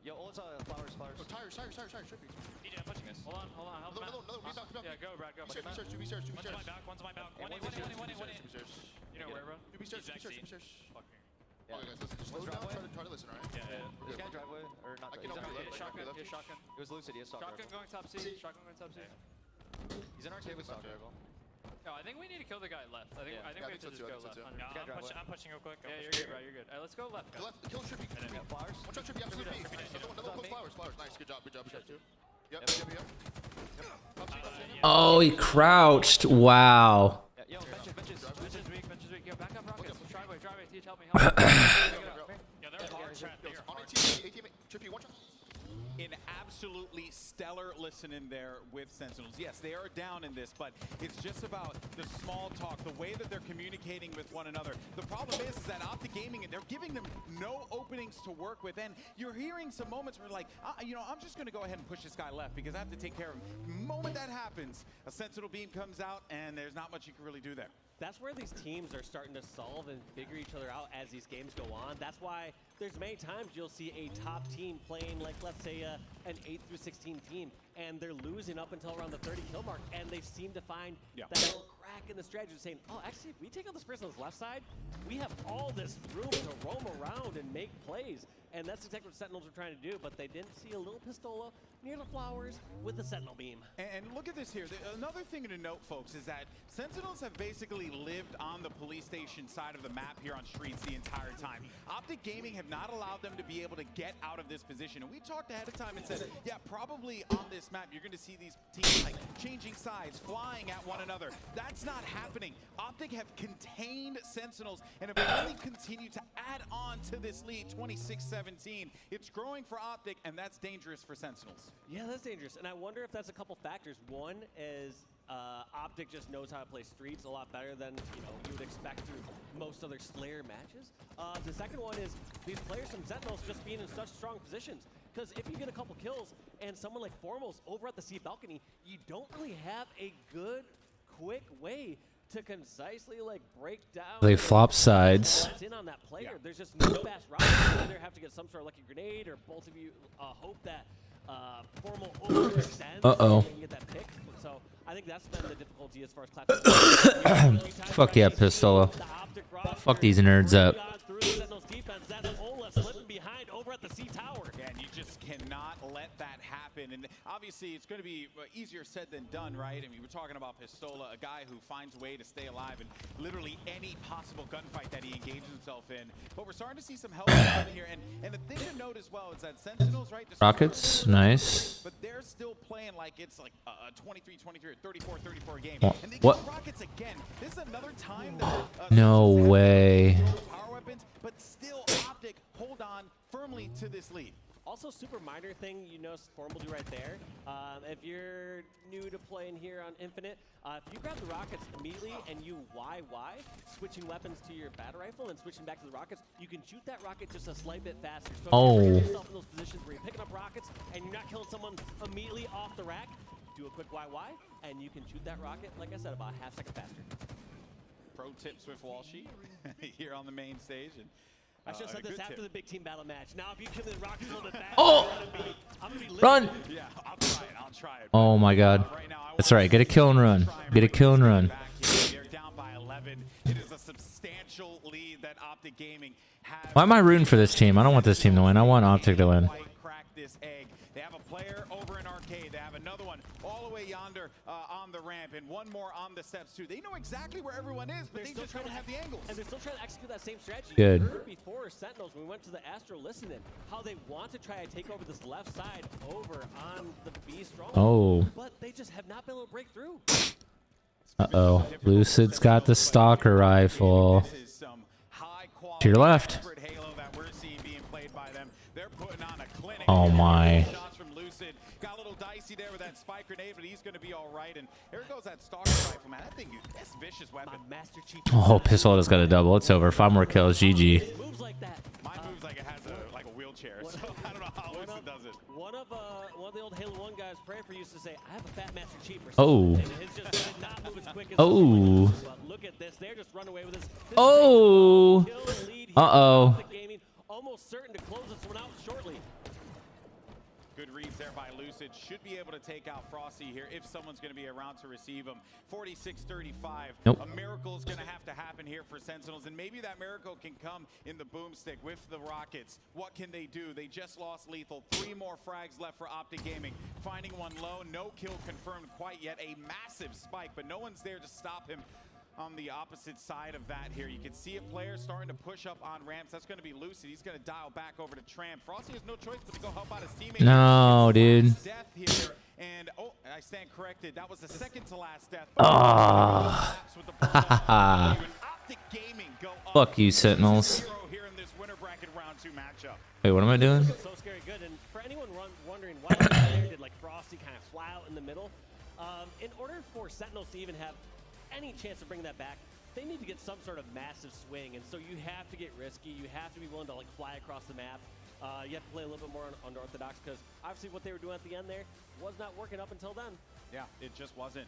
B: Yo, Ola's flowers.
P: Oh, tires, Trippy.
U: DJ, I'm pushing this. Hold on. Help Matt.
P: Another, be back.
U: Yeah, go, Brad, go.
P: Be stairs, two B stairs.
U: One's my back. One in. You know where, bro?
P: Two B stairs.
U: Fuck me.
P: Okay, guys, listen. Just slow down. Try to listen, alright?
U: Yeah.
B: This guy driveway, or not?
P: I can help you left.
U: Shotgun. Shotgun.
B: It was Lucid, he has stock
U: Shotgun
B: rifle.
U: going top C. Shotgun going top C.
B: He's in arcade with stock rifle.
U: No, I think we need to kill the guy left. I think we have to just go left. I'm pushing real quick. Yeah, you're good, bro. You're good. Alright, let's go left.
P: Left, kill Trippy.
B: Flowers.
P: One shot Trippy, absolute B. Another one, flowers. Nice, good job. Shot two. Yep. Top C.
O: Oh, he crouched. Wow.
B: Yo, benches weak. Yo, back up rockets.
U: Driveway. Teach, help me. Yeah, they're hard trapped. They're
P: On
U: hard.
P: ATM, Trippy, one shot.
J: An absolutely stellar listen in there with Sentinels. Yes, they are down in this, but it's just about the small talk, the way that they're communicating with one another. The problem is that Optic Gaming, they're giving them no openings to work with, and you're hearing some moments where like, I'm just going to go ahead and push this guy left because I have to take care of him. The moment that happens, a Sentinel beam comes out, and there's not much you can really do there.
A: That's where these teams are starting to solve and figure each other out as these games go on. That's why there's many times you'll see a top team playing, like, let's say, an 8 through 16 team, and they're losing up until around the 30 kill mark, and they seem to find that little crack in the strategy, saying, oh, actually, if we take out this person on the left side, we have all this room to roam around and make plays. And that's exactly what Sentinels were trying to do, but they didn't see a little Pistola near the flowers with the Sentinel beam.
J: And look at this here. Another thing to note, folks, is that Sentinels have basically lived on the police station side of the map here on streets the entire time. Optic Gaming have not allowed them to be able to get out of this position. And we talked ahead of time and said, yeah, probably on this map, you're going to see these teams like changing sides, flying at one another. That's not happening. Optic have contained Sentinels and have really continued to add on to this lead, 26-17. It's growing for Optic, and that's dangerous for Sentinels.
A: Yeah, that's dangerous. And I wonder if that's a couple factors. One is Optic just knows how to play streets a lot better than you would expect through most other Slayer matches. The second one is these players from Sentinels just being in such strong positions. Because if you get a couple kills and someone like Formals over at the C balcony, you don't really have a good, quick way to concisely break down.
O: They flop sides.
A: In on that player. There's just no fast route. You either have to get some sort of lucky grenade, or both of you hope that Formal overextends and get that pick. So I think that's been the difficulty as far as classification.
O: Fuck yeah, Pistola. Fuck these nerds up.
A: Behind over at the C tower.
J: Yeah, and you just cannot let that happen. And obviously, it's going to be easier said than done, right? I mean, we're talking about Pistola, a guy who finds a way to stay alive in literally any possible gunfight that he engages himself in. But we're starting to see some help in here. And the thing to note as well is that Sentinels, right?
O: Rockets, nice.
J: But they're still playing like it's like a 23-23 or 34-34 game.
O: What?
J: And they kill Rockets again. This is another time that
O: No way.
J: power weapons, but still Optic hold on firmly to this lead.
A: Also, super minor thing you notice Form will do right there. If you're new to playing here on Infinite, if you grab the rockets immediately and you YY, switching weapons to your battle rifle and switching back to the rockets, you can shoot that rocket just a slight bit faster. So if you're putting yourself in those positions where you're picking up rockets and you're not killing someone immediately off the rack, do a quick YY, and you can shoot that rocket, like I said, about a half second faster.
J: Pro tips with Walshy here on the main stage. And
A: I should have said this after the big team battle match. Now, if you kill the rockets a little bit faster, I'm gonna be
O: Run!
J: Yeah, I'll try it.
O: Oh my god. That's right. Get a kill and run. Get a kill and run.
J: They're down by 11. It is a substantial lead that Optic Gaming has.
O: Why am I rooting for this team? I don't want this team to win. I want Optic to win.
J: Crack this egg. They have a player over in arcade. They have another one all the way yonder on the ramp, and one more on the steps too. They know exactly where everyone is, but they just don't have the angles.
A: And they're still trying to execute that same strategy.
O: Good.
A: You heard before Sentinels, when we went to the Astro listening, how they want to try to take over this left side over on the B stronghold.
O: Oh.
A: But they just have not been able to break through.
O: Uh-oh. Lucid's got the stalker rifle.
J: This is some high
O: To your left.
F: Halo that we're seeing being played by them. They're putting on a clinic.
O: Oh my.
F: Shots from Lucid. Got a little dicey there with that spike grenade, but he's going to be all right. And here goes that stalker rifle, man. That thing is this vicious weapon.
A: Master Chief.
O: Oh, Pistol just got a double. It's over. 5 more kills. GG.
A: Moves like that.
F: Mine moves like it has a wheelchair. So I don't know how Lucid does it.
A: One of the old Halo 1 guys, Pranfer, used to say, "I have a fat Master Chief." Or
O: Oh.
A: something. And his just did not move as quick as
O: Oh.
A: but look at this. They're just run away with this.
O: Oh. Uh-oh.
A: Almost certain to close this one out shortly.
F: Good reads there by Lucid. Should be able to take out Frosty here if someone's going to be around to receive him. 46-35.
O: Nope.
F: A miracle is going to have to happen here for Sentinels, and maybe that miracle can come in the boomstick with the Rockets. What can they do? They just lost Lethal. 3 more frags left for Optic Gaming. Finding one low. No kill confirmed quite yet. A massive spike, but no one's there to stop him. On the opposite side of that here, you can see a player starting to push up on ramps. That's going to be Lucid. He's going to dial back over to Tram. Frosty has no choice but to go help out his teammate.
O: No, dude.
F: Death here. And oh, I stand corrected. That was the second to last death.
O: Oh.
F: Optic Gaming go up.
O: Fuck you, Sentinels.
F: Here in this winner bracket round 2 matchup.
O: Wait, what am I doing?
A: So scary good. And for anyone wondering why the player did like Frosty kind of fly out in the middle, in order for Sentinels to even have any chance of bringing that back, they need to get some sort of massive swing, and so you have to get risky. You have to be willing to like fly across the map. You have to play a little bit more unorthodox, because obviously what they were doing at the end there was not working up until then.
F: Yeah, it just wasn't.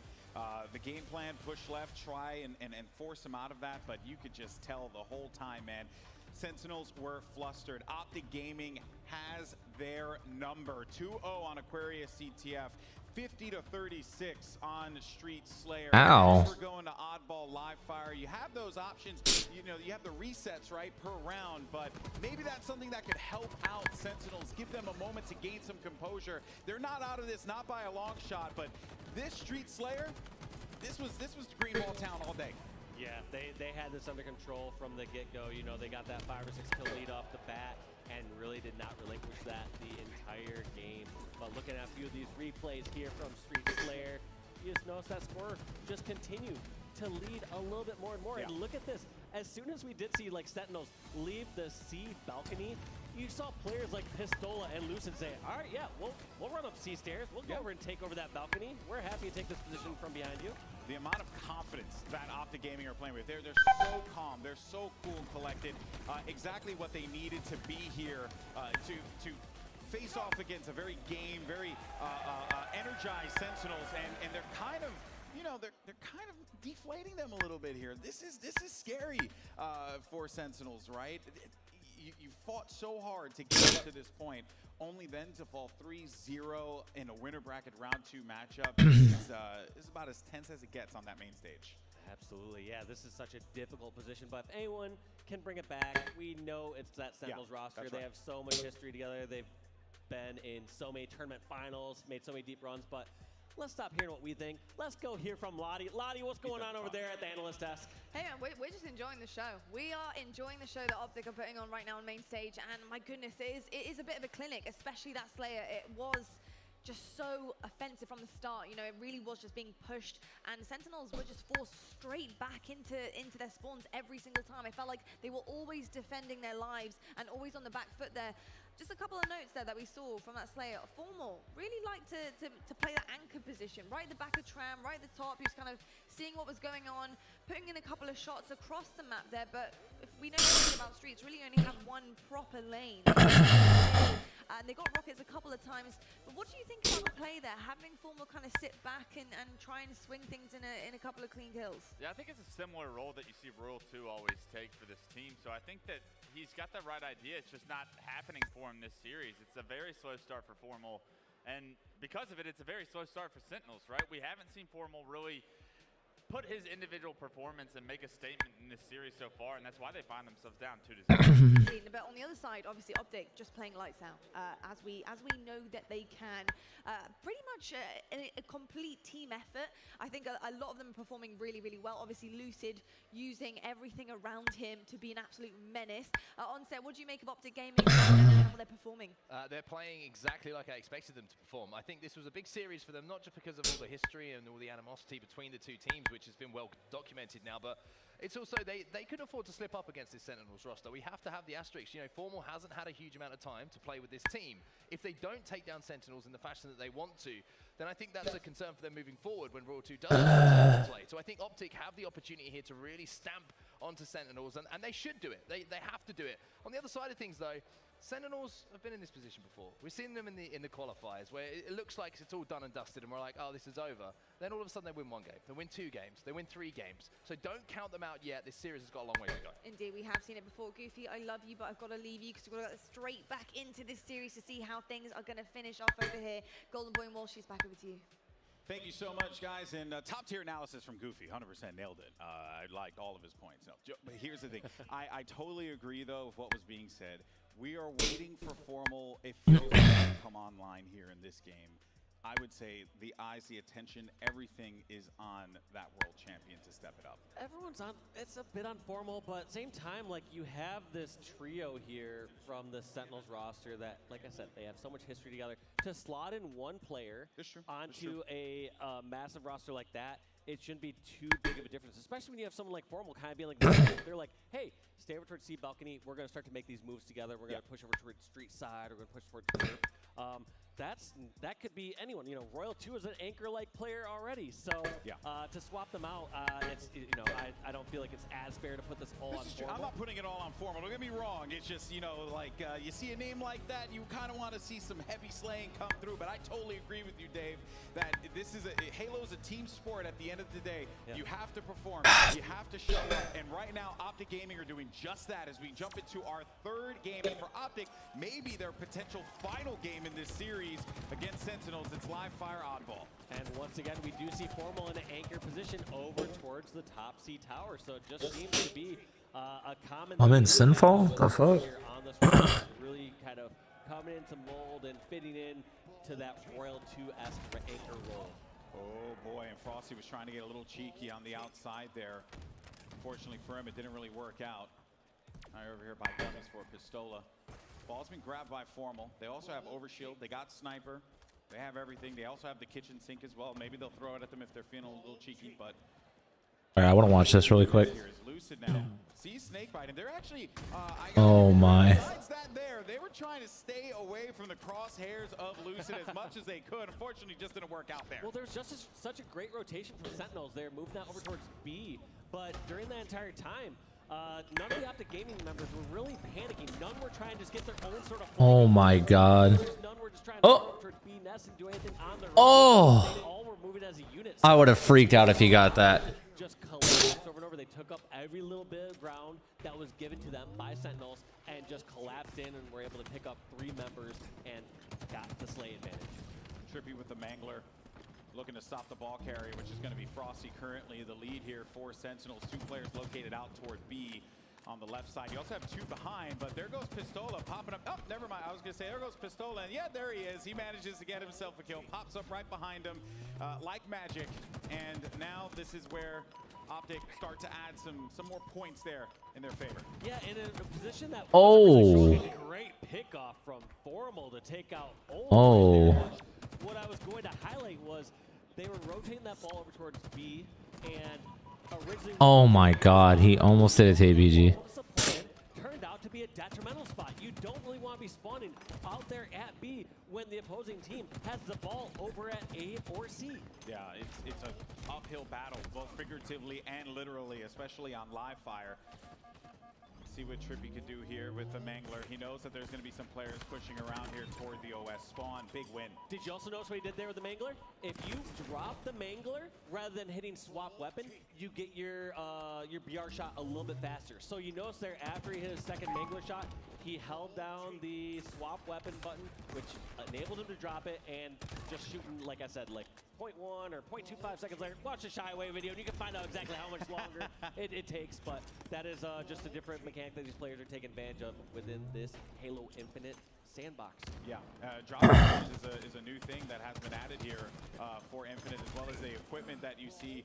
F: The game plan, push left, try and force him out of that, but you could just tell the whole time, man. Sentinels were flustered. Optic Gaming has their number. 2-0 on Aquarius CTF. 50-36 on Street Slayer.
O: Ow.
F: We're going to oddball live fire. You have those options. You know, you have the resets, right, per round, but maybe that's something that could help out Sentinels, give them a moment to gain some composure. They're not out of this, not by a long shot, but this Street Slayer, this was Green Ball Town all day.
A: Yeah, they had this under control from the get-go. You know, they got that 5 or 6 kill lead off the bat and really did not relinquish that the entire game. But looking at a few of these replays here from Street Slayer, you just notice that score just continue to lead a little bit more and more.
F: Yeah.
A: And look at this. As soon as we did see like Sentinels leave the C balcony, you saw players like Pistola and Lucid say, all right, yeah, we'll run up C stairs. We'll go over and take over that balcony. We're happy to take this position from behind you.
F: The amount of confidence that Optic Gaming are playing with, they're so calm, they're so cool and collected. Exactly what they needed to be here to face off against a very game, very energized Sentinels, and they're kind of, you know, they're kind of deflating them a little bit here. This is scary for Sentinels, right? You fought so hard to get up to this point, only then to fall 3-0 in a winner bracket round 2 matchup. This is about as tense as it gets on that main stage.
A: Absolutely, yeah. This is such a difficult position, but if anyone can bring it back, we know it's that Sentinels roster. They have so much history together. They've been in so many tournament finals, made so many deep runs, but let's stop hearing what we think. Let's go hear from Lottie. Lottie, what's going on over there at the analyst desk?
D: Hey man, we're just enjoying the show. We are enjoying the show that Optic are putting on right now on main stage, and my goodness, it is a bit of a clinic, especially that Slayer. It was just so offensive from the start. You know, it really was just being pushed, and Sentinels were just forced straight back into their spawns every single time. I felt like they were always defending their lives and always on the back foot there. Just a couple of notes there that we saw from that Slayer. Formal really liked to play that anchor position, right at the back of Tram, right at the top. He was kind of seeing what was going on, putting in a couple of shots across the map there. But if we know anything about Streets, really only have one proper lane. And they got rockets a couple of times. But what do you think about the play there? Having Formal kind of sit back and try and swing things in a couple of clean kills?
J: Yeah, I think it's a similar role that you see Royal 2 always take for this team. So I think that he's got the right idea. It's just not happening for him this series. It's a very slow start for Formal. And because of it, it's a very slow start for Sentinels, right? We haven't seen Formal really put his individual performance and make a statement in this series so far, and that's why they find themselves down 2-0.
D: But on the other side, obviously Optic just playing lights out, as we know that they can. Pretty much a complete team effort. I think a lot of them are performing really, really well. Obviously Lucid using everything around him to be an absolute menace. Onset, what do you make of Optic Gaming and how they're performing?
C: They're playing exactly like I expected them to perform. I think this was a big series for them, not just because of all the history and all the animosity between the two teams, which has been well documented now, but it's also, they can afford to slip up against this Sentinels roster. We have to have the asterisks. You know, Formal hasn't had a huge amount of time to play with this team. If they don't take down Sentinels in the fashion that they want to, then I think that's a concern for them moving forward when Royal 2 does come to play. So I think Optic have the opportunity here to really stamp onto Sentinels, and they should do it. They have to do it. On the other side of things, though, Sentinels have been in this position before. We've seen them in the qualifiers where it looks like it's all done and dusted and we're like, oh, this is over. Then all of a sudden they win 1 game, they win 2 games, they win 3 games. So don't count them out yet. This series has got a long way to go.
D: Indeed, we have seen it before. Goofy, I love you, but I've got to leave you because we've got to go straight back into this series to see how things are going to finish off over here. Golden Boy and Walsh, she's back over to you.
F: Thank you so much, guys. And top tier analysis from Goofy, 100% nailed it. I liked all of his points. No, but here's the thing. I totally agree, though, with what was being said. We are waiting for Formal. If you come online here in this game, I would say the eyes, the attention, everything is on that world champion to step it up.
A: Everyone's on, it's a bit unformal, but at the same time, like, you have this trio here from the Sentinels roster that, like I said, they have so much history together. To slot in one player onto a massive roster like that, it shouldn't be too big of a difference, especially when you have someone like Formal kind of being like, they're like, hey, stay over towards C balcony. We're going to start to make these moves together. We're going to push over towards street side. We're going to push towards turf. That could be anyone. You know, Royal 2 is an anchor-like player already, so to swap them out, I don't feel like it's as fair to put this all on Formal.
F: I'm not putting it all on Formal. Don't get me wrong. It's just, you know, like you see a name like that, you kind of want to see some heavy slaying come through. But I totally agree with you, Dave, that this is Halo is a team sport. At the end of the day, you have to perform. You have to show up. And right now, Optic Gaming are doing just that as we jump into our 3rd game. And for Optic, maybe their potential final game in this series against Sentinels. It's live fire oddball.
A: And once again, we do see Formal in an anchor position over towards the top C tower. So it just seems to be a common...
O: I'm in Sinfall? The fuck?
A: On this really kind of coming into mold and fitting in to that Royal 2-esque anchor role.
F: Oh boy, and Frosty was trying to get a little cheeky on the outside there. Unfortunately for him, it didn't really work out. Now over here by Dummies for Pistola. Ball's been grabbed by Formal. They also have Overshield. They got Sniper. They have everything. They also have the kitchen sink as well. Maybe they'll throw it at them if they're feeling a little cheeky, but...
O: All right, I want to watch this really quick.
F: Here is Lucid now. See Snakebite, and they're actually...
O: Oh my.
F: Besides that there, they were trying to stay away from the crosshairs of Lucid as much as they could. Unfortunately, just didn't work out there.
A: Well, there's just such a great rotation from Sentinels. They're moving that over towards B, but during that entire time, none of the Optic Gaming members were really panicking. None were trying to just get their own sort of...
O: Oh my god.
A: None were just trying to go towards B nest and do anything on their own.
O: Oh!
A: They all were moving as a unit.
O: I would have freaked out if he got that.
A: Just collapsed over and over. They took up every little bit of ground that was given to them by Sentinels and just collapsed in and were able to pick up 3 members and got the slay advantage.
F: Trippy with the Mangler. Looking to stop the ball carrier, which is going to be Frosty currently the lead here for Sentinels. 2 players located out toward B on the left side. You also have 2 behind, but there goes Pistola popping up. Oh, never mind. I was going to say, there goes Pistola. And yeah, there he is. He manages to get himself a kill. Pops up right behind him like magic. And now this is where Optic start to add some more points there in their favor.
A: Yeah, in a position that great pickoff from Formal to take out What I was going to highlight was they were rotating that ball over towards B, and originally...
O: Oh my god, he almost did it to ABG.
A: Turned out to be a detrimental spot. You don't really want to be spawning out there at B when the opposing team has the ball over at A or C.
F: Yeah, it's an uphill battle, both figuratively and literally, especially on live fire. See what Trippy could do here with the Mangler. He knows that there's going to be some players pushing around here toward the OS spawn. Big win.
A: Did you also notice what he did there with the Mangler? If you drop the Mangler rather than hitting swap weapon, you get your BR shot a little bit faster. So you notice there after he hit his second Mangler shot, he held down the swap weapon button, which enabled him to drop it, and just shooting, like I said, like 0.1 or 0.25 seconds later. Watch the Shy Away video and you can find out exactly how much longer it takes, but that is just a different mechanic that these players are taking advantage of within this Halo Infinite sandbox.
F: Yeah, drop is a new thing that has been added here for Infinite, as well as the equipment that you see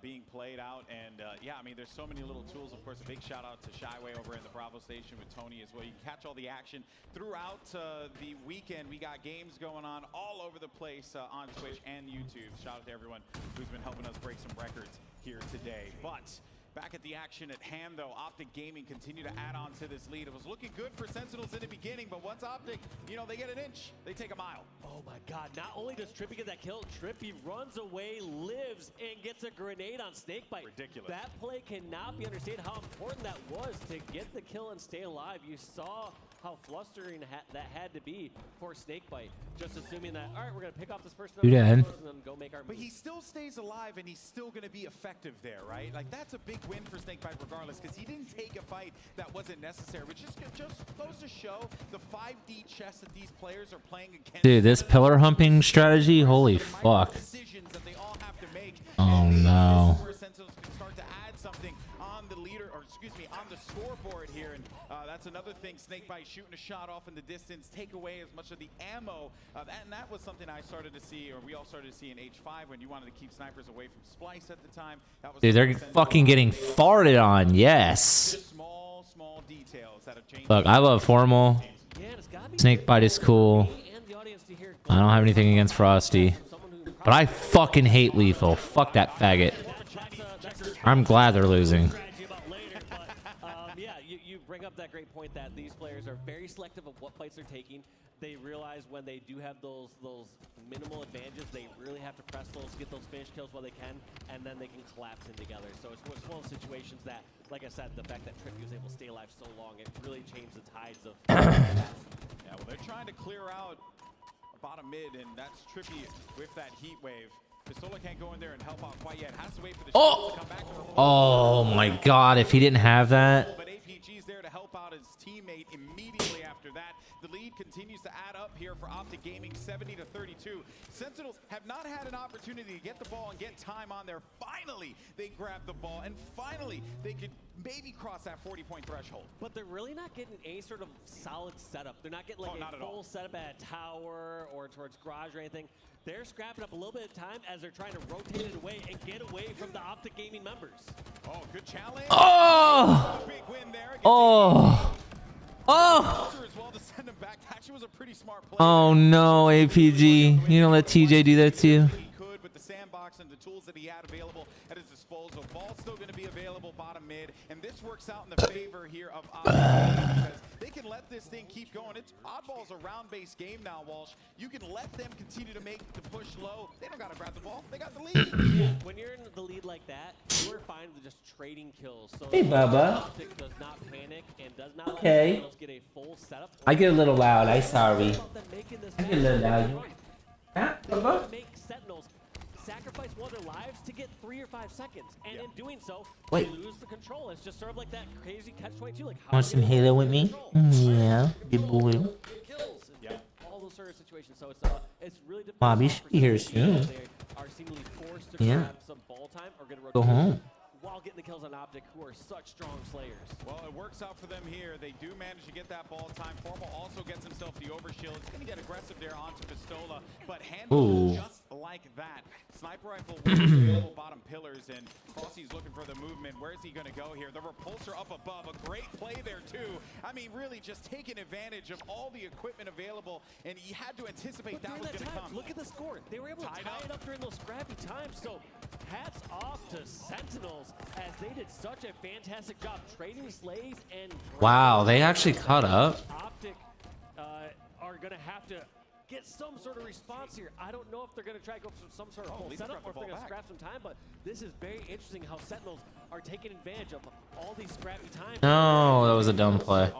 F: being played out. And yeah, I mean, there's so many little tools. Of course, a big shout out to Shyway over in the Bravo station with Tony as well. You can catch all the action throughout the weekend. We got games going on all over the place on Twitch and YouTube. Shout out to everyone who's been helping us break some records here today. But back at the action at hand, though, Optic Gaming continue to add on to this lead. It was looking good for Sentinels in the beginning, but once Optic, you know, they get an inch, they take a mile.
A: Oh my God, not only does Trippy get that kill, Trippy runs away, lives, and gets a grenade on Snakebite.
K: Ridiculous.
A: That play cannot be understated how important that was to get the kill and stay alive. You saw how flustering that had to be for Snakebite. Just assuming that, all right, we're going to pick off this person
O: Dude,
A: and
O: and
A: then go make our move.
F: But he still stays alive, and he's still going to be effective there, right? Like, that's a big win for Snakebite regardless, because he didn't take a fight that wasn't necessary. But just goes to show the 5D chess that these players are playing against.
O: Dude, this pillar humping strategy, holy fuck.
F: Decisions that they all have to make.
O: Oh no.
F: Where Sentinels can start to add something on the leader, or excuse me, on the scoreboard here. And that's another thing. Snakebite shooting a shot off in the distance, take away as much of the ammo. And that was something I started to see, or we all started to see in H5 when you wanted to keep snipers away from Splice at the time. That was
O: Dude, they're fucking getting farted on. Yes.
F: just small details that have changed.
O: Look, I love Formal. Snakebite is cool. I don't have anything against Frosty. But I fucking hate Lethal. Fuck that faggot. I'm glad they're losing.
A: Yeah, you bring up that great point that these players are very selective of what fights they're taking. They realize when they do have those minimal advantages, they really have to press those, get those finish kills while they can, and then they can collapse in together. So it's one of those situations that, like I said, the fact that Trippy was able to stay alive so long, it really changed the tides of.
F: Yeah, well, they're trying to clear out bottom mid, and that's Trippy with that heat wave. Pistola can't go in there and help out quite yet. Has to wait for the shots to come back to the
O: Oh my god, if he didn't have that.
F: But APG's there to help out his teammate immediately after that. The lead continues to add up here for Optic Gaming, 70-32. Sentinels have not had an opportunity to get the ball and get time on there. Finally, they grab the ball, and finally, they could maybe cross that 40-point threshold.
A: But they're really not getting any sort of solid setup. They're not getting like a full setup at a tower or towards garage or anything. They're scrapping up a little bit of time as they're trying to rotate it away and get away from the Optic Gaming members.
F: Oh, good challenge.
O: Oh!
F: Big win there.
O: Oh! Oh! Oh no, APG. You don't let TJ do that to you.
F: With the sandbox and the tools that he had available at his disposal. Ball's still going to be available bottom mid, and this works out in the favor here of Oddball because they can let this thing keep going. It's Oddball's a round-based game now, Walsh. You can let them continue to make the push low. They don't got to grab the ball. They got the lead.
A: When you're in the lead like that, you are fine with just trading kills. So
O: Hey, Bubba.
A: Optic does not panic and does not
O: Okay.
A: let get a full setup.
O: I get a little loud. I'm sorry. I get a little loud. Huh, Bubba?
A: Make Sentinels sacrifice one of their lives to get 3 or 5 seconds, and in doing so,
O: Wait.
A: they lose the control. It's just sort of like that crazy catch-22. Like, how
O: Want some Halo with me? Yeah, good boy.
A: kills and all those sort of situations. So it's really difficult.
O: Bobby should be here soon.
A: They are seemingly forced to
O: Yeah.
A: grab some ball time or get a
O: Go
A: rotation
O: home.
A: while getting the kills on Optic, who are such strong slayers.
F: Well, it works out for them here. They do manage to get that ball time. Formal also gets himself the overshield. He's going to get aggressive there onto Pistola, but handle
O: Ooh.
F: just like that. Sniper rifle with available bottom pillars, and Frosty's looking for the movement. Where's he going to go here? The repulsor up above. A great play there, too. I mean, really just taking advantage of all the equipment available, and he had to anticipate that was going to come.
A: Look at the score. They were able to tie it up during those scrappy times. So hats off to Sentinels as they did such a fantastic job trading slays and
O: Wow, they actually caught up.
A: Optic are going to have to get some sort of response here. I don't know if they're going to try to go for some sort of full setup or if they're going to scrap some time, but this is very interesting how Sentinels are taking advantage of all these scrappy times.
O: No, that was a dumb play.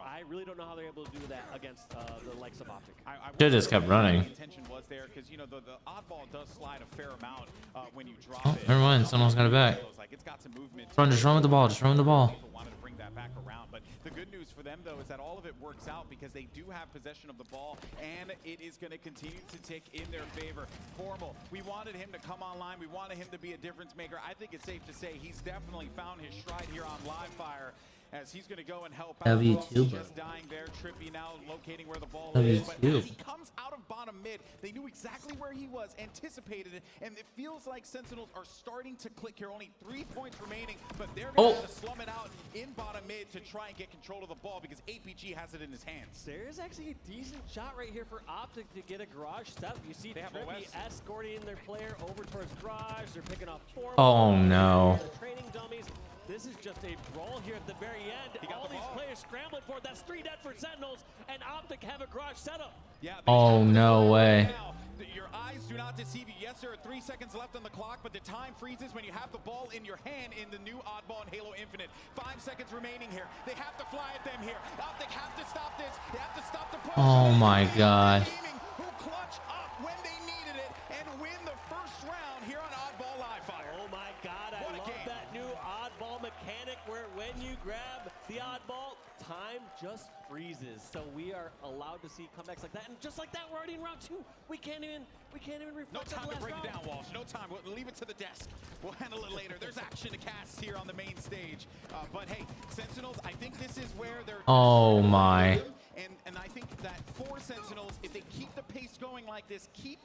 A: I really don't know how they're able to do that against the likes of Optic.
O: Should've just kept running.
F: The intention was there because, you know, the oddball does slide a fair amount when you drop
O: Oh,
F: it.
O: never mind. Someone's got it back.
F: Like it's got some movement.
O: Run, just run with the ball. Just run with the ball.
F: Wanted to bring that back around, but the good news for them though is that all of it works out because they do have possession of the ball, and it is going to continue to tick in their favor. Formal, we wanted him to come online. We wanted him to be a difference maker. I think it's safe to say he's definitely found his stride here on Live Fire. as he's going to go and help
O: Love
F: out.
O: you
F: Rossi
O: too,
F: just dying there. Trippy now locating where the ball
O: Love
F: is.
O: you
F: But
O: too.
F: as he comes out of bottom mid, they knew exactly where he was, anticipated it, and it feels like Sentinels are starting to click here. Only 3 points remaining, but they're going to have to slum it out in bottom mid to try and get control of the ball because APG has it in his hands.
A: There's actually a decent shot right here for Optic to get a garage step. You see Trippy escorting their player over towards garage. They're picking off four.
O: Oh no.
A: The training dummies. This is just a brawl here at the very end. All these players scrambling for it. That's 3 dead for Sentinels, and Optic have a garage setup.
F: Yeah.
O: Oh no way.
F: Your eyes do not deceive you. Yes, there are 3 seconds left on the clock, but the time freezes when you have the ball in your hand in the new Oddball and Halo Infinite. 5 seconds remaining here. They have to fly at them here. Optic have to stop this. They have to stop the push.
O: Oh my god.
F: Who clutch up when they needed it and win the first round here on Oddball Live Fire.
A: Oh my god, I love that new Oddball mechanic where when you grab the Oddball, time just freezes. So we are allowed to see comebacks like that, and just like that, we're already in round 2. We can't even reflect.
F: No time
A: on the
F: to
A: last
F: break
A: round.
F: it down, Walsh. No time. We'll leave it to the desk. We'll handle it later. There's action to cast here on the main stage. But hey, Sentinels, I think this is where they're.
O: Oh my.
F: And I think that for Sentinels, if they keep the pace going like this, keep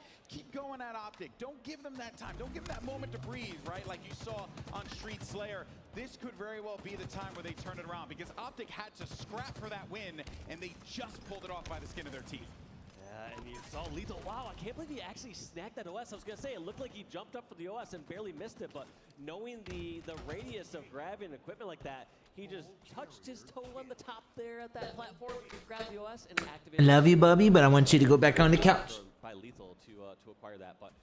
F: going at Optic. Don't give them that time. Don't give them that moment to breathe, right? Like you saw on Street Slayer. This could very well be the time where they turn it around because Optic had to scrap for that win, and they just pulled it off by the skin of their teeth.
A: Yeah, and you saw Lethal. Wow, I can't believe he actually snagged that OS. I was going to say, it looked like he jumped up for the OS and barely missed it, but knowing the radius of grabbing equipment like that, he just touched his toe on the top there at that platform, grabbed the OS, and
O: I
A: activated.
O: love you, Bubby, but I want you to go back on the couch.
A: By Lethal to acquire that, but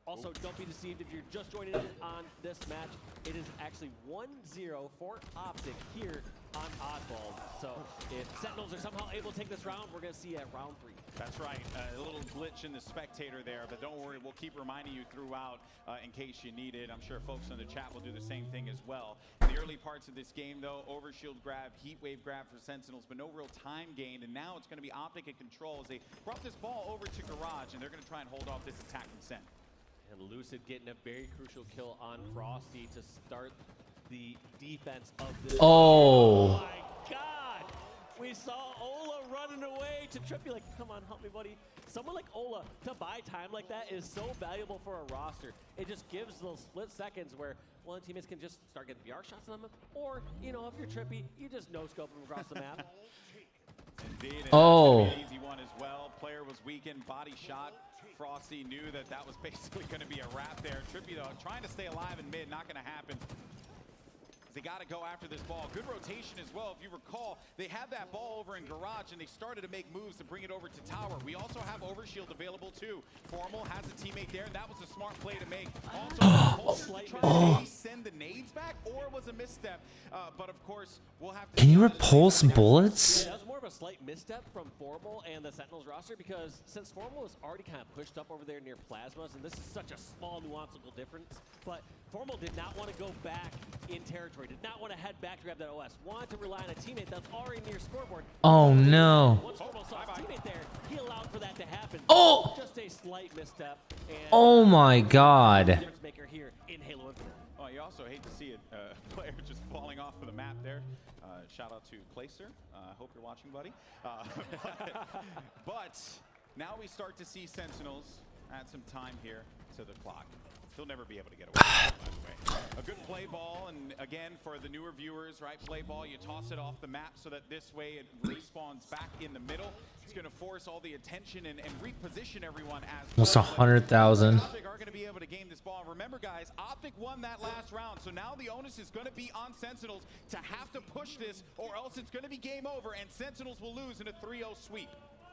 A: also don't be deceived if you're just joining in on this match. It is actually 1-0 for Optic here on Oddball. So if Sentinels are somehow able to take this round, we're going to see at round 3.
F: That's right. A little glitch in the spectator there, but don't worry. We'll keep reminding you throughout in case you need it. I'm sure folks in the chat will do the same thing as well. In the early parts of this game, though, overshield grab, heat wave grab for Sentinels, but no real time gained. And now it's going to be Optic in control as they brought this ball over to Garage, and they're going to try and hold off this attack from Sen.
A: And Lucid getting a very crucial kill on Frosty to start the defense of this.
O: Oh.
A: My God! We saw Ola running away to Trippy, like, come on, help me, buddy. Someone like Ola, to buy time like that is so valuable for a roster. It just gives those split seconds where one of the teammates can just start getting VR shots on them, or, you know, if you're Trippy, you just no-scope them across the map.
F: Indeed,
O: oh.
F: Easy one as well. Player was weakened, body shot. Frosty knew that that was basically going to be a wrap there. Trippy, though, trying to stay alive in mid, not going to happen. They got to go after this ball. Good rotation as well. If you recall, they had that ball over in Garage, and they started to make moves to bring it over to Tower. We also have Overshield available, too. Formal has a teammate there, and that was a smart play to make. Also, trying to send the nades back, or was a misstep. But, of course, we'll have to...
O: Can you repulse bullets?
A: Yeah, that was more of a slight misstep from Formal and the Sentinels roster, because since Formal was already kind of pushed up over there near Plasmas, and this is such a small nuanceable difference, but Formal did not want to go back in territory, did not want to head back to grab that OS, wanted to rely on a teammate that's already near scoreboard.
O: Oh no.
A: Once Formal saw his teammate there, he allowed for that to happen.
O: Oh!
A: Just a slight misstep. And
O: Oh my god.
A: difference maker here in Halo Infinite.
F: Oh, you also hate to see it, player just falling off of the map there. Shout out to Clayster. Hope you're watching, buddy. But now we start to see Sentinels add some time here to the clock. He'll never be able to get away with it, by the way. A good play ball, and again, for the newer viewers, right, play ball, you toss it off the map so that this way it respawns back in the middle. It's going to force all the attention and reposition everyone as
O: Almost 100,000.
F: Optic are going to be able to game this ball. Remember, guys, Optic won that last round, so now the onus is going to be on Sentinels to have to push this, or else it's going to be game over, and Sentinels will lose in a 3-0 sweep.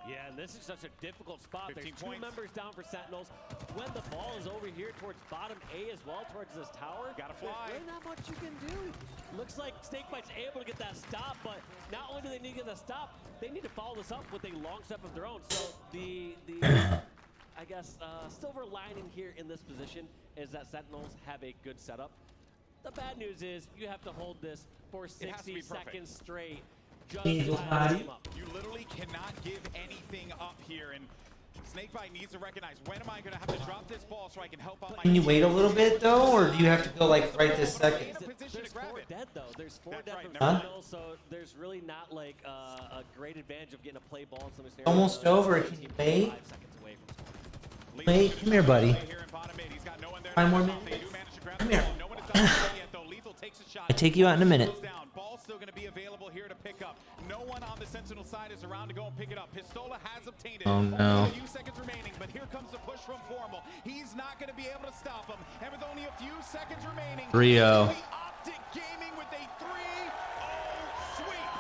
A: Yeah, and this is such a difficult spot. There's 2
F: points.
A: members down for Sentinels. When the ball is over here towards bottom A as well, towards this tower,
F: gotta fly.
A: There's really not much you can do. Looks like Snakebite's able to get that stop, but not only do they need to get that stop, they need to follow this up with a long step of their own. So the I guess, silver lining here in this position is that Sentinels have a good setup. The bad news is you have to hold this for 60 seconds straight. Just to tie the game up.
F: You literally cannot give anything up here, and Snakebite needs to recognize, when am I going to have to drop this ball so I can help out my
O: Can you
F: team?
O: wait a little bit though, or do you have to go like right this second?
A: There's 4 dead though. There's 4 dead from
O: Huh?
A: Sentinels, so there's really not like a great advantage of getting a play ball in some scenarios.
O: Almost over. Can you wait?
A: 5 seconds away from scoring.
O: Wait, come here, buddy. 5 more minutes. Come here. I take you out in a minute.
F: Ball's still going to be available here to pick up. No one on the Sentinel side is around to go and pick it up. Pistola has obtained it.
O: Oh, no.
F: Only a few seconds remaining, but here comes the push from Formal. He's not going to be able to stop him. And with only a few seconds remaining,
O: Rio.
F: Optic Gaming with a 3-0 sweep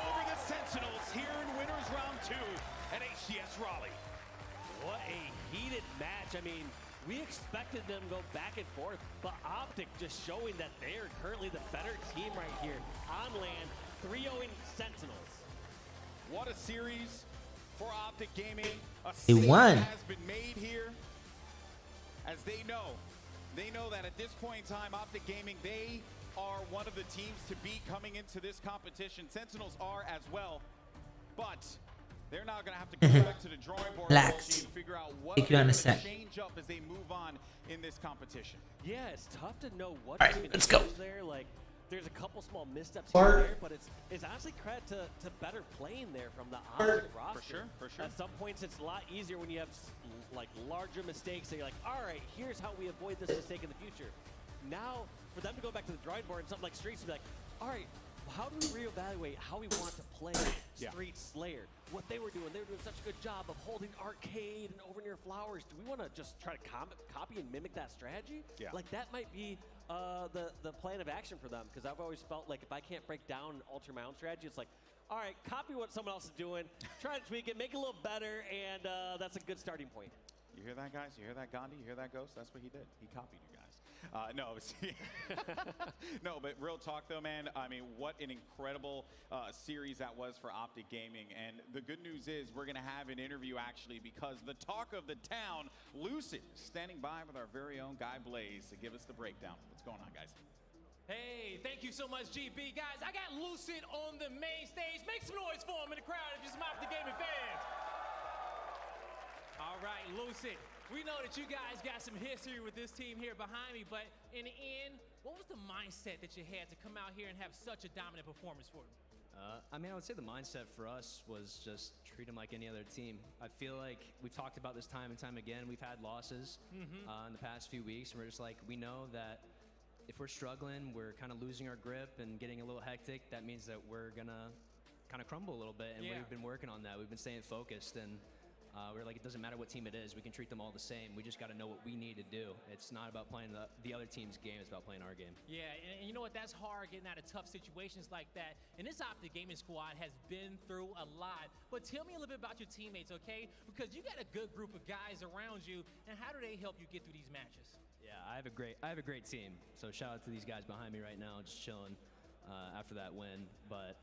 F: over the Sentinels here in winners round 2 at HCS Raleigh.
A: What a heated match. I mean, we expected them to go back and forth, but Optic just showing that they are currently the better team right here. On land, 3-0ing Sentinels.
F: What a series for Optic Gaming. A
O: They won.
F: has been made here, as they know that at this point in time, Optic Gaming, they are one of the teams to beat coming into this competition. Sentinels are as well, but they're now going to have to go back to the drawing board
O: Relax.
F: and figure out what
O: Take you
F: they're
O: on a
F: gonna
O: sec.
F: change up as they move on in this competition.
A: Yeah, it's tough to know what
O: All right,
A: to even
O: let's go.
A: choose there. Like, there's a couple small missteps
O: Bart.
A: here and there, but it's honestly credit to better playing there from the Optic roster.
F: For sure.
A: At some points, it's a lot easier when you have like larger mistakes. So you're like, all right, here's how we avoid this mistake in the future. Now, for them to go back to the drawing board and something like Streets, be like, all right, how do we reevaluate how we want to play Street Slayer? What they were doing such a good job of holding arcade and over near flowers. Do we want to just try to copy and mimic that strategy?
K: Yeah.
A: Like that might be the plan of action for them, because I've always felt like if I can't break down and alter my own strategy, it's like, all right, copy what someone else is doing, try to tweak it, make it a little better, and that's a good starting point.
F: You hear that, guys? You hear that, Gandhi? You hear that, Ghost? That's what he did. He copied you guys. No, but real talk though, man. I mean, what an incredible series that was for Optic Gaming. And the good news is we're going to have an interview actually, because the talk of the town, Lucid, is standing by with our very own Guy Blaze to give us the breakdown. What's going on, guys?
Q: Hey, thank you so much, GB. Guys, I got Lucid on the main stage. Make some noise for him in the crowd if you're some Optic Gaming fans. All right, Lucid. We know that you guys got some history with this team here behind me, but in the end, what was the mindset that you had to come out here and have such a dominant performance for them?
T: I mean, I would say the mindset for us was just treat them like any other team. I feel like we've talked about this time and time again. We've had losses in the past few weeks, and we're just like, we know that if we're struggling, we're kind of losing our grip and getting a little hectic, that means that we're going to kind of crumble a little bit, and we've been working on that. We've been staying focused, and we're like, it doesn't matter what team it is. We can treat them all the same. We just got to know what we need to do. It's not about playing the other team's game. It's about playing our game.
Q: Yeah, and you know what? That's hard getting out of tough situations like that. And this Optic Gaming squad has been through a lot. But tell me a little bit about your teammates, okay? Because you got a good group of guys around you. And how do they help you get through these matches?
T: Yeah, I have a great team. So shout out to these guys behind me right now, just chilling after that win. But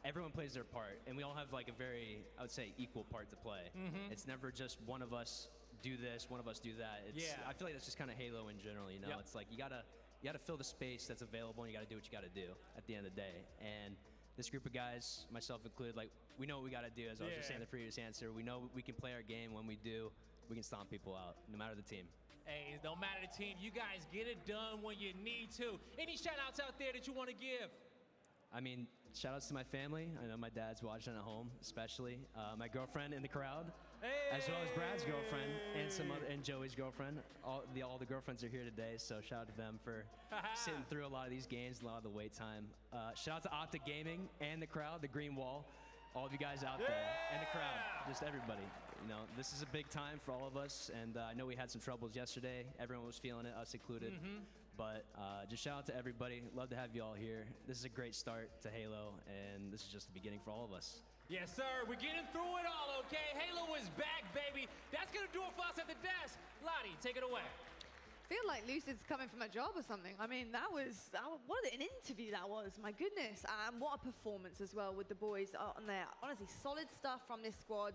T: everyone plays their part, and we all have like a very, I would say, equal part to play. It's never just one of us do this, one of us do that. I feel like that's just kind of Halo in general, you know? It's like you gotta fill the space that's available, and you gotta do what you gotta do at the end of the day. And this group of guys, myself included, like, we know what we gotta do. As I was just saying in the previous answer, we know we can play our game. When we do, we can stomp people out, no matter the team.
Q: Hey, no matter the team, you guys get it done when you need to. Any shout outs out there that you want to give?
T: I mean, shout outs to my family. I know my dad's watching at home, especially. My girlfriend in the crowd, as well as Brad's girlfriend and Joey's girlfriend. All the girlfriends are here today, so shout out to them for sitting through a lot of these games, a lot of the wait time. Shout out to Optic Gaming and the crowd, the green wall, all of you guys out there, and the crowd, just everybody. You know, this is a big time for all of us, and I know we had some troubles yesterday. Everyone was feeling it, us included. But just shout out to everybody. Love to have you all here. This is a great start to Halo, and this is just the beginning for all of us.
Q: Yes, sir. We're getting through it all, okay? Halo is back, baby. That's going to do it for us at the desk. Lottie, take it away.
D: I feel like Lucid's coming from a job or something. I mean, what an interview that was. My goodness. What a performance as well with the boys on there. Honestly, solid stuff from this squad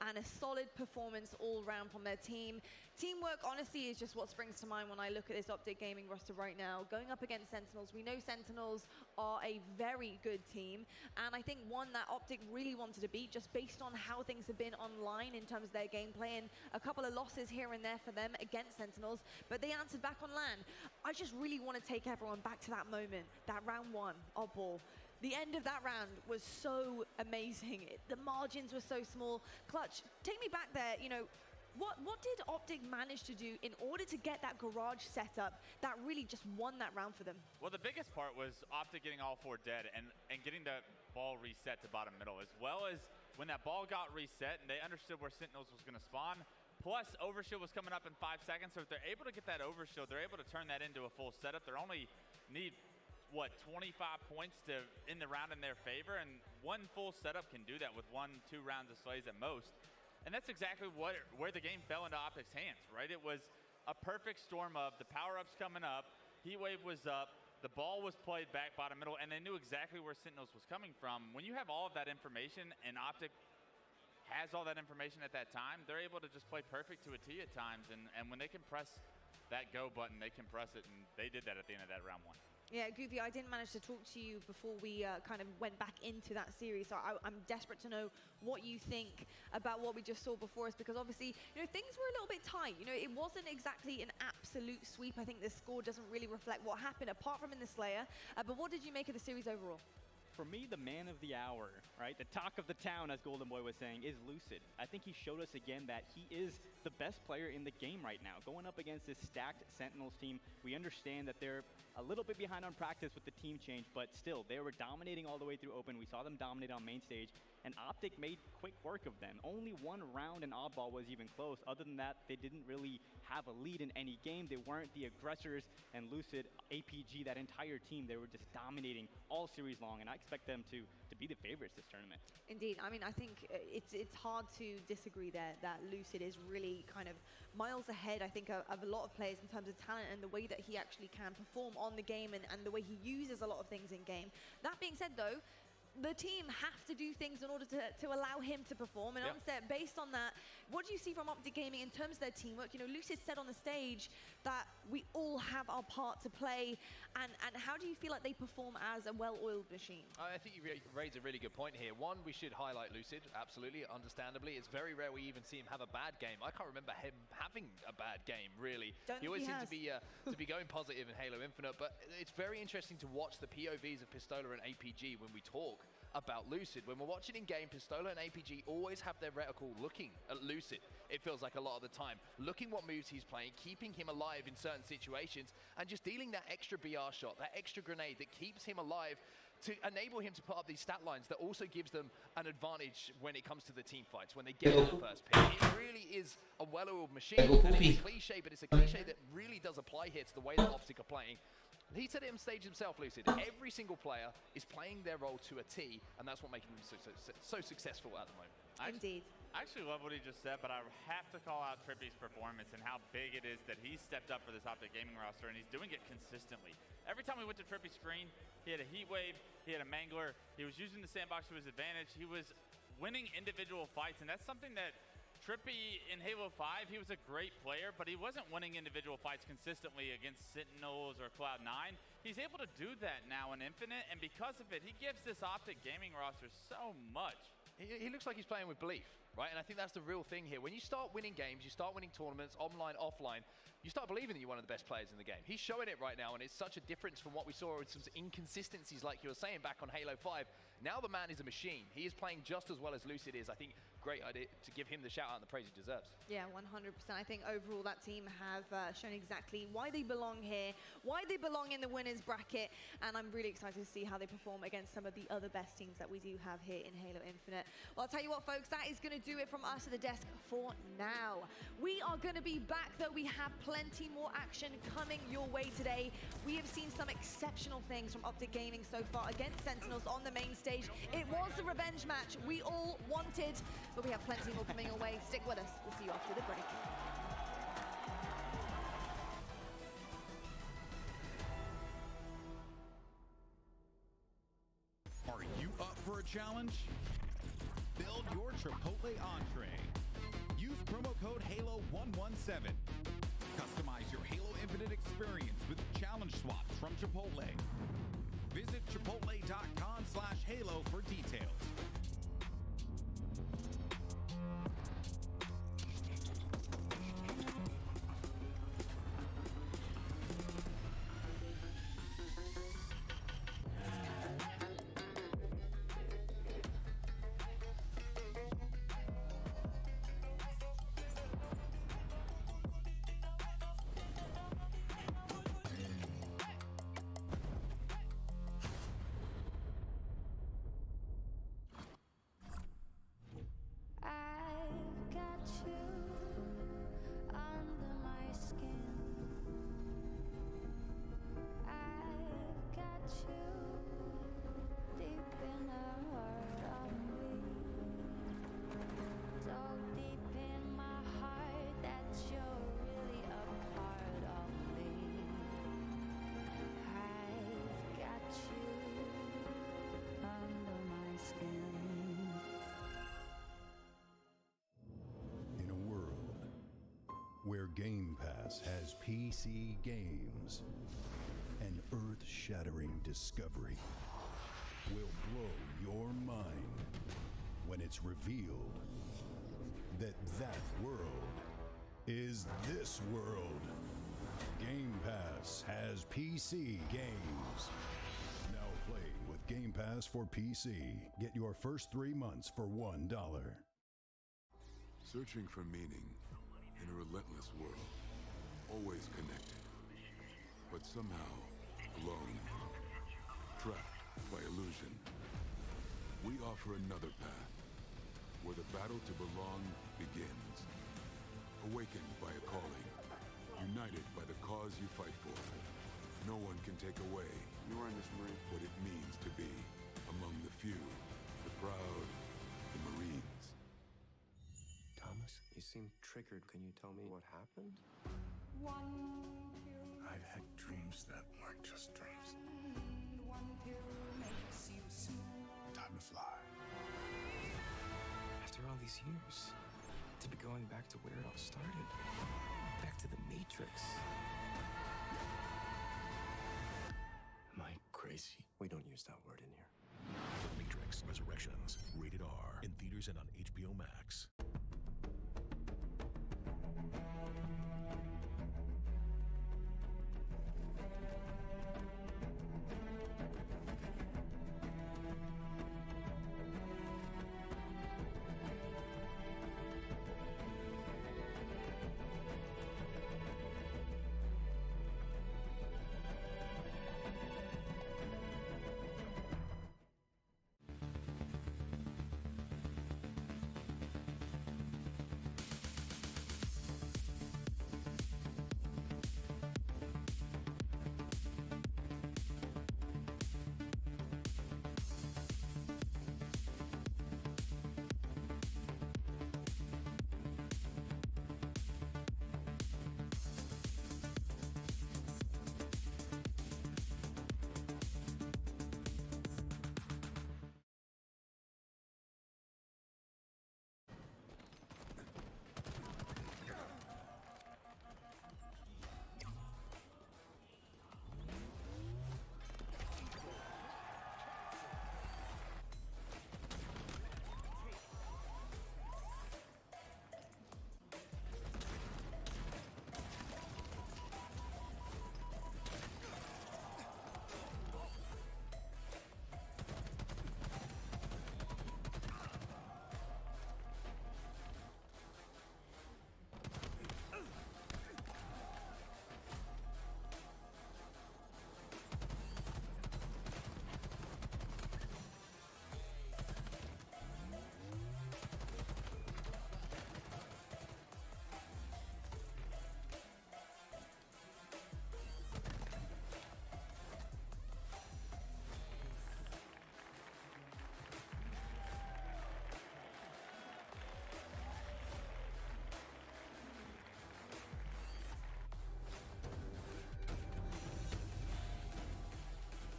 D: and a solid performance all round from their team. Teamwork, honestly, is just what springs to mind when I look at this Optic Gaming roster right now. Going up against Sentinels, we know Sentinels are a very good team, and I think one that Optic really wanted to beat just based on how things have been online in terms of their gameplay, and a couple of losses here and there for them against Sentinels, but they answered back on LAN. I just really want to take everyone back to that moment, that round 1 of ball. The end of that round was so amazing. The margins were so small. Clutch, take me back there, you know, what did Optic manage to do in order to get that garage setup that really just won that round for them?
J: Well, the biggest part was Optic getting all 4 dead and getting the ball reset to bottom middle, as well as when that ball got reset and they understood where Sentinels was going to spawn, plus overshield was coming up in 5 seconds, so if they're able to get that overshield, they're able to turn that into a full setup. They only need, what, 25 points to in the round in their favor, and one full setup can do that with 1-2 rounds of slays at most. And that's exactly where the game fell into Optic's hands, right? It was a perfect storm of the power-ups coming up, Heatwave was up, the ball was played back bottom middle, and they knew exactly where Sentinels was coming from. When you have all of that information and Optic has all that information at that time, they're able to just play perfect to a T at times, and when they can press that go button, they can press it, and they did that at the end of that round 1.
D: Yeah, Goofy, I didn't manage to talk to you before we kind of went back into that series, so I'm desperate to know what you think about what we just saw before us, because obviously, you know, things were a little bit tight. You know, it wasn't exactly an absolute sweep. I think the score doesn't really reflect what happened, apart from in the Slayer. But what did you make of the series overall?
M: For me, the man of the hour, right? The talk of the town, as Golden Boy was saying, is Lucid. I think he showed us again that he is the best player in the game right now. Going up against this stacked Sentinels team, we understand that they're a little bit behind on practice with the team change, but still, they were dominating all the way through open. We saw them dominate on main stage, and Optic made quick work of them. Only one round in oddball was even close. Other than that, they didn't really have a lead in any game. They weren't the aggressors, and Lucid, APG, that entire team, they were just dominating all series long, and I expect them to be the favorites this tournament.
D: Indeed. I mean, I think it's hard to disagree there that Lucid is really kind of miles ahead, I think, of a lot of players in terms of talent and the way that he actually can perform on the game, and the way he uses a lot of things in game. That being said, though, the team have to do things in order to allow him to perform. And Onset, based on that, what do you see from Optic Gaming in terms of their teamwork? You know, Lucid said on the stage that we all have our part to play. And how do you feel like they perform as a well-oiled machine?
C: I think you raise a really good point here. One, we should highlight Lucid, absolutely, understandably. It's very rare we even see him have a bad game. I can't remember him having a bad game, really. He always seems to be going positive in Halo Infinite, but it's very interesting to watch the POVs of Pistola and APG when we talk about Lucid. When we're watching in game, Pistola and APG always have their reticle looking at Lucid, it feels like a lot of the time. Looking what moves he's playing, keeping him alive in certain situations, and just dealing that extra BR shot, that extra grenade that keeps him alive to enable him to put up these stat lines that also gives them an advantage when it comes to the team fights, when they get the first pick. It really is a well-oiled machine, and it's a cliche, but it's a cliche that really does apply here to the way that Optic are playing. He said it on stage himself, Lucid. Every single player is playing their role to a T, and that's what making them so successful at the moment.
D: Indeed.
J: I actually love what he just said, but I have to call out Trippy's performance and how big it is that he stepped up for this Optic Gaming roster, and he's doing it consistently. Every time we went to Trippy's screen, he had a Heatwave, he had a Mangler, he was using the sandbox to his advantage, he was winning individual fights, and that's something that Trippy in Halo 5, he was a great player, but he wasn't winning individual fights consistently against Sentinels or Cloud9. He's able to do that now in Infinite, and because of it, he gives this Optic Gaming roster so much.
C: He looks like he's playing with belief, right? And I think that's the real thing here. When you start winning games, you start winning tournaments, online, offline, you start believing that you're one of the best players in the game. He's showing it right now, and it's such a difference from what we saw with some inconsistencies like you were saying back on Halo 5. Now the man is a machine. He is playing just as well as Lucid is. I think great idea to give him the shout out and the praise he deserves.
D: Yeah, 100%. I think overall that team have shown exactly why they belong here, why they belong in the winners bracket, and I'm really excited to see how they perform against some of the other best teams that we do have here in Halo Infinite. Well, I'll tell you what, folks, that is going to do it from us at the desk for now. We are going to be back, though. We have plenty more action coming your way today. We have seen some exceptional things from Optic Gaming so far against Sentinels on the main stage. It was the revenge match we all wanted, but we have plenty more coming your way. Stick with us. We'll see you after the break.
F: Are you up for a challenge? Build your Chipotle entree. Use promo code HALO117. Customize your Halo Infinite experience with challenge swaps from Chipotle. Visit chipotle.com/halo for details.
H: I've got you under my skin. I've got you deep in the heart of me. So deep in my heart that you're really a part of me. I've got you under my skin.
G: In a world where Game Pass has PC games, an earth-shattering discovery will blow your mind when it's revealed that that world is this world. Game Pass has PC games. Now playing with Game Pass for PC. Get your first 3 months for $1.
E: Searching for meaning in a relentless world, always connected, but somehow alone, trapped by illusion. We offer another path, where the battle to belong begins. Awakened by a calling, united by the cause you fight for. No one can take away what it means to be among the few, the proud, the Marines.
V: Thomas, you seem triggered. Can you tell me what happened?
I: I've had dreams that weren't just dreams. Time to fly.
V: After all these years, to be going back to where it all started. Back to the Matrix. Am I crazy? We don't use that word in here.
I: The Matrix Resurrections. Rated R. In theaters and on HBO Max.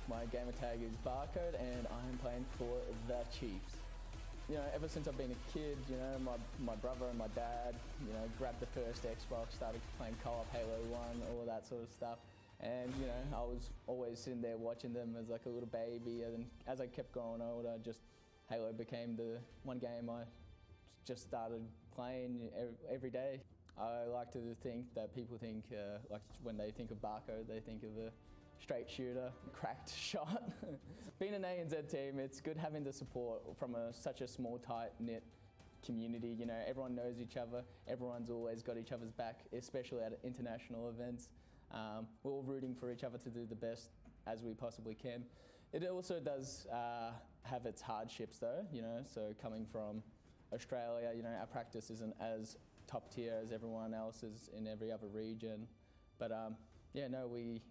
W: My gamer tag is Barcode and I am playing for the Chiefs. You know, ever since I've been a kid, you know, my brother and my dad, you know, grabbed the first Xbox, started playing co-op Halo 1, all of that sort of stuff. And you know, I was always sitting there watching them as like a little baby, and as I kept growing older, just Halo became the one game I just started playing every day. I like to think that people think, like when they think of Barcode, they think of a straight shooter, cracked shot. Being an ANZ team, it's good having the support from such a small, tight-knit community. You know, everyone knows each other. Everyone's always got each other's back, especially at international events. We're all rooting for each other to do the best as we possibly can. It also does have its hardships though, you know, so coming from Australia, you know, our practice isn't as top tier as everyone else's in every other region. But yeah, no, we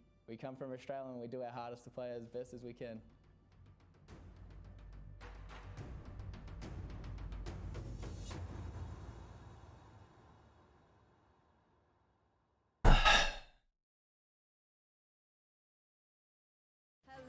W: come from Australia and we do our hardest to play as best as we can.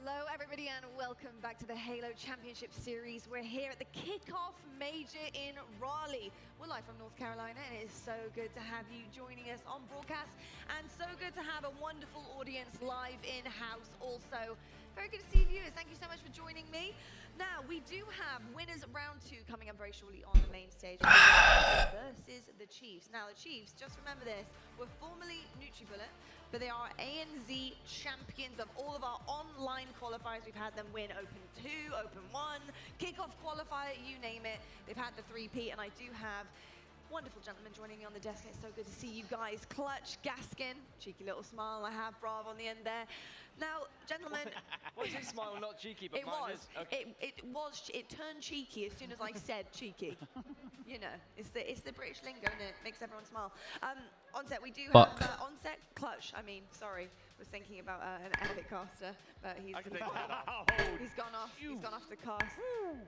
D: Hello everybody and welcome back to the Halo Championship Series. We're here at the kickoff major in Raleigh. We're live from North Carolina and it is so good to have you joining us on broadcast and so good to have a wonderful audience live in-house also. Very good to see you viewers. Thank you so much for joining me. Now, we do have winners round 2 coming up very shortly on the main stage versus the Chiefs. Now, the Chiefs, just remember this, were formerly NutriBullet, but they are ANZ champions of all of our online qualifiers. We've had them win Open 2, Open 1, Kickoff Qualifier, you name it. They've had the 3P, and I do have wonderful gentlemen joining me on the desk. It's so good to see you guys. Clutch, Gaskin, cheeky little smile I have, Brav on the end there. Now, gentlemen,
L: was his smile not cheeky? But
D: it was.
L: Okay.
D: It turned cheeky as soon as I said cheeky. You know, it's the British lingo and it makes everyone smile. On set, we do have on set Clutch. I mean, sorry, was thinking about an epic caster, but he's gone off. He's gone off the cast.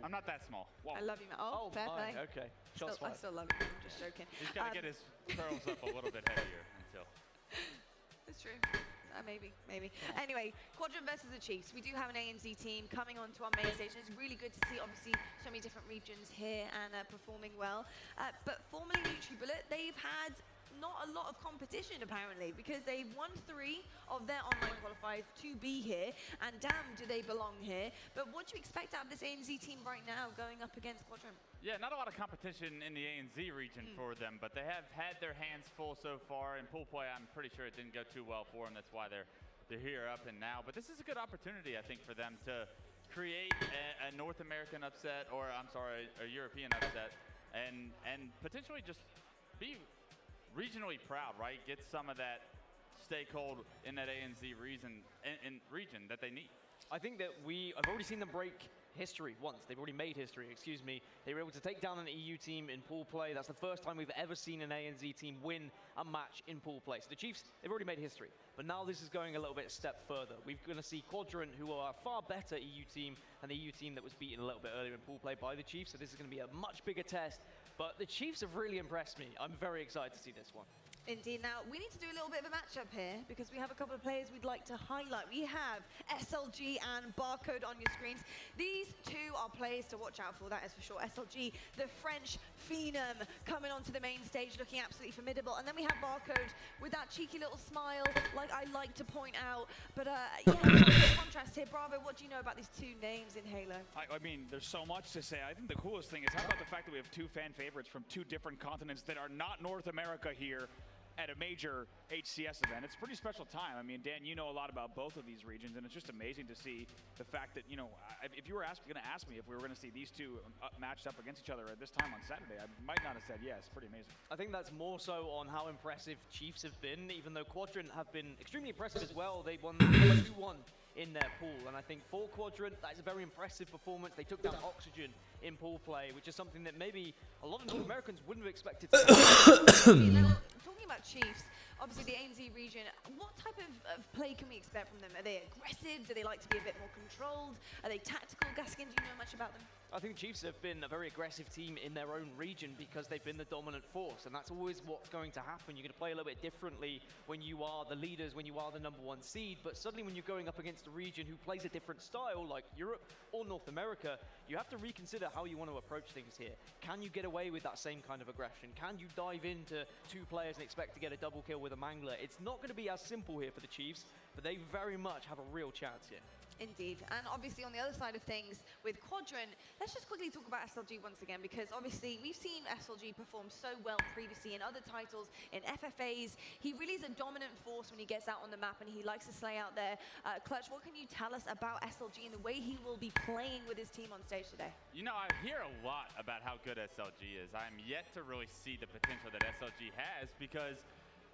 K: I'm not that small. Whoa.
D: I love you, man. Oh, fair play.
L: Okay.
D: I still love you. I'm just joking.
K: He's got to get his curls up a little bit heavier until.
D: That's true. Maybe. Anyway, Quadrant versus the Chiefs. We do have an ANZ team coming onto our main stage. It's really good to see, obviously, so many different regions here and performing well. But formerly NutriBullet, they've had not a lot of competition, apparently, because they've won 3 of their online qualifiers to be here, and damn, do they belong here. But what do you expect out of this ANZ team right now going up against Quadrant?
J: Yeah, not a lot of competition in the ANZ region for them, but they have had their hands full so far. In pool play, I'm pretty sure it didn't go too well for them. That's why they're here up and now. But this is a good opportunity, I think, for them to create a North American upset, or I'm sorry, a European upset, and potentially just be regionally proud, right? Get some of that stakehold in that ANZ region that they need.
L: I think that I've already seen them break history once. They've already made history, excuse me. They were able to take down an EU team in pool play. That's the first time we've ever seen an ANZ team win a match in pool play. So the Chiefs, they've already made history. But now this is going a little bit step further. We're going to see Quadrant, who are a far better EU team than the EU team that was beaten a little bit earlier in pool play by the Chiefs. So this is going to be a much bigger test. But the Chiefs have really impressed me. I'm very excited to see this one.
D: Indeed. Now, we need to do a little bit of a matchup here because we have a couple of players we'd like to highlight. We have SLG and Barcode on your screens. These two are players to watch out for, that is for sure. SLG, the French phenom, coming onto the main stage looking absolutely formidable. And then we have Barcode with that cheeky little smile, like I like to point out. But yeah, contrast here. Bravo, what do you know about these two names in Halo?
N: I mean, there's so much to say. I think the coolest thing is, how about the fact that we have 2 fan favorites from 2 different continents that are not North America here at a major HCS event. It's a pretty special time. I mean, Dan, you know a lot about both of these regions, and it's just amazing to see the fact that, you know, if you were going to ask me if we were going to see these 2 matched up against each other at this time on Saturday, I might not have said yes. Pretty amazing.
L: I think that's more so on how impressive Chiefs have been, even though Quadrant have been extremely impressive as well. They won 2-1 in their pool, and I think for Quadrant, that is a very impressive performance. They took down Oxygen in pool play, which is something that maybe a lot of North Americans wouldn't have expected to
D: Talking about Chiefs, obviously the ANZ region, what type of play can we expect from them? Are they aggressive? Do they like to be a bit more controlled? Are they tactical? Gaskin, do you know much about them?
L: I think Chiefs have been a very aggressive team in their own region because they've been the dominant force, and that's always what's going to happen. You're going to play a little bit differently when you are the leaders, when you are the #1 seed, but suddenly when you're going up against a region who plays a different style, like Europe or North America, you have to reconsider how you want to approach things here. Can you get away with that same kind of aggression? Can you dive into 2 players and expect to get a double kill with a Mangler? It's not going to be as simple here for the Chiefs. but they very much have a real chance here.
D: Indeed, and obviously on the other side of things with Quadrant, let's just quickly talk about SLG once again, because obviously we've seen SLG perform so well previously in other titles, in FFAs. He really is a dominant force when he gets out on the map and he likes to slay out there. Clutch, what can you tell us about SLG and the way he will be playing with his team on stage today?
J: You know, I hear a lot about how good SLG is. I'm yet to really see the potential that SLG has, because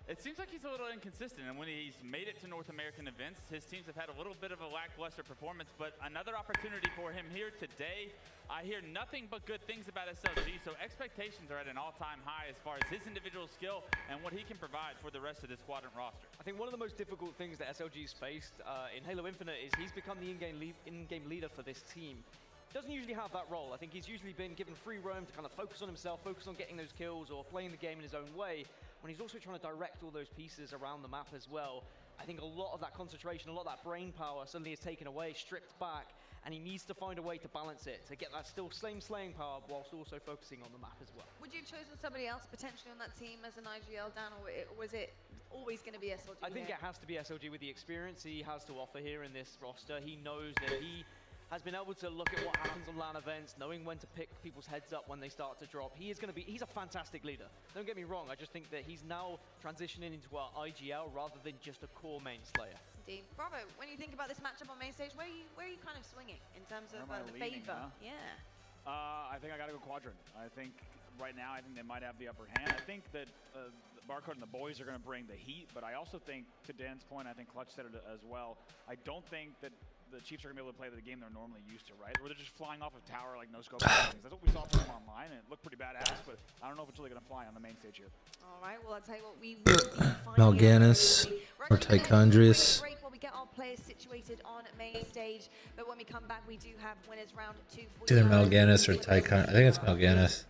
J: it seems like he's a little inconsistent, and when he's made it to North American events, his teams have had a little bit of a lackluster performance, but another opportunity for him here today. I hear nothing but good things about SLG, so expectations are at an all-time high as far as his individual skill and what he can provide for the rest of this Quadrant roster.
L: I think one of the most difficult things that SLG's faced in Halo Infinite is he's become the in-game leader for this team. Doesn't usually have that role. I think he's usually been given free roam to kind of focus on himself, focus on getting those kills or playing the game in his own way, when he's also trying to direct all those pieces around the map as well. I think a lot of that concentration, a lot of that brain power suddenly is taken away, stripped back, and he needs to find a way to balance it, to get that still slaying power whilst also focusing on the map as well.
D: Would you have chosen somebody else potentially on that team as an IGL, Dan, or was it always going to be SLG?
L: I think it has to be SLG with the experience he has to offer here in this roster. He knows that he has been able to look at what happens on LAN events, knowing when to pick people's heads up when they start to drop. He's a fantastic leader. Don't get me wrong, I just think that he's now transitioning into our IGL rather than just a core main slayer.
D: Indeed. Bravo, when you think about this matchup on main stage, where are you kind of swinging in terms of the favor?
N: Huh?
D: Yeah.
N: I think I gotta go Quadrant. I think right now, I think they might have the upper hand. I think that Barcode and the boys are gonna bring the heat, but I also think, to Dan's point, I think Clutch said it as well, I don't think that the Chiefs are going to be able to play the game they're normally used to, right? Where they're just flying off a tower like no scope. That's what we saw from them online, and it looked pretty badass, but I don't know if it's really going to fly on the main stage here.
D: All right, well, I'll tell you what, we will be
O: Mal'Ganis or Tychondrius.
D: While we get our players situated on main stage, but when we come back, we do have winners round 2 for
O: Either Mal'Ganis or Tychon. I think it's Mal'Ganis.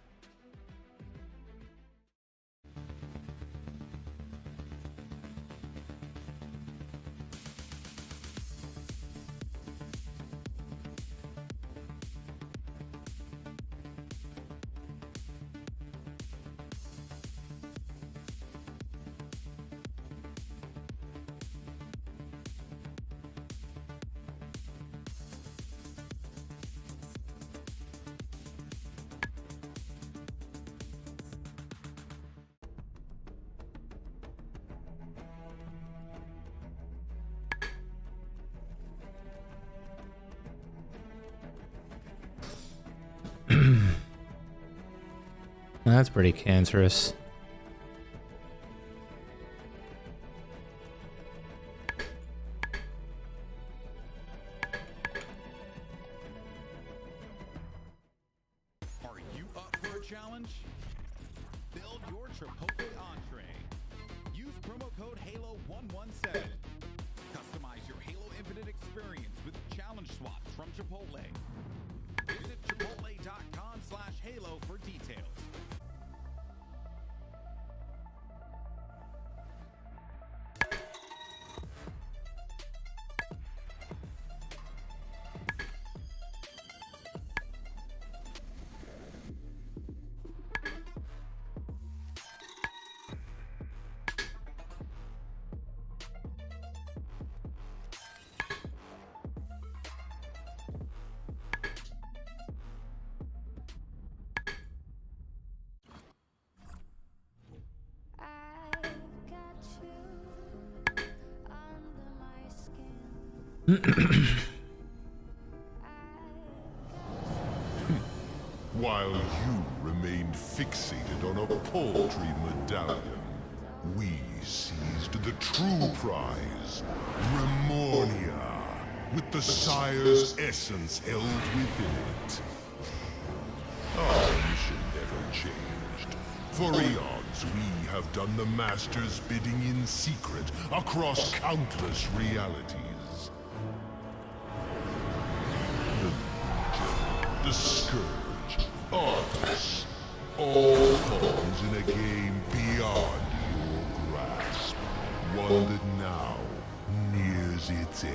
O: That's pretty cancerous.
F: Are you up for a challenge? Build your Chipotle entree. Use promo code HALO117. Customize your Halo Infinite experience with challenge swaps from Chipotle. Visit chipotle.com/halo for details.
I: While you remained fixated on a paltry medallion, we seized the true prize, Remornia, with the Sire's essence held within it. Our mission never changed. For eons, we have done the Master's bidding in secret across countless realities. The Scourge, Arthas, all pawns in a game beyond your grasp. One that now nears its end.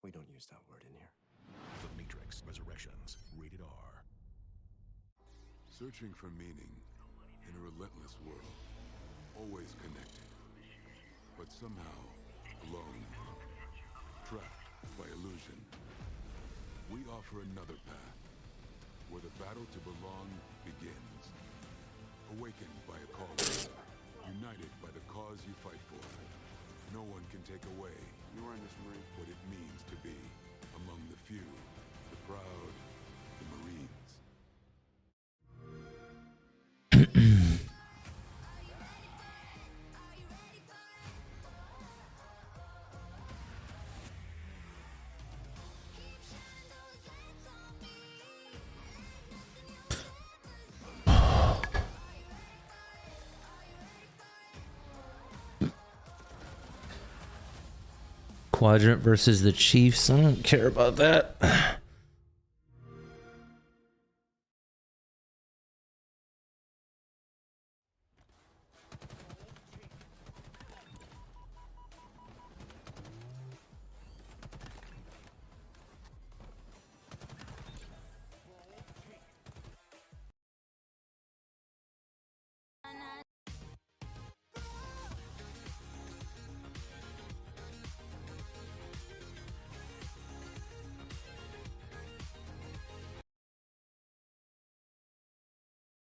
B: We don't use that word in here. The Matrix Resurrections, rated R.
E: Searching for meaning in a relentless world. always connected, but somehow alone, trapped by illusion. We offer another path, where the battle to belong begins. Awakened by a calling, united by the cause you fight for. No one can take away what it means to be among the few, the proud, the Marines.
O: Quadrant versus the Chiefs. I don't care about that.